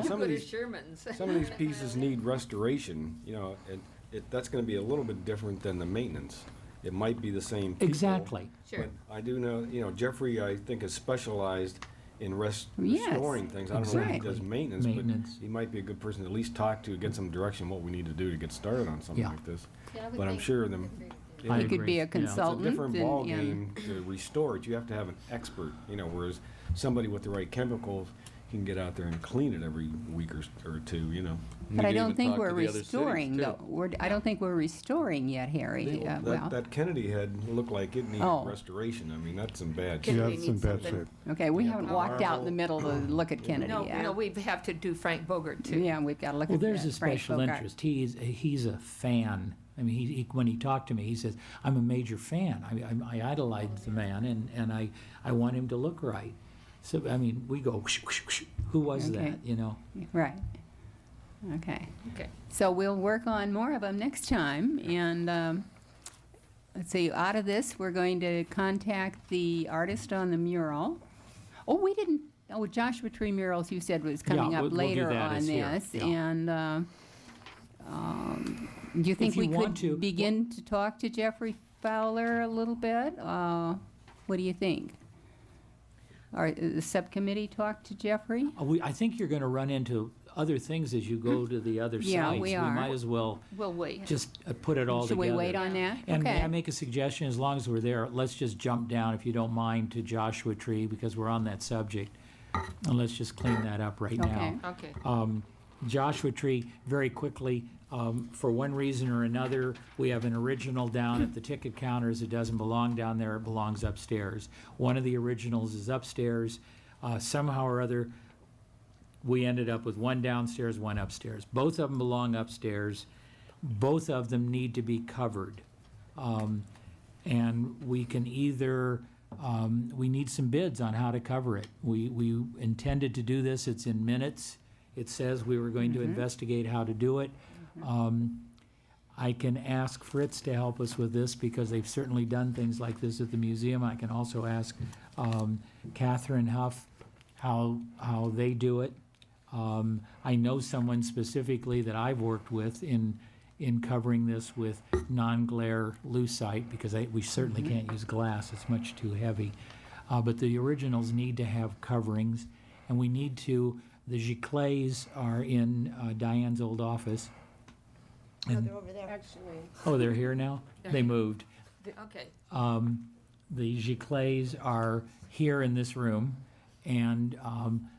Some Go of to these, Sherman's. some of these pieces need restoration, you know, and that's gonna be a little bit different than the maintenance. It might be the same people. Exactly. Sure. But I do know, you know, Jeffrey, I think, is specialized in Yes, restoring things. I don't know if he exactly. does maintenance, Maintenance. but he might be a good person to at least talk to, get some direction what we need to do to get started on something Yeah. like this. Yeah, I would But I'm think- sure I them. would agree with you. I He could agree. be Yeah. a It's It's a consultant. different and- ballgame to restore it. You have to have an expert, you know, whereas somebody with the right chemicals can get out there and clean it every week or two, you know. But I You could don't even think talk we're to the other cities, restoring, too. though. I don't think we're restoring yet, Harry. Well, That Kennedy head looked like it needed Oh. restoration. I mean, that's some bad Yeah, shape. Kennedy it's in needs bad something. shape. okay, we Yeah, haven't walked out in the middle to look at Kennedy No, yet. no, we have to do Frank Bogart too. Yeah, we've got to look Well, at there's a that, Frank special Bogart. interest. He's a fan. I mean, when he talked to me, he says, "I'm a major fan. I idolize the man, and I want him to look right." So I mean, we go, whoosh, whoosh, whoosh. Who was Okay. that? You know. Right. Okay. Okay. So we'll work on more of them next time, and let's see, out of this, we're going to contact the artist on the mural. Joshua Tree Murals, you said was coming Yeah, up we'll do later that on as here, this, yeah. and do you think you we want could to- begin to talk to Jeffrey Fowler a little bit? What do you think? Or the subcommittee talk to Jeffrey? I think you're going to run into other things as you go to the other Yeah, sites. we are. might as well We'll wait. just put it all Should together. we wait on that? And may Okay. I make a suggestion? As long as we're there, let's just jump down, if you don't mind, to Joshua Tree, because we're on that subject. And let's just clean that up right Okay. now. Okay. Joshua Tree, very quickly, for one reason or another, we have an original down at the ticket counters. It doesn't belong down there, it belongs upstairs. One of the originals is upstairs. Somehow or other, we ended up with one downstairs, one upstairs. Both of them belong upstairs. Both of them need to be covered. And we can either, we need some bids on how to cover it. We intended to do this, it's in minutes. It says we were going to investigate how to do it. I can ask Fritz to help us with this because they've certainly done things like this at the museum. I can also ask Catherine Huff how they do it. I know someone specifically that I've worked with in covering this with non-glare lucite because we certainly can't use glass, it's much too heavy. But the originals need to have coverings, and we need to, the giclées are in Diane's old office. No, they're over there. Actually, Oh, they're here now? They moved. okay. The giclées are here in this room, and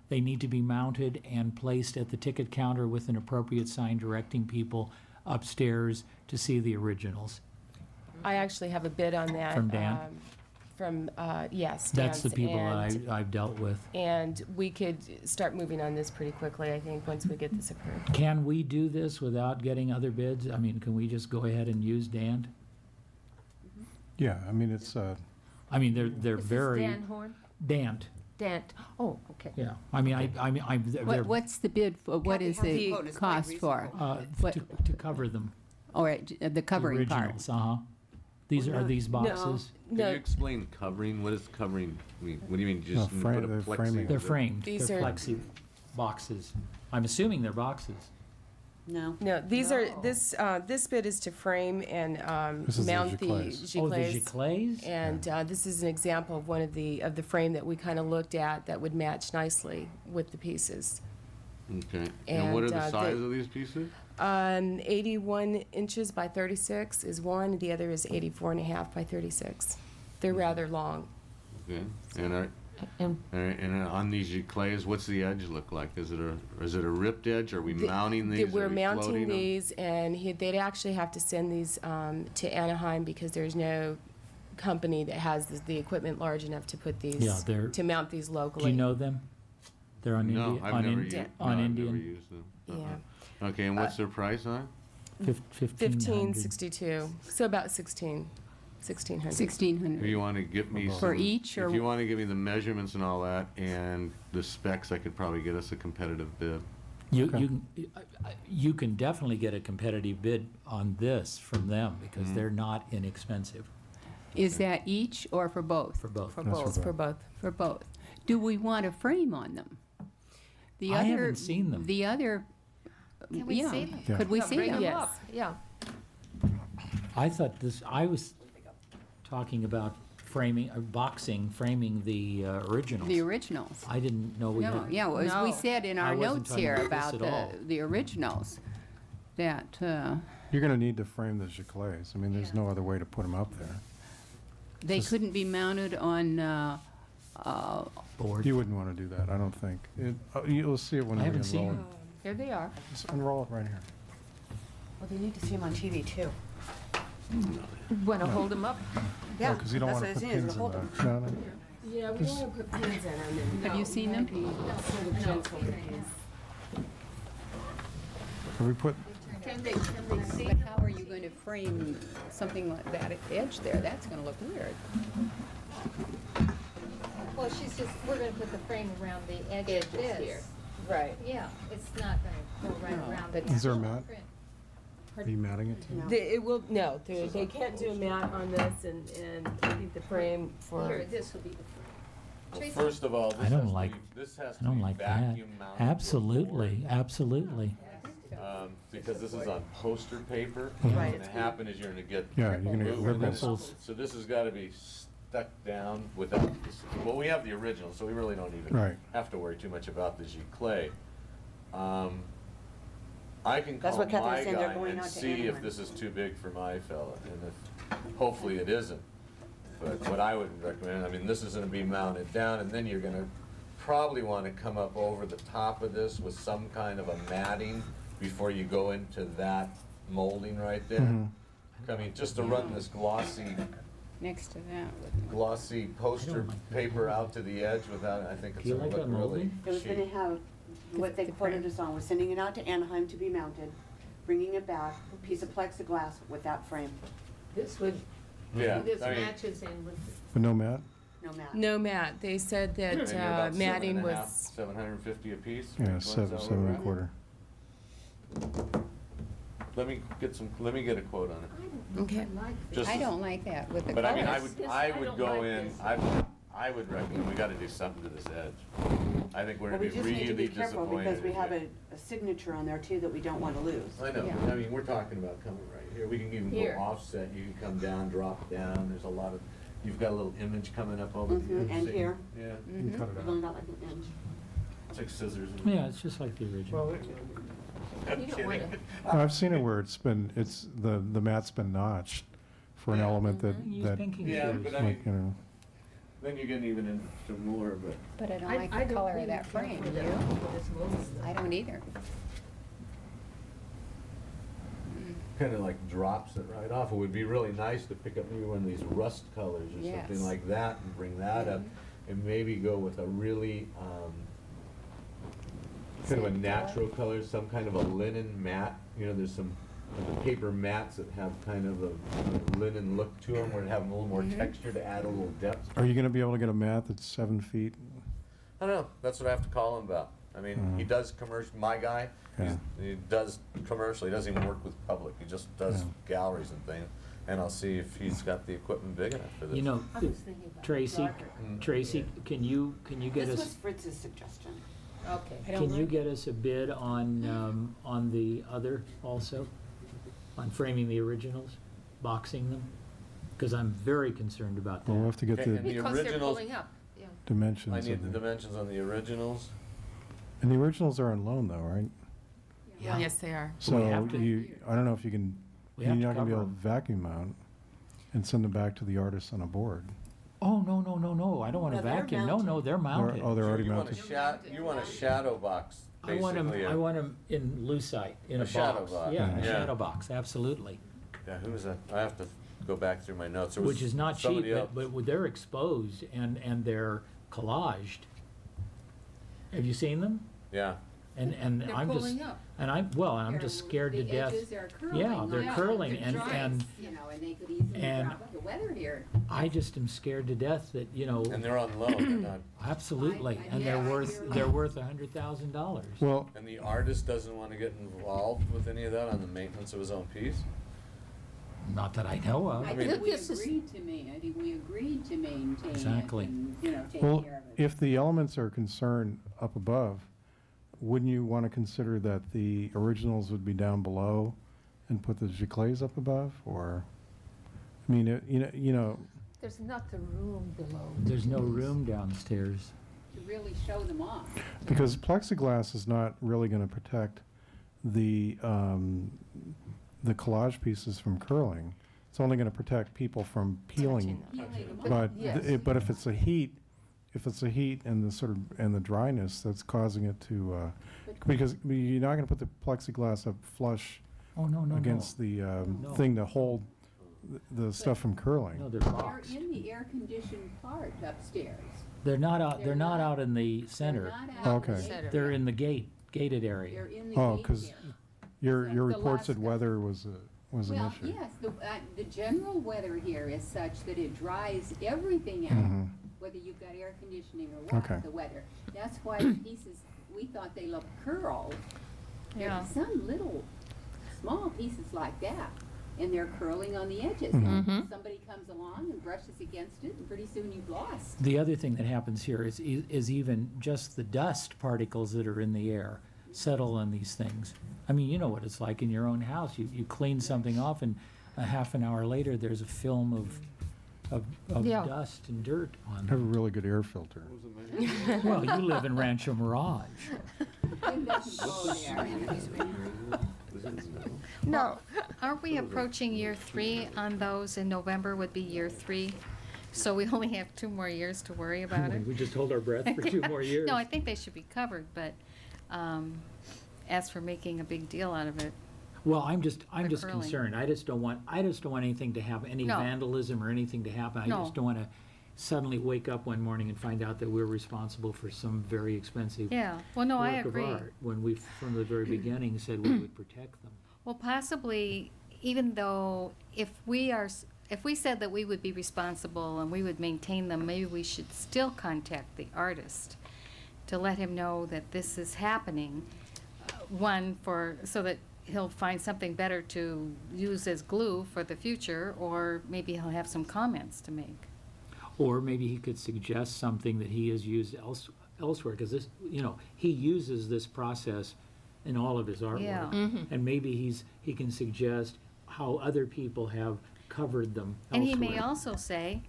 they need to be mounted and placed at the ticket counter with an appropriate sign directing people upstairs to see the originals. I actually have a bid on that. From Dan? from, yes, That's the people that I've dealt with. And we could start moving on this pretty quickly, I think, once we get this approved. Can we do this without getting other bids? I mean, can we just go ahead and use Dan? Yeah, I mean, it's, I mean, they're Is this very. Dan Horn? Dant, Dant, oh, okay. yeah. I mean, they're, What's the bid for, what is Kathy the Hunt quote is quite cost for? What- to cover them. All right, the covering part. Originals, uh-huh. These are these boxes. Can you explain covering? What does covering mean? What do you mean, No, just frame- put a they're plexi? framing. They're framed. These They're are- plexi boxes. I'm assuming they're boxes. No. No, these are, this bid is to frame and This is the mount the giclées. Oh, the giclées. giclées? And this is an example of one of the frame that we kind of looked at that would match nicely with the pieces. Okay. And what are And, the size the- of these pieces? 81 inches by 36 is one, the other is 84 and a half by 36. They're rather long. Okay. And are, And all right, and on these giclées, what's the edge look like? Is it a ripped edge? Are we mounting these? We're Are we mounting floating them? these, and they'd actually have to send these to Anaheim because there's no company that has the equipment large enough to put these, Yeah, they're- to mount these locally. Do you know them? They're on No, Indian, I've on, never Indi- used, on I've never Indian. used them. Yeah. Okay, and what's their price on? 1500. 1562, so about 1600. 1,600. If you want to give me For some- each, or- If you want to give me the measurements and all that and the specs, I could probably get us a competitive bid. You can definitely get a competitive bid on this from them because they're not inexpensive Is that each or for both? for both. For That's for both, for both. both. For both. Do we want a frame on them? The I other- haven't seen them. The other, Can we yeah. see them? Yeah. Could we Yeah, see bring them? them Yes. up, yeah. I was talking about framing, framing the originals. The originals? I didn't know we No, had. yeah, well, as we No. said in I our wasn't notes talking here about this about at all. the originals, that, you're gonna need to frame the giclées. I mean, there's no other way to put them up there. they Just- couldn't be mounted on, Board. You wouldn't wanna do that, I don't think. You'll see it when I we haven't seen unroll them. it. Here they are. Just unroll it right here. Well, they need to see them on TV too. Want to hold them up? Yeah, Because you don't that's wanna what put I was pins in hold the, them. no, no. Yeah, we don't want to put pins in them. have you seen them? Can we put, But how are you going to frame something like that edge there? That's gonna look weird. Well, we're gonna put the frame around the edge of this. Right. Yeah, it's not gonna go right around the. Is there a actual mat? print. are you matting it too? It will, no, they can't do a mat on this and keep the frame for. Here, this will be the frame. Well, Tracy? first of all, I don't like, this has I to don't be like that. vacuum mounted. to a Absolutely, absolutely. board, because this is on poster paper. Right. What's gonna happen is you're gonna get. Yeah, you're gonna get movement. ripples. So this has gotta be stuck down without, well, we have the original, so we really don't even Right. have to worry too much about the giclée. I can That's call what Catherine was my saying, they're guy going and out to see if Anaheim. this is too big for my fella, and if, hopefully it isn't. But what I would recommend, I mean, this is gonna be mounted down, and then you're gonna probably wanna come up over the top of this with some kind of a matting before you go into that molding right there. I mean, just to run this glossy Next to that. glossy poster paper out to the edge without, I think it's Do you gonna like look that really molding? It was gonna cheap. have, what they quoted us on, was sending it out to Anaheim to be mounted, bringing it back, a piece of plexiglass with that frame, This would, Yeah, this I mean, matches in with, But no mat? no mat. No mat, they said that and you're about matting was, 750 a piece? Yeah, Is that seven, where seven we're and a at? quarter. Let me get a quote on it. okay. Just I as- don't like that with the But I mean, colors. I would don't go like in, this. I would recommend, we gotta do something to this edge. I think we're But gonna we be just need to be really careful disappointed. because we if have you- a signature on there too that we don't wanna lose. I know, Yeah. I mean, we're talking about coming right here, we can even go Here. offset, you can come down, drop down, there's a lot of, you've got a little image coming up over the Mhm, edge. and see? here. Yeah, You cut it We've out. only got like an inch. it's like scissors. Yeah, it's just like the original. I'm You don't kidding. wanna- No, I've seen it where the mat's been notched for an element that, Use that, pinking Yeah, shears. but I like, you mean, know, then you're getting even into more, but. But I don't I like the don't color really of that care frame, for do that, you? for this molding. I don't either. kind of like drops it right off. It would be really nice to pick up maybe one of these rust colors or something Yes. like that and bring that up, and maybe go with a really, kind of a natural color, some kind of a linen mat. You know, there's some of the paper mats that have kind of a linen look to them, where it have a little more texture to add a little depth. Are you going to be able to get a mat that's 7 feet? I don't know. That's what I have to call him about. I mean, he does commercial. My guy, he does commercial. He doesn't even work with public. He just does galleries and things. And I'll see if he's got the equipment big enough for this. You know, Tracy, Tracy, can you get This was us, Fritz's suggestion. Okay. can you get us a bid on the other also? On framing the originals, boxing them? Because I'm very concerned about Well, we'll that. have to get And the the Because they're originals, pulling up, yeah. dimensions. I of need the the- dimensions on the originals. And the originals are on loan though, right? Yeah. Yes, they are. So we So have to- I don't know if you can, We you're have to not going to be cover able to 'em. vacuum mount and send them back to the artist on a board. Oh, no, I don't want to No, they're vacuum. No, they're mounted. Oh, they're already You want mounted. you want a shadow box, I want them, basically. I want them in lucite, in A a shadow box. box. Yeah, a Yeah. shadow box, absolutely. Yeah, who was that? I have to go back through my notes. There was Which is not cheap, somebody else. but they're exposed and they're collaged. Have you seen them? Yeah. And They're I'm just, pulling up. and I'm just scared to death. Yeah, they're curling and You know, and they could easily and- drop. The weather here. I just am scared to death that, you know, And they're on loan, they're not, absolutely, and Yeah, they're worth $100,000. Well, and the artist doesn't want to get involved with any of that on the maintenance of his own piece? Not that I know of. I mean- think we This is- agreed to I think we agreed to maintain it Exactly. and, you know, take well, care of it. if the elements are concerned up above, wouldn't you want to consider that the originals would be down below and put the giclées up above? Or, I mean, you know, There's not the room below. There's no room downstairs. To really show them off. because plexiglass is not really going to protect the collage pieces from curling. It's only going to protect people from peeling. But, Yes. but if it's a heat and the sort of, and the dryness that's causing it to, because you're not going to put the plexiglass up flush Oh, no. against the No. thing to hold the stuff from curling. No, they're They're boxed. in the air-conditioned part upstairs. They're not out in the center. They're not out in the Okay. center. They're in the gated They're area. in the Oh, gate because area. your The report said last- weather was an Well, issue. yes, the general weather here is such that it dries everything out, Mhm. whether you've got air conditioning or what, Okay. the weather. That's why the pieces, we thought they looked curled. Yeah. There's some little, small pieces like that, and they're curling on the edges. Mhm. And somebody comes along and brushes against it, and pretty soon you've lost. The other thing that happens here is even just the dust particles that are in the air settle on these things. I mean, you know what it's like in your own house. You clean something off and a half an hour later, there's a film of Yeah. dust and dirt on Have a it. really good air filter. Well, you live in Rancho Mirage. It doesn't go there. No. Aren't we approaching year 3 on those? In November would be year 3. So we only have 2 more years to worry about it. We just hold our breath for 2 more years. No, I think they should be covered, but as for making a big deal out of it, Well, I'm just curling. concerned. I just don't want anything to happen, any No. vandalism or anything to happen. I No. just don't want to suddenly wake up one morning and find out that we're responsible for some very expensive yeah. Well, no, I work of agree. art, when we, from the very beginning, said we would protect them. Well, possibly, even though if we said that we would be responsible and we would maintain them, maybe we should still contact the artist to let him know that this is happening. One, so that he'll find something better to use as glue for the future, or maybe he'll have some comments to make. Or maybe he could suggest something that he has used elsewhere, because this, he uses this process in all of his artwork. Yeah. And maybe he can suggest how other people have covered them And elsewhere. he may also say,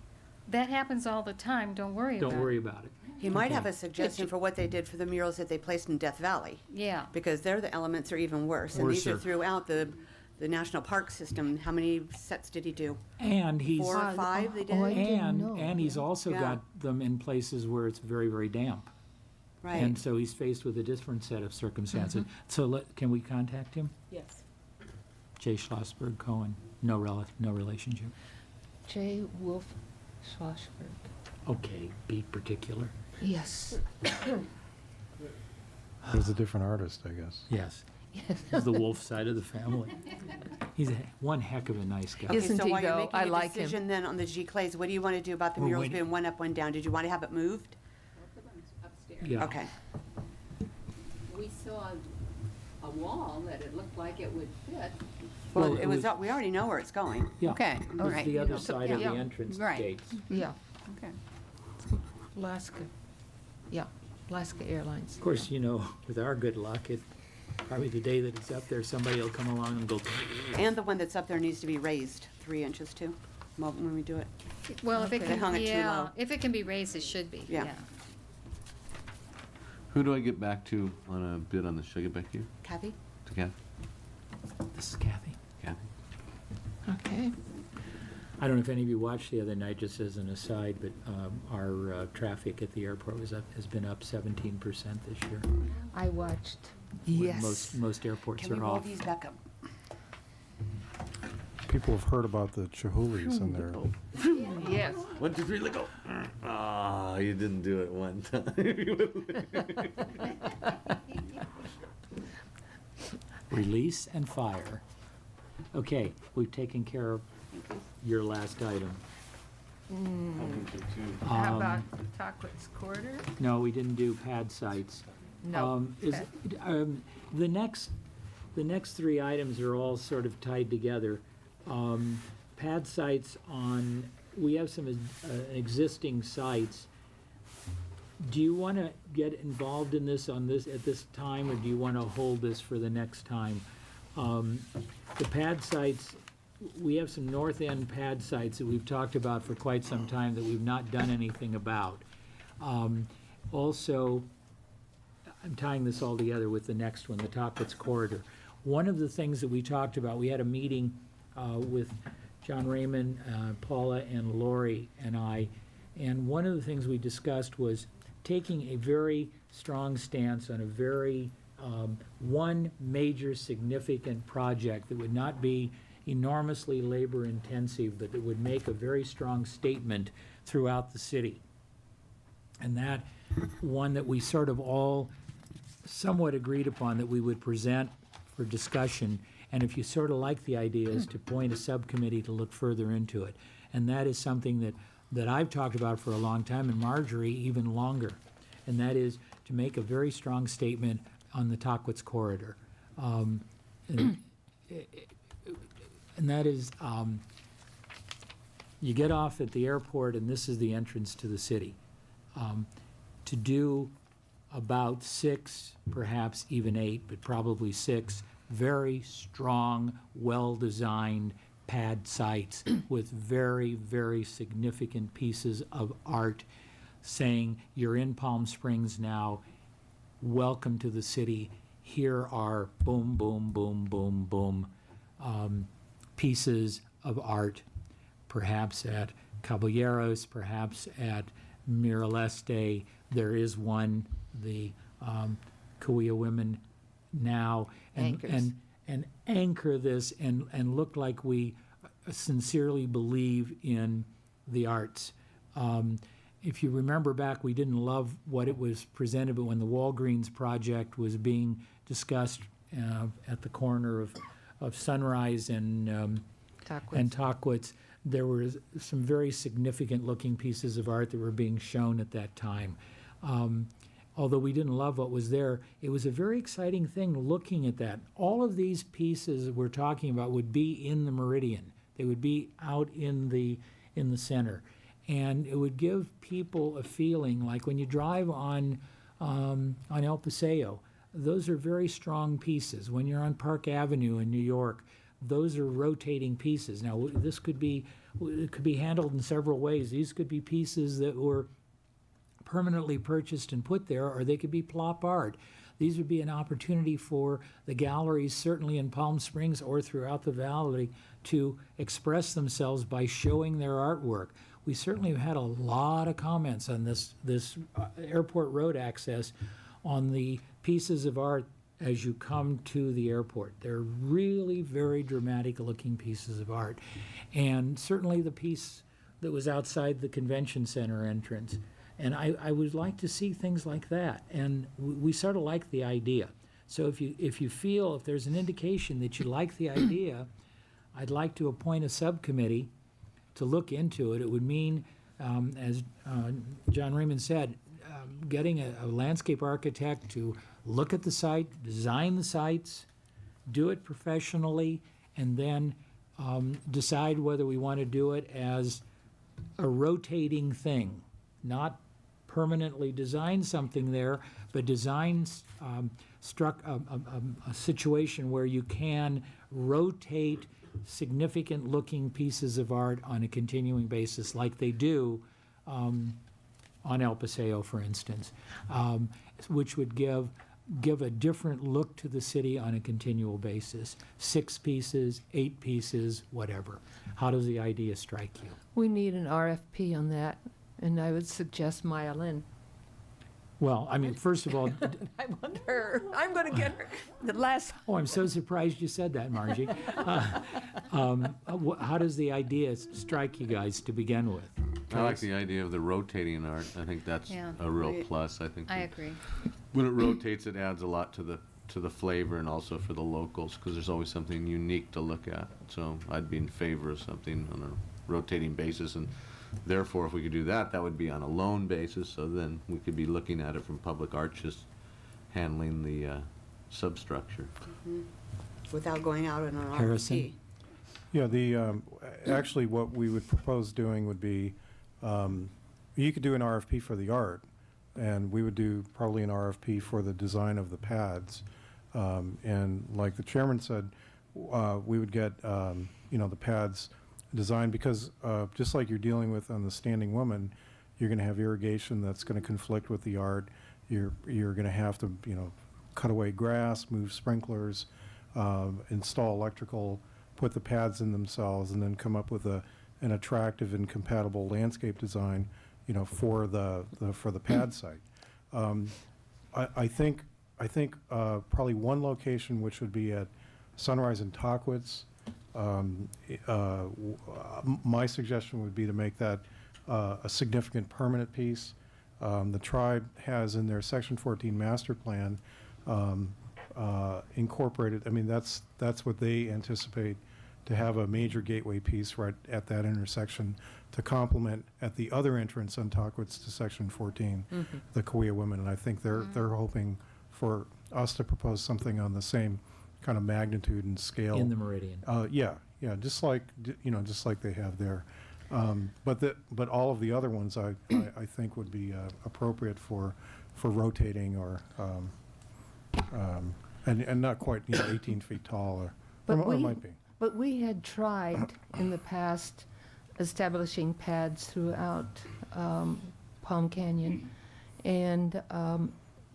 that happens all the time, don't worry about it. Don't worry about it. He might Okay. have a suggestion for what they did for the murals that they placed in Death Valley, Yeah. because there the elements are even worse. And these are Worser. throughout the national park system. How many sets did he do? And he's. 4 or 5 they did? And he's also Yeah. got them in places where it's very, very damp. Right. And so he's faced with a different set of circumstances. So can we contact him? Yes. J. Schlossberg Cohen. No relationship. J. Wolf Schlossberg. Okay, be particular. Yes. He's a different artist, I guess. Yes. Yes. He's the Wolf side of the family. He's one heck of a nice guy. Okay, Isn't so he, while you're though? making I a like him. decision then on the G Clays, what do you want to do about the We're murals waiting. being one up, one down? Did you want to have it moved? Yeah. Okay. We saw a wall that it looked like it would fit. Well, Well, it was, we already know where it's going. Yeah. Okay, It all was right. the other So- side of the yeah. entrance Right. gates. Yeah, Okay. Alaska. Yeah, Alaska Airlines. Of course, you know, with our good luck, probably the day that it's up there, somebody will come along and go, And the one that's up there needs to be raised 3 inches too, when we do it. Well, if it They hung can, it too yeah, low. if it can be raised, it should be, Yeah. yeah. Who do I get back to on a bid on this? Should I get back to you? Kathy? To Kathy? this is Kathy. Kathy? Okay. I don't know if any of you watched the other night, just as an aside, but our traffic at the airport has been up 17% this year. I watched. when Yes. Most airports Can we are roll off. these back up? People have heard about the Chihoulis and their, Yes. 1, 2, 3, let go. Ah, you didn't do it one time. Release and fire. Okay, we've taken care of your last item. How about Um, the Tockwitz Corridor? No, we didn't do pad sites. No. The next 3 items are all sort of tied together. Pad sites we have some existing sites. Do you want to get involved in this at this time, or do you want to hold this for the next time? The pad sites, we have some north end pad sites that we've talked about for quite some time that we've not done anything about. Also, I'm tying this all together with the next one, the Tockwitz Corridor. One of the things that we talked about, we had a meeting with John Raymond, Paula, and Lori and I, and one of the things we discussed was taking a very strong stance on a very one major significant project that would not be enormously labor intensive, but that would make a very strong statement throughout the city. And that one that we sort of all somewhat agreed upon that we would present for discussion, and if you sort of like the idea, is to appoint a subcommittee to look further into it. And that is something that I've talked about for a long time, and Marjorie even longer. And that is to make a very strong statement on the Tockwitz Corridor. And that is, you get off at the airport, and this is the entrance to the city. To do about 6, perhaps even 8, but probably 6 very strong, well-designed pad sites with very, very significant pieces of art saying, you're in Palm Springs now, welcome to the city, here are boom, boom, boom, boom, boom, pieces of art, perhaps at Caballeros, perhaps at Miraleste. There is one, the Cahuilla Women Now, and anchor this and look like we sincerely believe in the arts. If you remember back, we didn't love what it was presented, but when the Walgreens project was being discussed at the corner of Sunrise and Tockwitz, there were some very significant looking pieces of art that were being shown at that time. Although we didn't love what was there, it was a very exciting thing looking at that. All of these pieces we're talking about would be in the Meridian. They would be out in the center. And it would give people a feeling like when you drive on El Paseo, those are very strong pieces. When you're on Park Avenue in New York, those are rotating pieces. Now, it could be handled in several ways. These could be pieces that were permanently purchased and put there, or they could be plop art. These would be an opportunity for the galleries, certainly in Palm Springs or throughout the valley, to express themselves by showing their artwork. We certainly have had a lot of comments on this airport road access on the pieces of art as you come to the airport. They're really very dramatic-looking pieces of art. And certainly the piece that was outside the convention center entrance. And I would like to see things like that. And we sort of like the idea. So if you feel, if there's an indication that you like the idea, I'd like to appoint a subcommittee to look into it. It would mean, as John Raymond said, getting a landscape architect to look at the site, design the sites, do it professionally, and then decide whether we want to do it as a rotating thing, not permanently design something there, but design a situation where you can rotate significant looking pieces of art on a continuing basis like they do on El Paseo, for instance, which would give a different look to the city on a continual basis. 6 pieces, 8 pieces, whatever. How does the idea strike you? We need an RFP on that, and I would suggest Maya Lin. Well, I mean, first of all, I want her. I'm going to get her. The last. oh, I'm so surprised you said that, Margie. How does the idea strike you guys to begin with? I like the idea of the rotating art. I think that's Yeah. a real plus. I think I that agree. when it rotates, it adds a lot to the flavor and also for the locals, because there's always something unique to look at. So I'd be in favor of something on a rotating basis, and therefore, if we could do that, that would be on a loan basis. So then we could be looking at it from Public Art, just handling the substructure. Without going out on an Harrison? RFP. Yeah, actually, what we would propose doing would be, you could do an RFP for the art, and we would do probably an RFP for the design of the pads. And like the chairman said, we would get, the pads designed, because just like you're dealing with on the Standing Woman, you're going to have irrigation that's going to conflict with the art. You're going to have to, cut away grass, move sprinklers, install electrical, put the pads in themselves, and then come up with an attractive and compatible landscape design, for the pad site. I think probably one location, which would be at Sunrise and Tockwitz. My suggestion would be to make that a significant permanent piece. The tribe has in their Section 14 master plan incorporated, that's what they anticipate, to have a major gateway piece right at that intersection to complement at the other entrance on Tockwitz to Section 14, the Cahuilla Women. And I think they're hoping for us to propose something on the same kind of magnitude and scale. In the Meridian. Yeah, just like they have there. But all of the other ones I think would be appropriate for rotating or and not quite 18 feet tall or might be. But we had tried in the past establishing pads throughout Palm Canyon and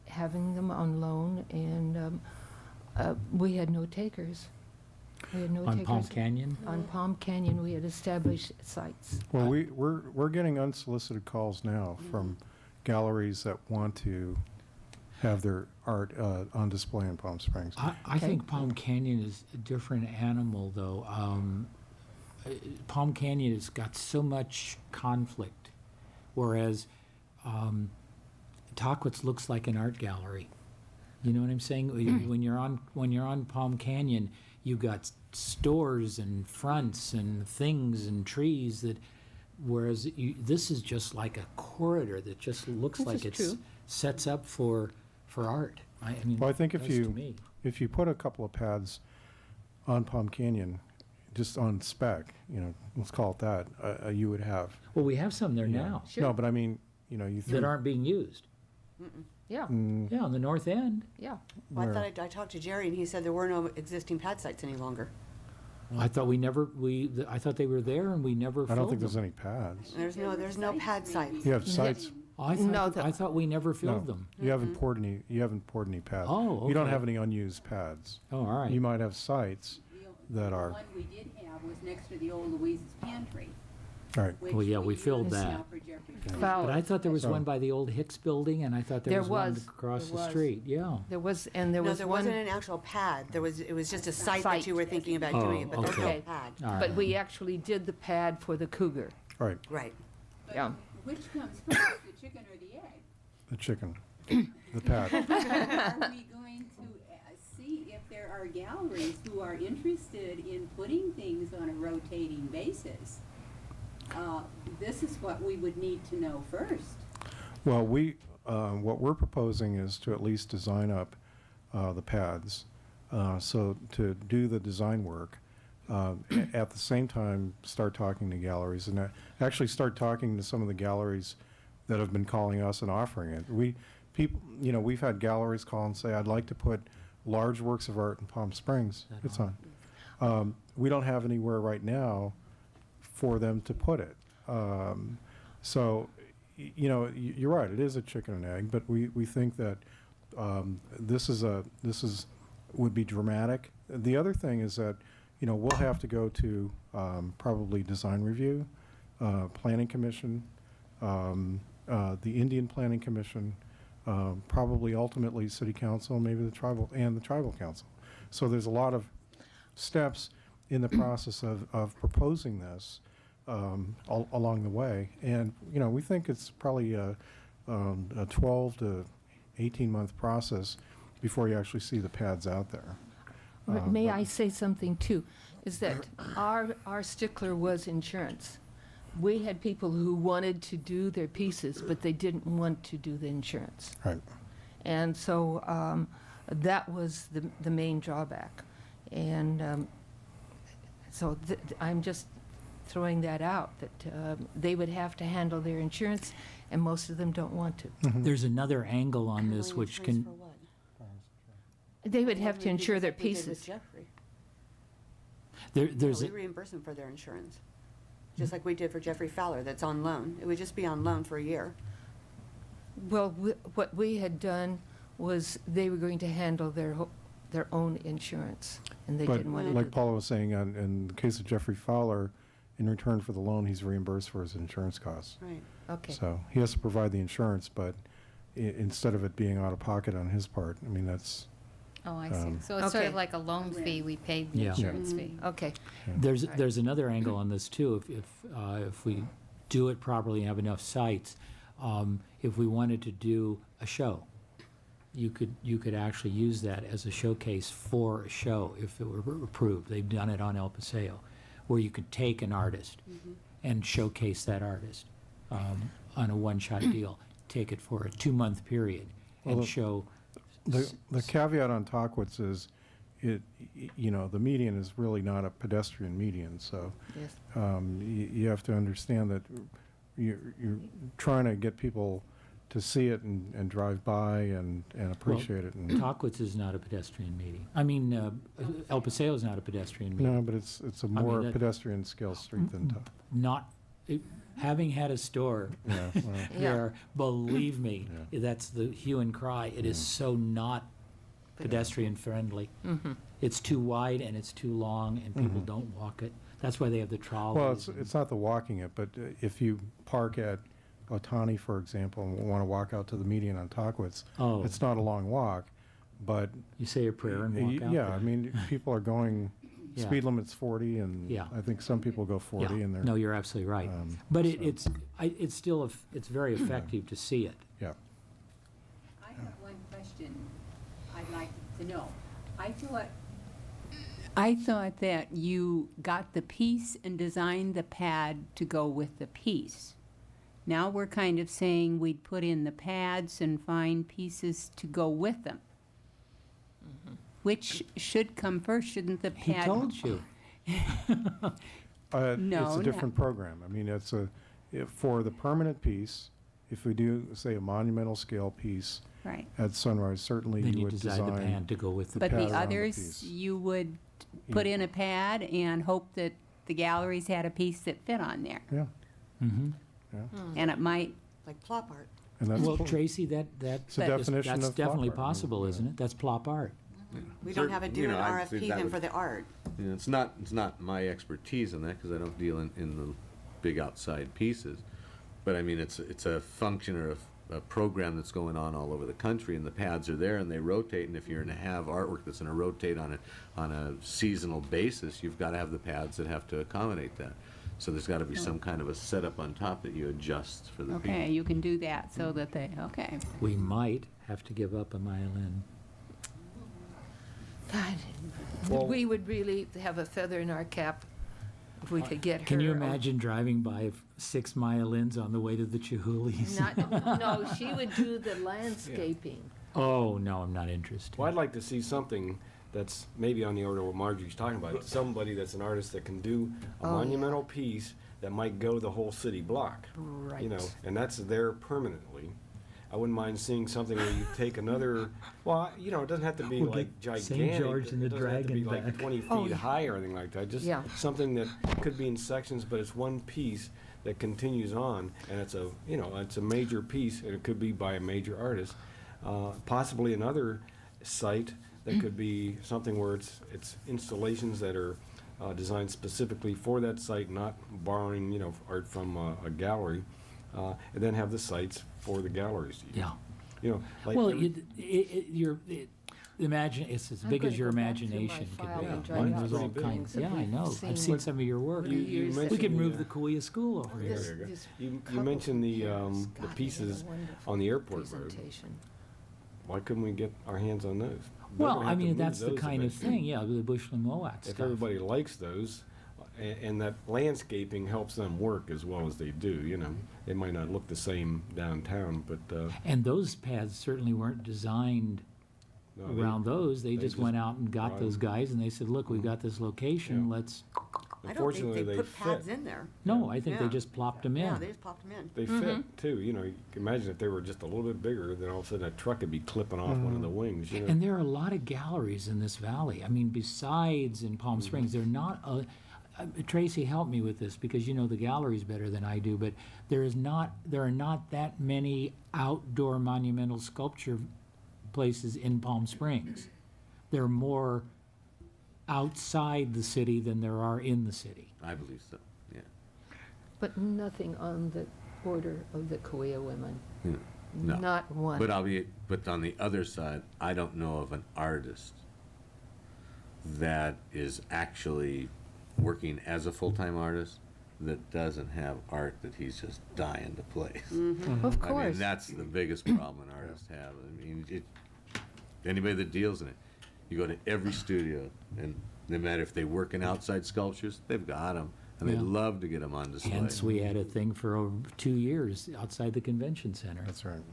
having them on loan, and we had no takers. We had no On takers. Palm Canyon? On Palm Canyon, we had established sites. Well, we're getting unsolicited calls now from galleries that want to have their art on display in Palm Springs. I think Palm Canyon is a different animal, though. Palm Canyon has got so much conflict, whereas Tockwitz looks like an art gallery. You know what I'm saying? When you're on Palm Canyon, you've got stores and fronts and things and trees that, whereas this is just like a corridor that just looks This like is it's true. sets up for art. Well, I think it does to me. if you put a couple of pads on Palm Canyon, just on spec, let's call it that, you would have. Well, we have some there now No, but I mean, you that think. aren't being used. Yeah, Yeah, on the north end. yeah. Well, I Where? thought I talked to Jerry, and he said there were no existing pad sites any longer. I thought I thought they were there and we never filled I don't think them. there's any pads. There's no pad sites. You have sites. No, I thought we never filled No, them. you haven't poured any pads. Oh, You don't okay. have any unused pads. Oh, all right. You might have sites that are. The one we did have was next to the old Louise's Pantry. All right. Well, yeah, we filled that. But I thought there was So- one by the old Hicks building, and I thought there There was one was. across There the was. street, yeah. There was, and there No, was there one. wasn't an actual pad. It was just a site Site. that you were thinking about Oh, doing it, but there's no okay. pad. All right. But we actually did the pad for the Cougar. All right, Right. Yeah. Which comes first, the chicken or the egg? the chicken, the pad. Are we going to see if there are galleries who are interested in putting things on a rotating basis? This is what we would need to know first. Well, what we're proposing is to at least design up the pads, so to do the design work, at the same time, start talking to galleries, and actually start talking to some of the galleries that have been calling us and offering it. We've had galleries call and say, I'd like to put large works of art in Palm Springs. It's on. We don't have anywhere right now for them to put it. So, you're right, it is a chicken and egg, but we think that this would be dramatic. The other thing is that, we'll have to go to probably design review, planning commission, the Indian Planning Commission, probably ultimately city council, maybe the tribal council. So there's a lot of steps in the process of proposing this along the way. And, we think it's probably a 12 to 18-month process before you actually see the pads out there. May but- I say something too? Is that our stickler was insurance. We had people who wanted to do their pieces, but they didn't want to do the insurance. Right. And so that was the main drawback. And so I'm just throwing that out, that they would have to handle their insurance, and most of them don't want to. There's another angle on this Handling which insurance can, for what? They would have Well, to we did insure just their like we did with pieces. Jeffrey. there's, We reimburse them for their insurance, just like we did for Jeffrey Fowler, that's on loan. It would just be on loan for a year. Well, what we had done was they were going to handle their own insurance, and they But didn't want to do like that. Paula was saying, in the case of Jeffrey Fowler, in return for the loan, he's reimbursed for his insurance costs. Right. Okay. So he has to provide the insurance, but instead of it being out of pocket on his part, I mean, that's, Oh, I see. Um, So it's sort Okay. of like a loan fee, we paid the Yeah. insurance fee. Okay. there's another angle on this too. If we do it properly and have enough sites, if we wanted to do a show, you could actually use that as a showcase for a show if it were approved. They've done it on El Paseo, where you could take an artist and showcase that artist on a one-shot deal. Take it for a 2-month period and Well, show. the caveat on Talkwitz is, the median is really not a pedestrian median, so Yes. you have to understand that you're trying to get people to see it and drive by and appreciate it. And, Talkwitz is not a pedestrian median. I mean, El Paseo is not a pedestrian median. no, but it's a mean, more that- pedestrian scale street than Not, having had a store yeah, well, there, believe me, that's the hue and cry. It is so not pedestrian friendly. It's too wide and it's too long and people don't walk it. That's why they have the trolleys. Well, it's not the walking it, but if you park at Otani, for example, and want to walk out to the median on Talkwitz, Oh. it's not a long walk, but You say a prayer and walk out yeah, there. I mean, people are going, Yeah. speed limit's 40, and Yeah. I think some people go 40, Yeah. and they're, No, you're absolutely right. But it's still, it's very effective to see it. yeah. I have one question I'd like to know. I thought that you got the piece and designed the pad to go with the piece. Now we're kind of saying we'd put in the pads and find pieces to go with them. Which should come first? Shouldn't the He pad? told you. No, It's a not- different program. I mean, for the permanent piece, if we do, say, a monumental scale piece Right. at Sunrise, certainly Then you you would design the pan to go with the But pad the around others, piece. you would put in a pad and hope that the galleries had a piece that fit on there. Yeah, Mhm. And it might, Like plop art. and that's, Well, Tracy, that's a definition that's of definitely plop art. possible, isn't it? That's plop art. We don't have to do You an know, I'd say RFP that then would- for the art. You know, it's not my expertise in that, because I don't deal in the big outside pieces. But I mean, it's a function or a program that's going on all over the country, and the pads are there and they rotate. And if you're going to have artwork that's going to rotate on a seasonal basis, you've got to have the pads that have to accommodate that. So there's got to be some kind of a setup on top that you adjust for the people. Okay, you can do that so that they, okay. We might have to give up a myelin. God, we would really have a feather in our cap if we could get her. Can you imagine driving by 6 myelins on the way to the Chihuli's? No, she would do the landscaping. Oh, no, I'm not interested. Well, I'd like to see something that's maybe on the order of what Marjorie's talking about. Somebody that's an artist that can do a monumental piece that might go the whole city block. Right. You know, and that's there permanently. I wouldn't mind seeing something where you take another, well, you know, it doesn't have to be We'll like get gigantic. St. George and the It doesn't have to be Dragon like back. 20 feet Oh, yeah. high or anything like that. Just Yeah. something that could be in sections, but it's one piece that continues on, and it's a, you know, it's a major piece, and it could be by a major artist. Possibly another site that could be something where it's installations that are designed specifically for that site, not borrowing, you know, art from a gallery, and then have the sites for the galleries to use. Yeah. You know, like Well, every- imagine, it's as I'm big gonna as your go back through my imagination file could be. and drive I mean, out there's all pretty kinds, big. yeah, I know. Seen I've seen what- some of your work. You years mentioned We could the, move the Kuya School over here. This- There you go. this You couple mentioned the years. God, they had a pieces wonderful on the airport road. presentation. Why couldn't we get our hands on those? They're Well, gonna I have to mean, move that's the those kind of eventually. thing, yeah, the Bushland Moat If stuff. everybody likes those, and that landscaping helps them work as well as they do, you know. They might not look the same downtown, but, And those paths certainly weren't designed no, they- around those. They just went out and got brought those them. guys and they said, look, we've got this location, Yeah. let's, I don't think Unfortunately, they they put pads fit. in there. no, I think they Yeah. just plopped them in. Yeah, they just popped them in. They fit too, you know. You can imagine if they were just a little bit bigger, then all of a sudden a truck would be clipping off one of the wings, you know. And there are a lot of galleries in this valley. I mean, besides in Palm Springs, there are not Tracy, help me with this because you know the galleries better than I do. But there are not that many outdoor monumental sculpture places in Palm Springs. There are more outside the city than there are in the city. I believe so, yeah. But nothing on the order of the Cahuilla women. No. Not one. But on the other side, I don't know of an artist that is actually working as a full-time artist that doesn't have art that he's just dying to place. Of I mean, course. that's the biggest problem an artist have. I mean, anybody that deals in it, you go to every studio, and no matter if they work in outside sculptures, they've got them, and they'd Yeah. love to get them on display. Hence, we had a thing for over 2 years outside the convention center That's right.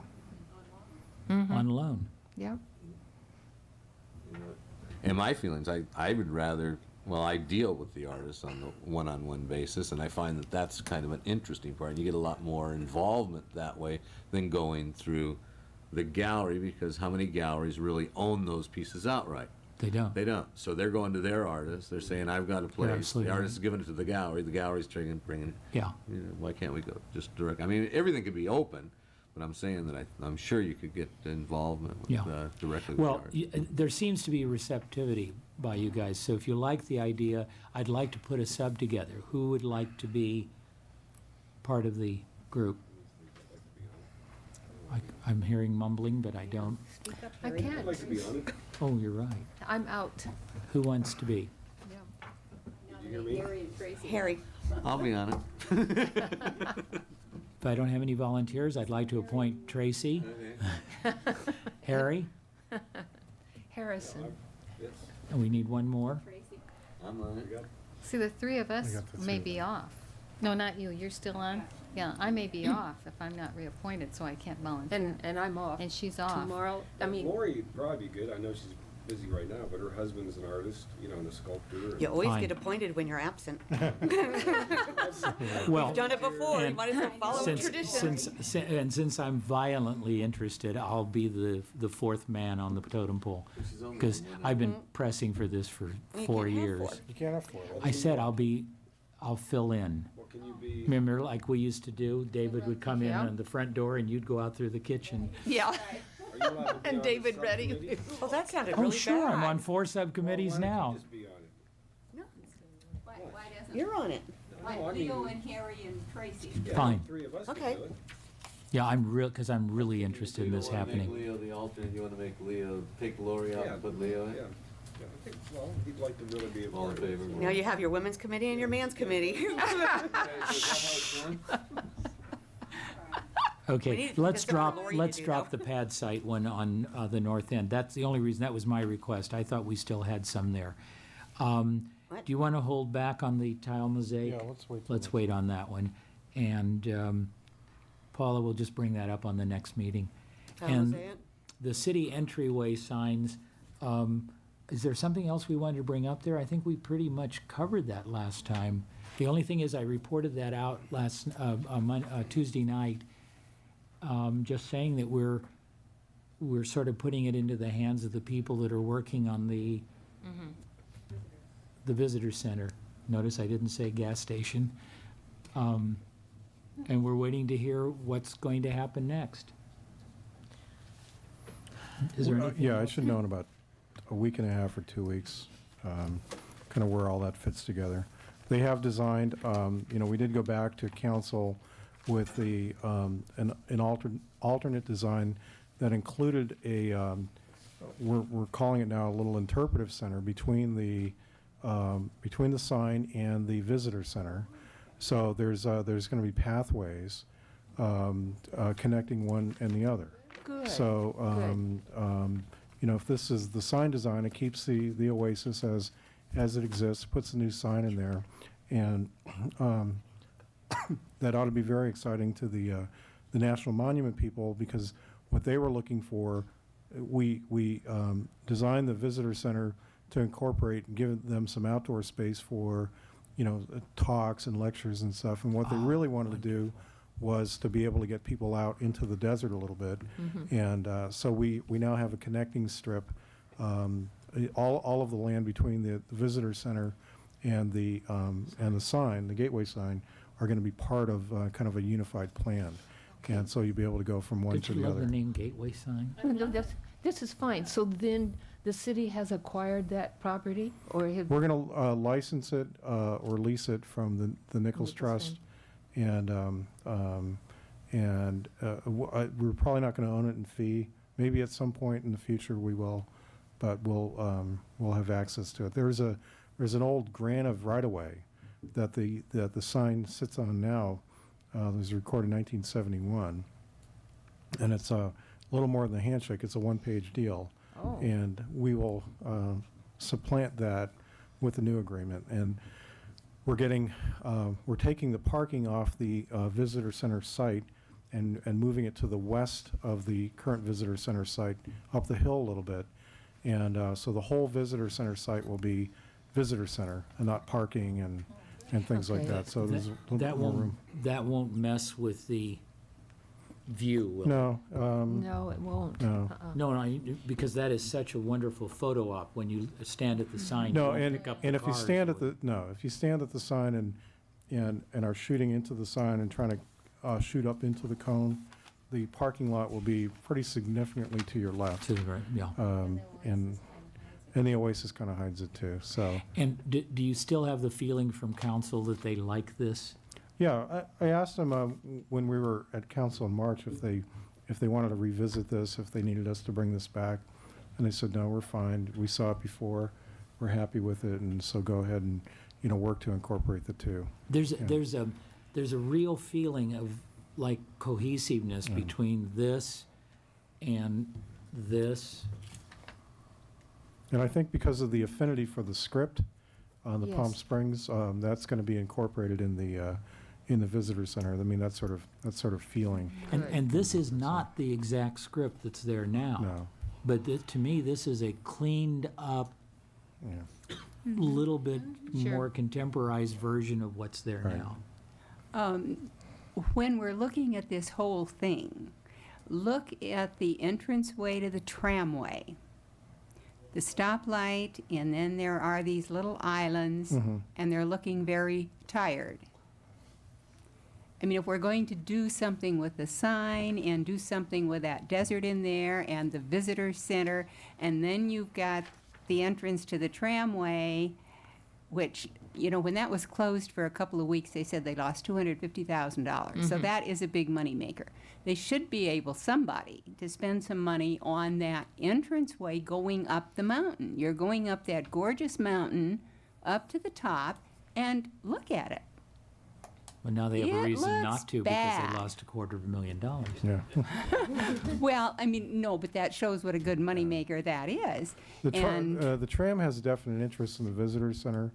on loan. Yep. And my feelings, I would rather, well, I deal with the artists on the one-on-one basis, and I find that that's kind of an interesting part. You get a lot more involvement that way than going through the gallery, because how many galleries really own those pieces outright? They don't. They don't. So they're going to their artist. They're saying, I've got a place. absolutely The right. artist is giving it to the gallery. The gallery's bringing it. Yeah. You know, why can't we go just direct? I mean, everything could be open, but I'm saying that I'm sure you could get involvement with, Yeah. directly with the Well, artist. there seems to be receptivity by you guys, so if you like the idea, I'd like to put a sub together. Who would like to be part of the group? I'm hearing mumbling, but I don't. I can't. I'd like to be on it. Oh, you're right. I'm out. Who wants to be? Yeah. Did you hear me? Harry, I'll be on it. If I don't have any volunteers, I'd like to appoint Tracy, Harry, Harrison. and we need one more. I'm on it. See, the three of us got the may three. be off. No, not you, you're still on? Yeah, I may be off if I'm not reappointed, so I can't volunteer. And I'm off. And she's off. Tomorrow, I mean, Lori would probably be good. I know she's busy right now, but her husband's an artist, you know, and a sculptor. and- you always Fine. get appointed when you're absent. Well, Done it before, you and might as well follow tradition. since I'm violently interested, I'll be the fourth man on the totem pole. Because I've been pressing for this for You 4 can't have years. four. You can't afford it. I said I'll fill in. Well, can you be? Remember, like we used to do, David would come in Yeah. on the front door and you'd go out through the kitchen. Yeah. Are you allowed to be And on the David Reddy. subcommittee? Well, that sounded Oh, really sure, I'm bad. on 4 subcommittees Why don't you now. just be on it? No, you're on it. Like Leo and Harry and Tracy. Fine. Three of us Okay. could do it. Yeah, because I'm really interested in this happening. You don't want to make Leo the alternate, you want to make Leo, take Lori out Yeah, and put Leo in? Yeah, yeah, I think, well, he'd like to really be a All in part of it. favor? Now you have your women's committee and your man's committee. Okay, so is that how it's done? We Okay, need let's Mr. drop, Lori to let's do drop that. the pad site one on the north end. That's the only reason, that was my request. I thought we still had some there. What? Do you want to hold back on the tile mosaic? Yeah, let's wait till Let's next wait on that one. And Paula will just bring that up on the next meeting. Tile And mosaic? the city entryway signs, is there something else we wanted to bring up there? I think we pretty much covered that last time. The only thing is I reported that out last, Tuesday night, just saying that we're sort of putting it into the hands of the people that are working on the visitor center. Notice I didn't say gas station. And we're waiting to hear what's going to happen next. Is there anything Yeah, I else? should know in about a week and a half or 2 weeks, kind of where all that fits together. They have designed, we did go back to council with an alternate design that included we're calling it now a little interpretive center between the sign and the visitor center. So there's going to be pathways connecting one and the other. Good. So, if this is the sign design, it keeps the Oasis as it exists, puts a new sign in there, and that ought to be very exciting to the National Monument people, because what they were looking for, we designed the visitor center to incorporate and give them some outdoor space for, talks and lectures and stuff. And what they really wanted to do was to be able to get people out into the desert a little bit. And so we now have a connecting strip. All of the land between the visitor center and the sign, the gateway sign, are going to be part of kind of a unified plan. And so you'll be able to go from one Don't to you the love other. the name Gateway Sign? No, this is fine. So then the city has acquired that property, or have? We're going to license it or lease it from the Nichols Trust. And we're probably not going to own it in fee. Maybe at some point in the future we will, but we'll have access to it. There's an old grant of right-of-way that the sign sits on now. It was recorded in 1971, and it's a little more than a handshake. It's a one-page deal. Oh. And we will supplant that with the new agreement. And we're taking the parking off the visitor center site and moving it to the west of the current visitor center site, up the hill a little bit. And so the whole visitor center site will be visitor center and not parking and things like Okay. that. So there's a little bit more room. That won't mess with the view, will it? No, No, it won't. no. No, because that is such a wonderful photo op when you stand at the sign. you No, won't and pick up the if you cars stand at with- if you stand at the sign and are shooting into the sign and trying to shoot up into the cone, the parking lot will be pretty significantly to your left. To the right, yeah. And the Oasis kind of hides it too, so. And do you still have the feeling from council that they like this? Yeah, I asked them when we were at council in March if they wanted to revisit this, if they needed us to bring this back. And they said, no, we're fine. We saw it before. We're happy with it, and so go ahead and, work to incorporate the two. There's a real feeling of like cohesiveness between this and this. And I think because of the affinity for the script on the Palm Yes. Springs, that's going to be incorporated in the visitor center. I mean, that sort of feeling. And this is not the exact script that's there now. No, But to me, this is a cleaned up, yeah. little bit Sure. more contemporized version of what's there Right. now. When we're looking at this whole thing, look at the entranceway to the tramway. The stoplight, and then there are these little islands, and they're looking very tired. I mean, if we're going to do something with the sign and do something with that desert in there and the visitor center, and then you've got the entrance to the tramway, which you know, when that was closed for a couple of weeks, they said they lost $250,000. So that is a big moneymaker. They should be able, somebody, to spend some money on that entranceway going up the mountain. You're going up that gorgeous mountain, up to the top, and look at it. Well, now they have a It reason looks not to because bad. they lost $250,000. Yeah. Well, I mean, no, but that shows what a good moneymaker that is. And The tram has a definite interest in the visitor center,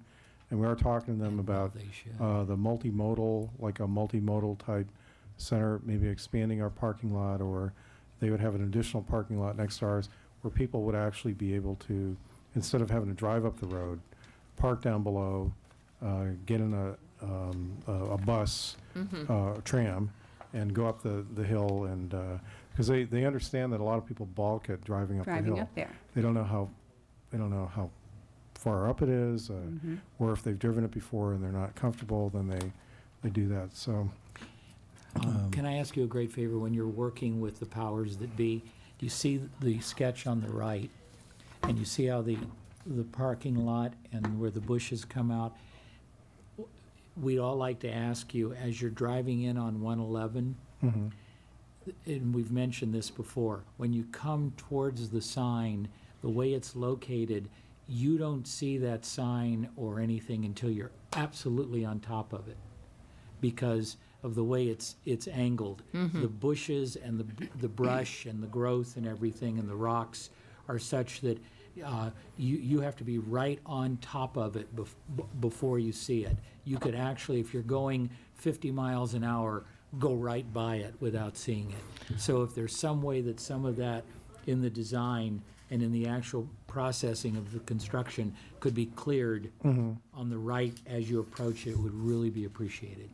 and we are talking to them about They should. the multimodal, like a multimodal type center, maybe expanding our parking lot, or they would have an additional parking lot next to ours where people would actually be able to, instead of having to drive up the road, park down below, get in a bus, tram, and go up the hill, and because they understand that a lot of people balk at driving up the hill. driving up there. They don't know how far up it is, or if they've driven it before and they're not comfortable, then they do that. So Can I ask you a great favor? When you're working with the powers that be, do you see the sketch on the right? And you see how the parking lot and where the bushes come out? We'd all like to ask you, as you're driving in on 111, and we've mentioned this before, when you come towards the sign, the way it's located, you don't see that sign or anything until you're absolutely on top of it, because of the way it's angled. The bushes and the brush and the growth and everything and the rocks are such that you have to be right on top of it before you see it. You could actually, if you're going 50 miles an hour, go right by it without seeing it. So if there's some way that some of that in the design and in the actual processing of the construction could be cleared on the right as you approach it, would really be appreciated.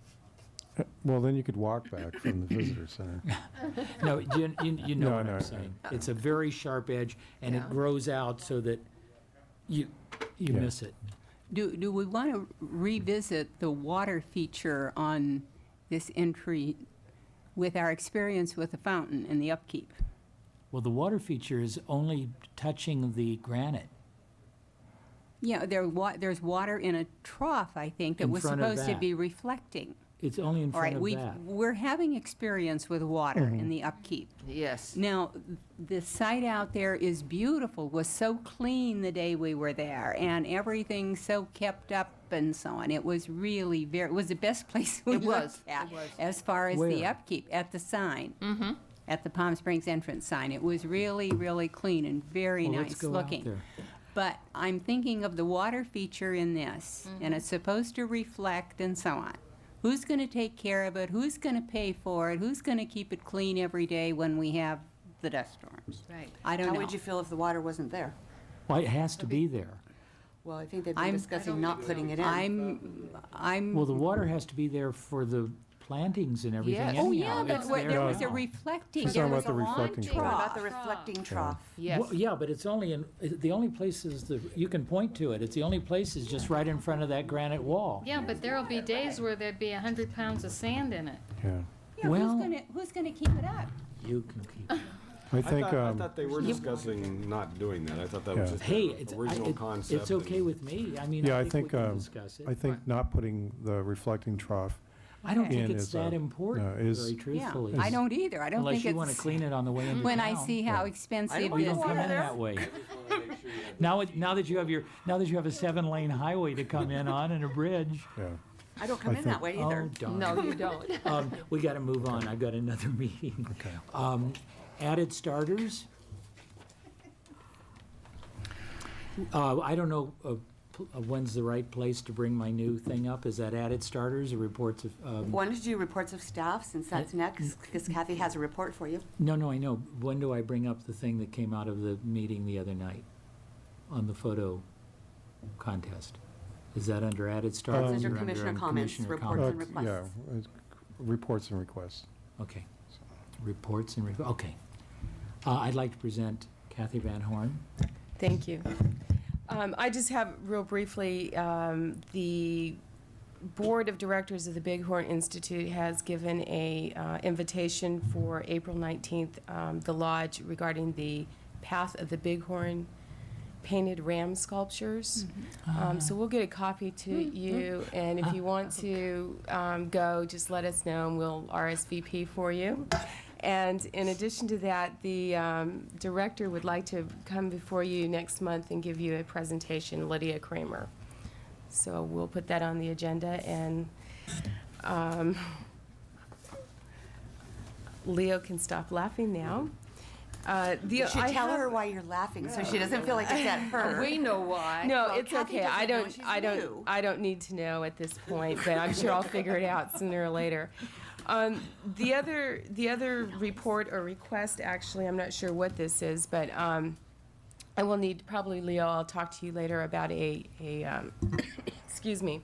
well, then you could walk back from the visitor center. No, you know No, what no, I'm saying. It's a very sharp edge, and it grows out so that you Yeah. miss it. Do we want to revisit the water feature on this entry with our experience with the fountain and the upkeep? Well, the water feature is only touching the granite. Yeah, there's water in a trough, I think, that In was front of supposed to that. be reflecting. It's only in All right, front of that. we're having experience with water in the upkeep. Yes. Now, the site out there is beautiful, was so clean the day we were there, and everything so kept up and so on. It was really it was the best place we It was, looked at it was. as far as the Where? upkeep, at the sign. At the Palm Springs entrance sign. It was really, really clean and very Well, nice let's go out looking. there. But I'm thinking of the water feature in this, and it's supposed to reflect and so on. Who's going to take care of it? Who's going to pay for it? Who's going to keep it clean every day when we have the dust storms? Right. I don't How know. would you feel if the water wasn't there? Well, it has to be there. Well, I think they've been I'm- discussing not putting it in. I'm. Well, the water has to be there for the plantings and everything Yes. anyhow. Oh, yeah, but It's there was a now. reflecting. She's There talking was about the a long reflecting What trough. about the reflecting trough? Yes. Well, yeah, but it's only the only places that you can point to it. It's the only place is just right in front of that granite wall. Yeah, but there'll be days where there'd be 100 pounds of sand in it. Yeah. Yeah, Well- who's gonna keep it up? You can keep it. I think, I thought they were discussing not doing that. I thought that was Yeah. just Hey, the original concept. it's okay and- with me. I mean, yeah, I think we can discuss it. I think not putting the reflecting trough I don't think in it's is, that no, important, is- very truthfully. Yeah, I don't either. I don't Unless think you it's. want to clean it on the way into When town. I see how expensive We this don't come in is. that way. Now that you have a 7-lane highway to come in on and a bridge. Yeah. I don't come in that way Oh, either. darn. No, you don't. We got to move on. I've got another meeting. Okay. Added starters. I don't know when's the right place to bring my new thing up. Is that added starters or reports of? Why don't you do reports of staff, since that's next, because Kathy has a report for you. No, I know. When do I bring up the thing that came out of the meeting the other night on the photo contest? Is that under added starters? Those are or under, commissioner comments, commissioner reports comments? and requests. Yeah, reports and requests. Okay. Reports and, okay. I'd like to present Kathy Van Horn. Thank you. I just have, real briefly, the Board of Directors of the Bighorn Institute has given a invitation for April 19th, the lodge regarding the Path of the Bighorn painted ram sculptures. So we'll get a copy to you, and if you want to go, just let us know, and we'll RSVP for you. And in addition to that, the director would like to come before you next month and give you a presentation, Lydia Kramer. So we'll put that on the agenda, and Leo can stop laughing now. You should tell her why you're laughing, so she doesn't feel like it's at her. We know why. No, Well, it's Kathy okay. doesn't know, she's new. I don't need to know at this point, but I'm sure I'll figure it out sooner or later. The other report or request, actually, I'm not sure what this is, but I will need, probably, Leo, I'll talk to you later about a excuse me,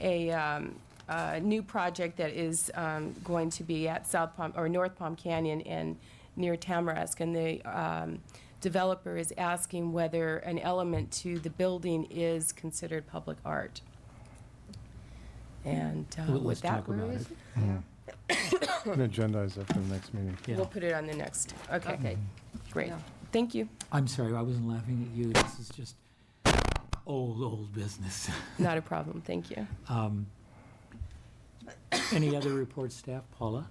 a new project that is going to be at South Palm, or North Palm Canyon and near Tamarask, and the developer is asking whether an element to the building is considered public art. And Let's with that, talk about where it. is it? And agendize it for the next meeting. Yeah. We'll put it on the next. Okay, Okay. great. Yeah. Thank you. I'm sorry, I wasn't laughing at you. This is just old business. Not a problem. Thank you. Any other reports, staff? Paula?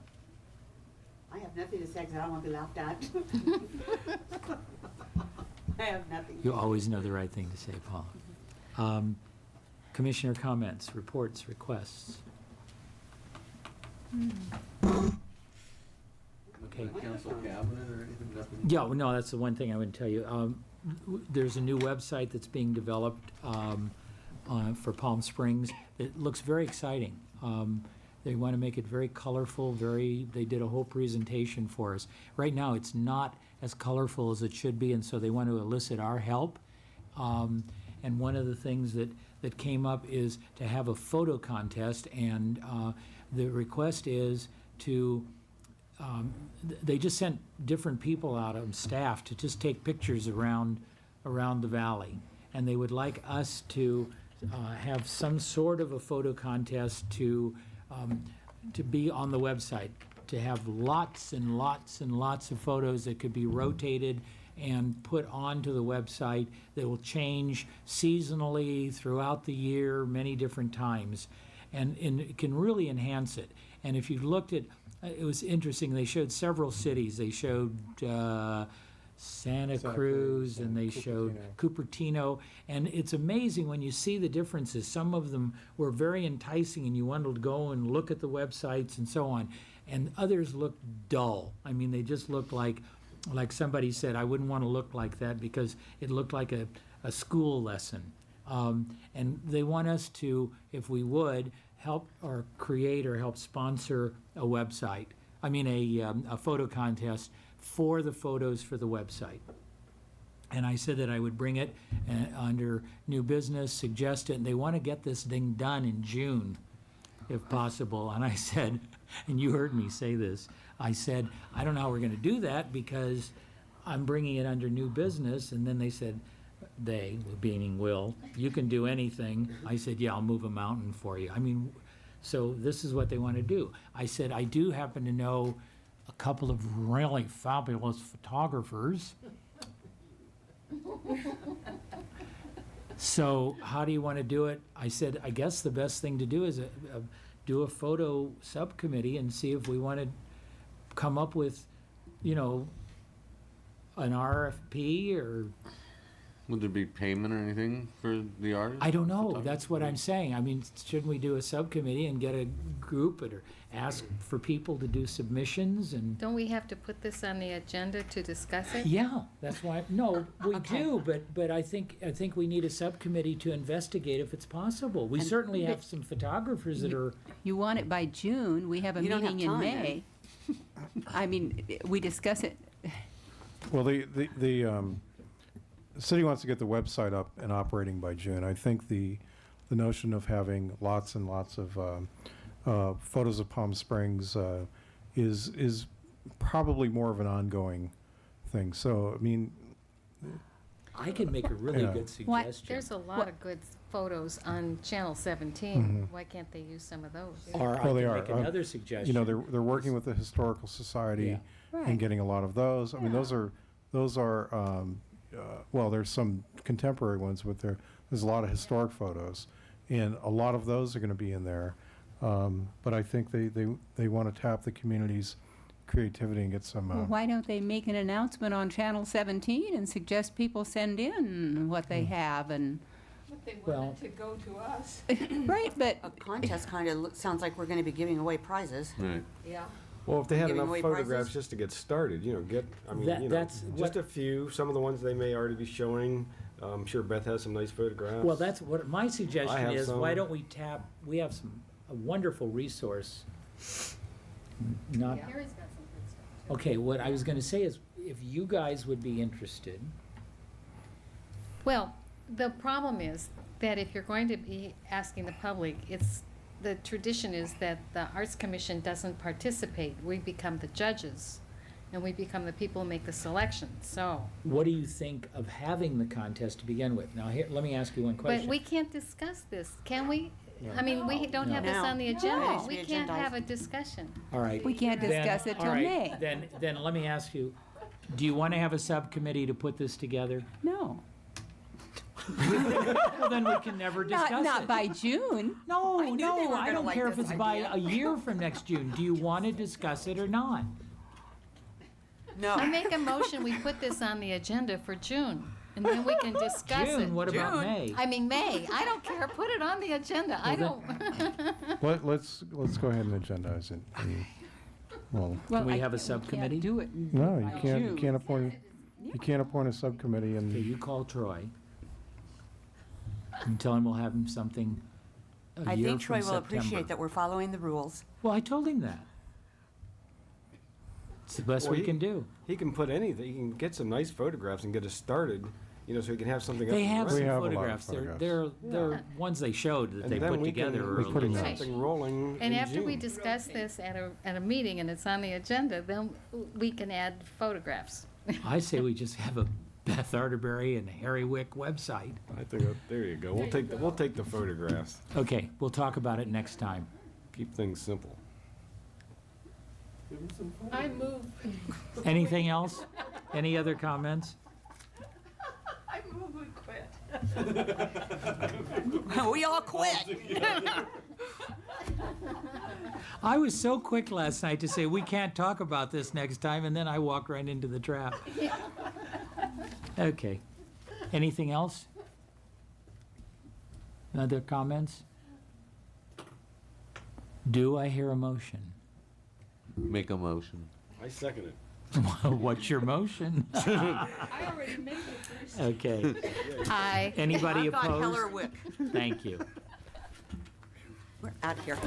I have nothing to say because I don't want to be laughed at. I have nothing. You always know the right thing to say, Paula. Commissioner comments, reports, requests? Okay. Council cabinet or anything? Nothing? Yeah, well, no, that's the one thing I would tell you. There's a new website that's being developed for Palm Springs. It looks very exciting. They want to make it very colorful, they did a whole presentation for us. Right now, it's not as colorful as it should be, and so they want to elicit our help. And one of the things that came up is to have a photo contest, and the request is to, they just sent different people out of staff to just take pictures around the valley. And they would like us to have some sort of a photo contest to be on the website, to have lots and lots and lots of photos that could be rotated and put onto the website that will change seasonally throughout the year, many different times. And it can really enhance it. And if you looked at, it was interesting, they showed several cities. They showed Santa Cruz, and they showed Cupertino. And it's amazing when you see the differences. Some of them were very enticing, and you wanted to go and look at the websites and so on. And others looked dull. I mean, they just looked like somebody said, I wouldn't want to look like that because it looked like a school lesson. And they want us to, if we would, help or create or help sponsor a website. I mean, a photo contest for the photos for the website. And I said that I would bring it under new business, suggest it, and they want to get this thing done in June, if possible. And I said, and you heard me say this, I said, I don't know how we're going to do that because I'm bringing it under new business. And then they said, they, being Will, you can do anything. I said, yeah, I'll move a mountain for you. I mean, so this is what they want to do. I said, I do happen to know a couple of really fabulous photographers. So how do you want to do it? I said, I guess the best thing to do is do a photo subcommittee and see if we want to come up with, an RFP or... Would there be payment or anything for the artist? I don't know. That's what I'm saying. I mean, shouldn't we do a subcommittee and get a group or ask for people to do submissions and? Don't we have to put this on the agenda to discuss it? Yeah, that's why, no, we do, but I think we need a subcommittee to investigate if it's possible. We certainly have some photographers that are, You want it by June, we have a You don't have meeting in time, May. I mean, we discuss it. Well, the city wants to get the website up and operating by June. I think the notion of having lots and lots of photos of Palm Springs is probably more of an ongoing thing. So, I mean, I can make a really Yeah. good What? suggestion. There's a lot of good photos on Channel 17. Why can't they use some of those? Or I Well, they can are. make another suggestion. you know, they're working with the Historical Society Yeah. and getting a lot of those. I mean, those are well, there's some contemporary ones, but there's a lot of historic photos, and a lot of those are going to be in there. But I think they want to tap the community's creativity and get some. Well, why don't they make an announcement on Channel 17 and suggest people send in what they have and, But they Well- wanted to go to us. right, but A contest kind of sounds like we're going to be giving away prizes. Right. Yeah. Well, if they had Giving enough away photographs prizes? just to get started, I mean, That- that's just what- a few, some of the ones they may already be showing. I'm sure Beth has some nice photographs. Well, that's what, my suggestion have is, why some. don't we we have a wonderful resource. Not, Harry's got some good stuff, too. okay, what I was gonna say is, if you guys would be interested, Well, the problem is that if you're going to be asking the public, the tradition is that the Arts Commission doesn't participate. We become the judges, and we become the people who make the selection, so. what do you think of having the contest to begin with? Now, here, let me ask you one But question. we can't discuss this, can we? I mean, we don't have this No. on the No. agenda. It's We the can't agendized. have a discussion. All right. we can't then- discuss it all till right, May. Then let me ask you, do you wanna have a subcommittee to put this together? No, Well, then we can never discuss it. not by June. No, I knew they no, were I gonna don't like care if this it's by idea. a year from next June. Do you want to discuss it or not? No. I make a motion, we put this on the agenda for June, and then we can discuss it. June, what about June. May? I mean, May, I don't care, put it on the agenda, I Well, don't. Let's go ahead and agendize it. Well, Well, we I have a can't- subcommittee? We can't do it. in no, you can't, you June. can't appoint, you can't appoint a subcommittee Okay, and, you call Troy. And tell him we'll have him something a I year think Troy from will appreciate September. that we're following the rules. Well, I told him that. It's the best Well, we he- can do. He can put anything, he can get some nice photographs and get us started, so he can have something up They and have running. some We have a lot of photographs. They're photographs. ones they showed that And they then put we can- together we put earlier. them get in. something rolling And in after we June. discuss this at a meeting and it's on the agenda, then we can add photographs. I say we just have a Beth Arterberry and Harry Wick website. I think, there you go. We'll take the photographs. Okay, we'll talk about it next time. Keep things simple. I move, Anything else? Any other comments? I move we quit. We all quit. I was so quick last night to say, we can't talk about this next time, and then I walked right into the trap. Okay. Anything else? Other comments? Do I hear a motion? Make a motion. I second it. What's your motion? I already made it first. Okay. Aye. Anybody I've got Heller opposed? Wick. Thank you. We're out of here.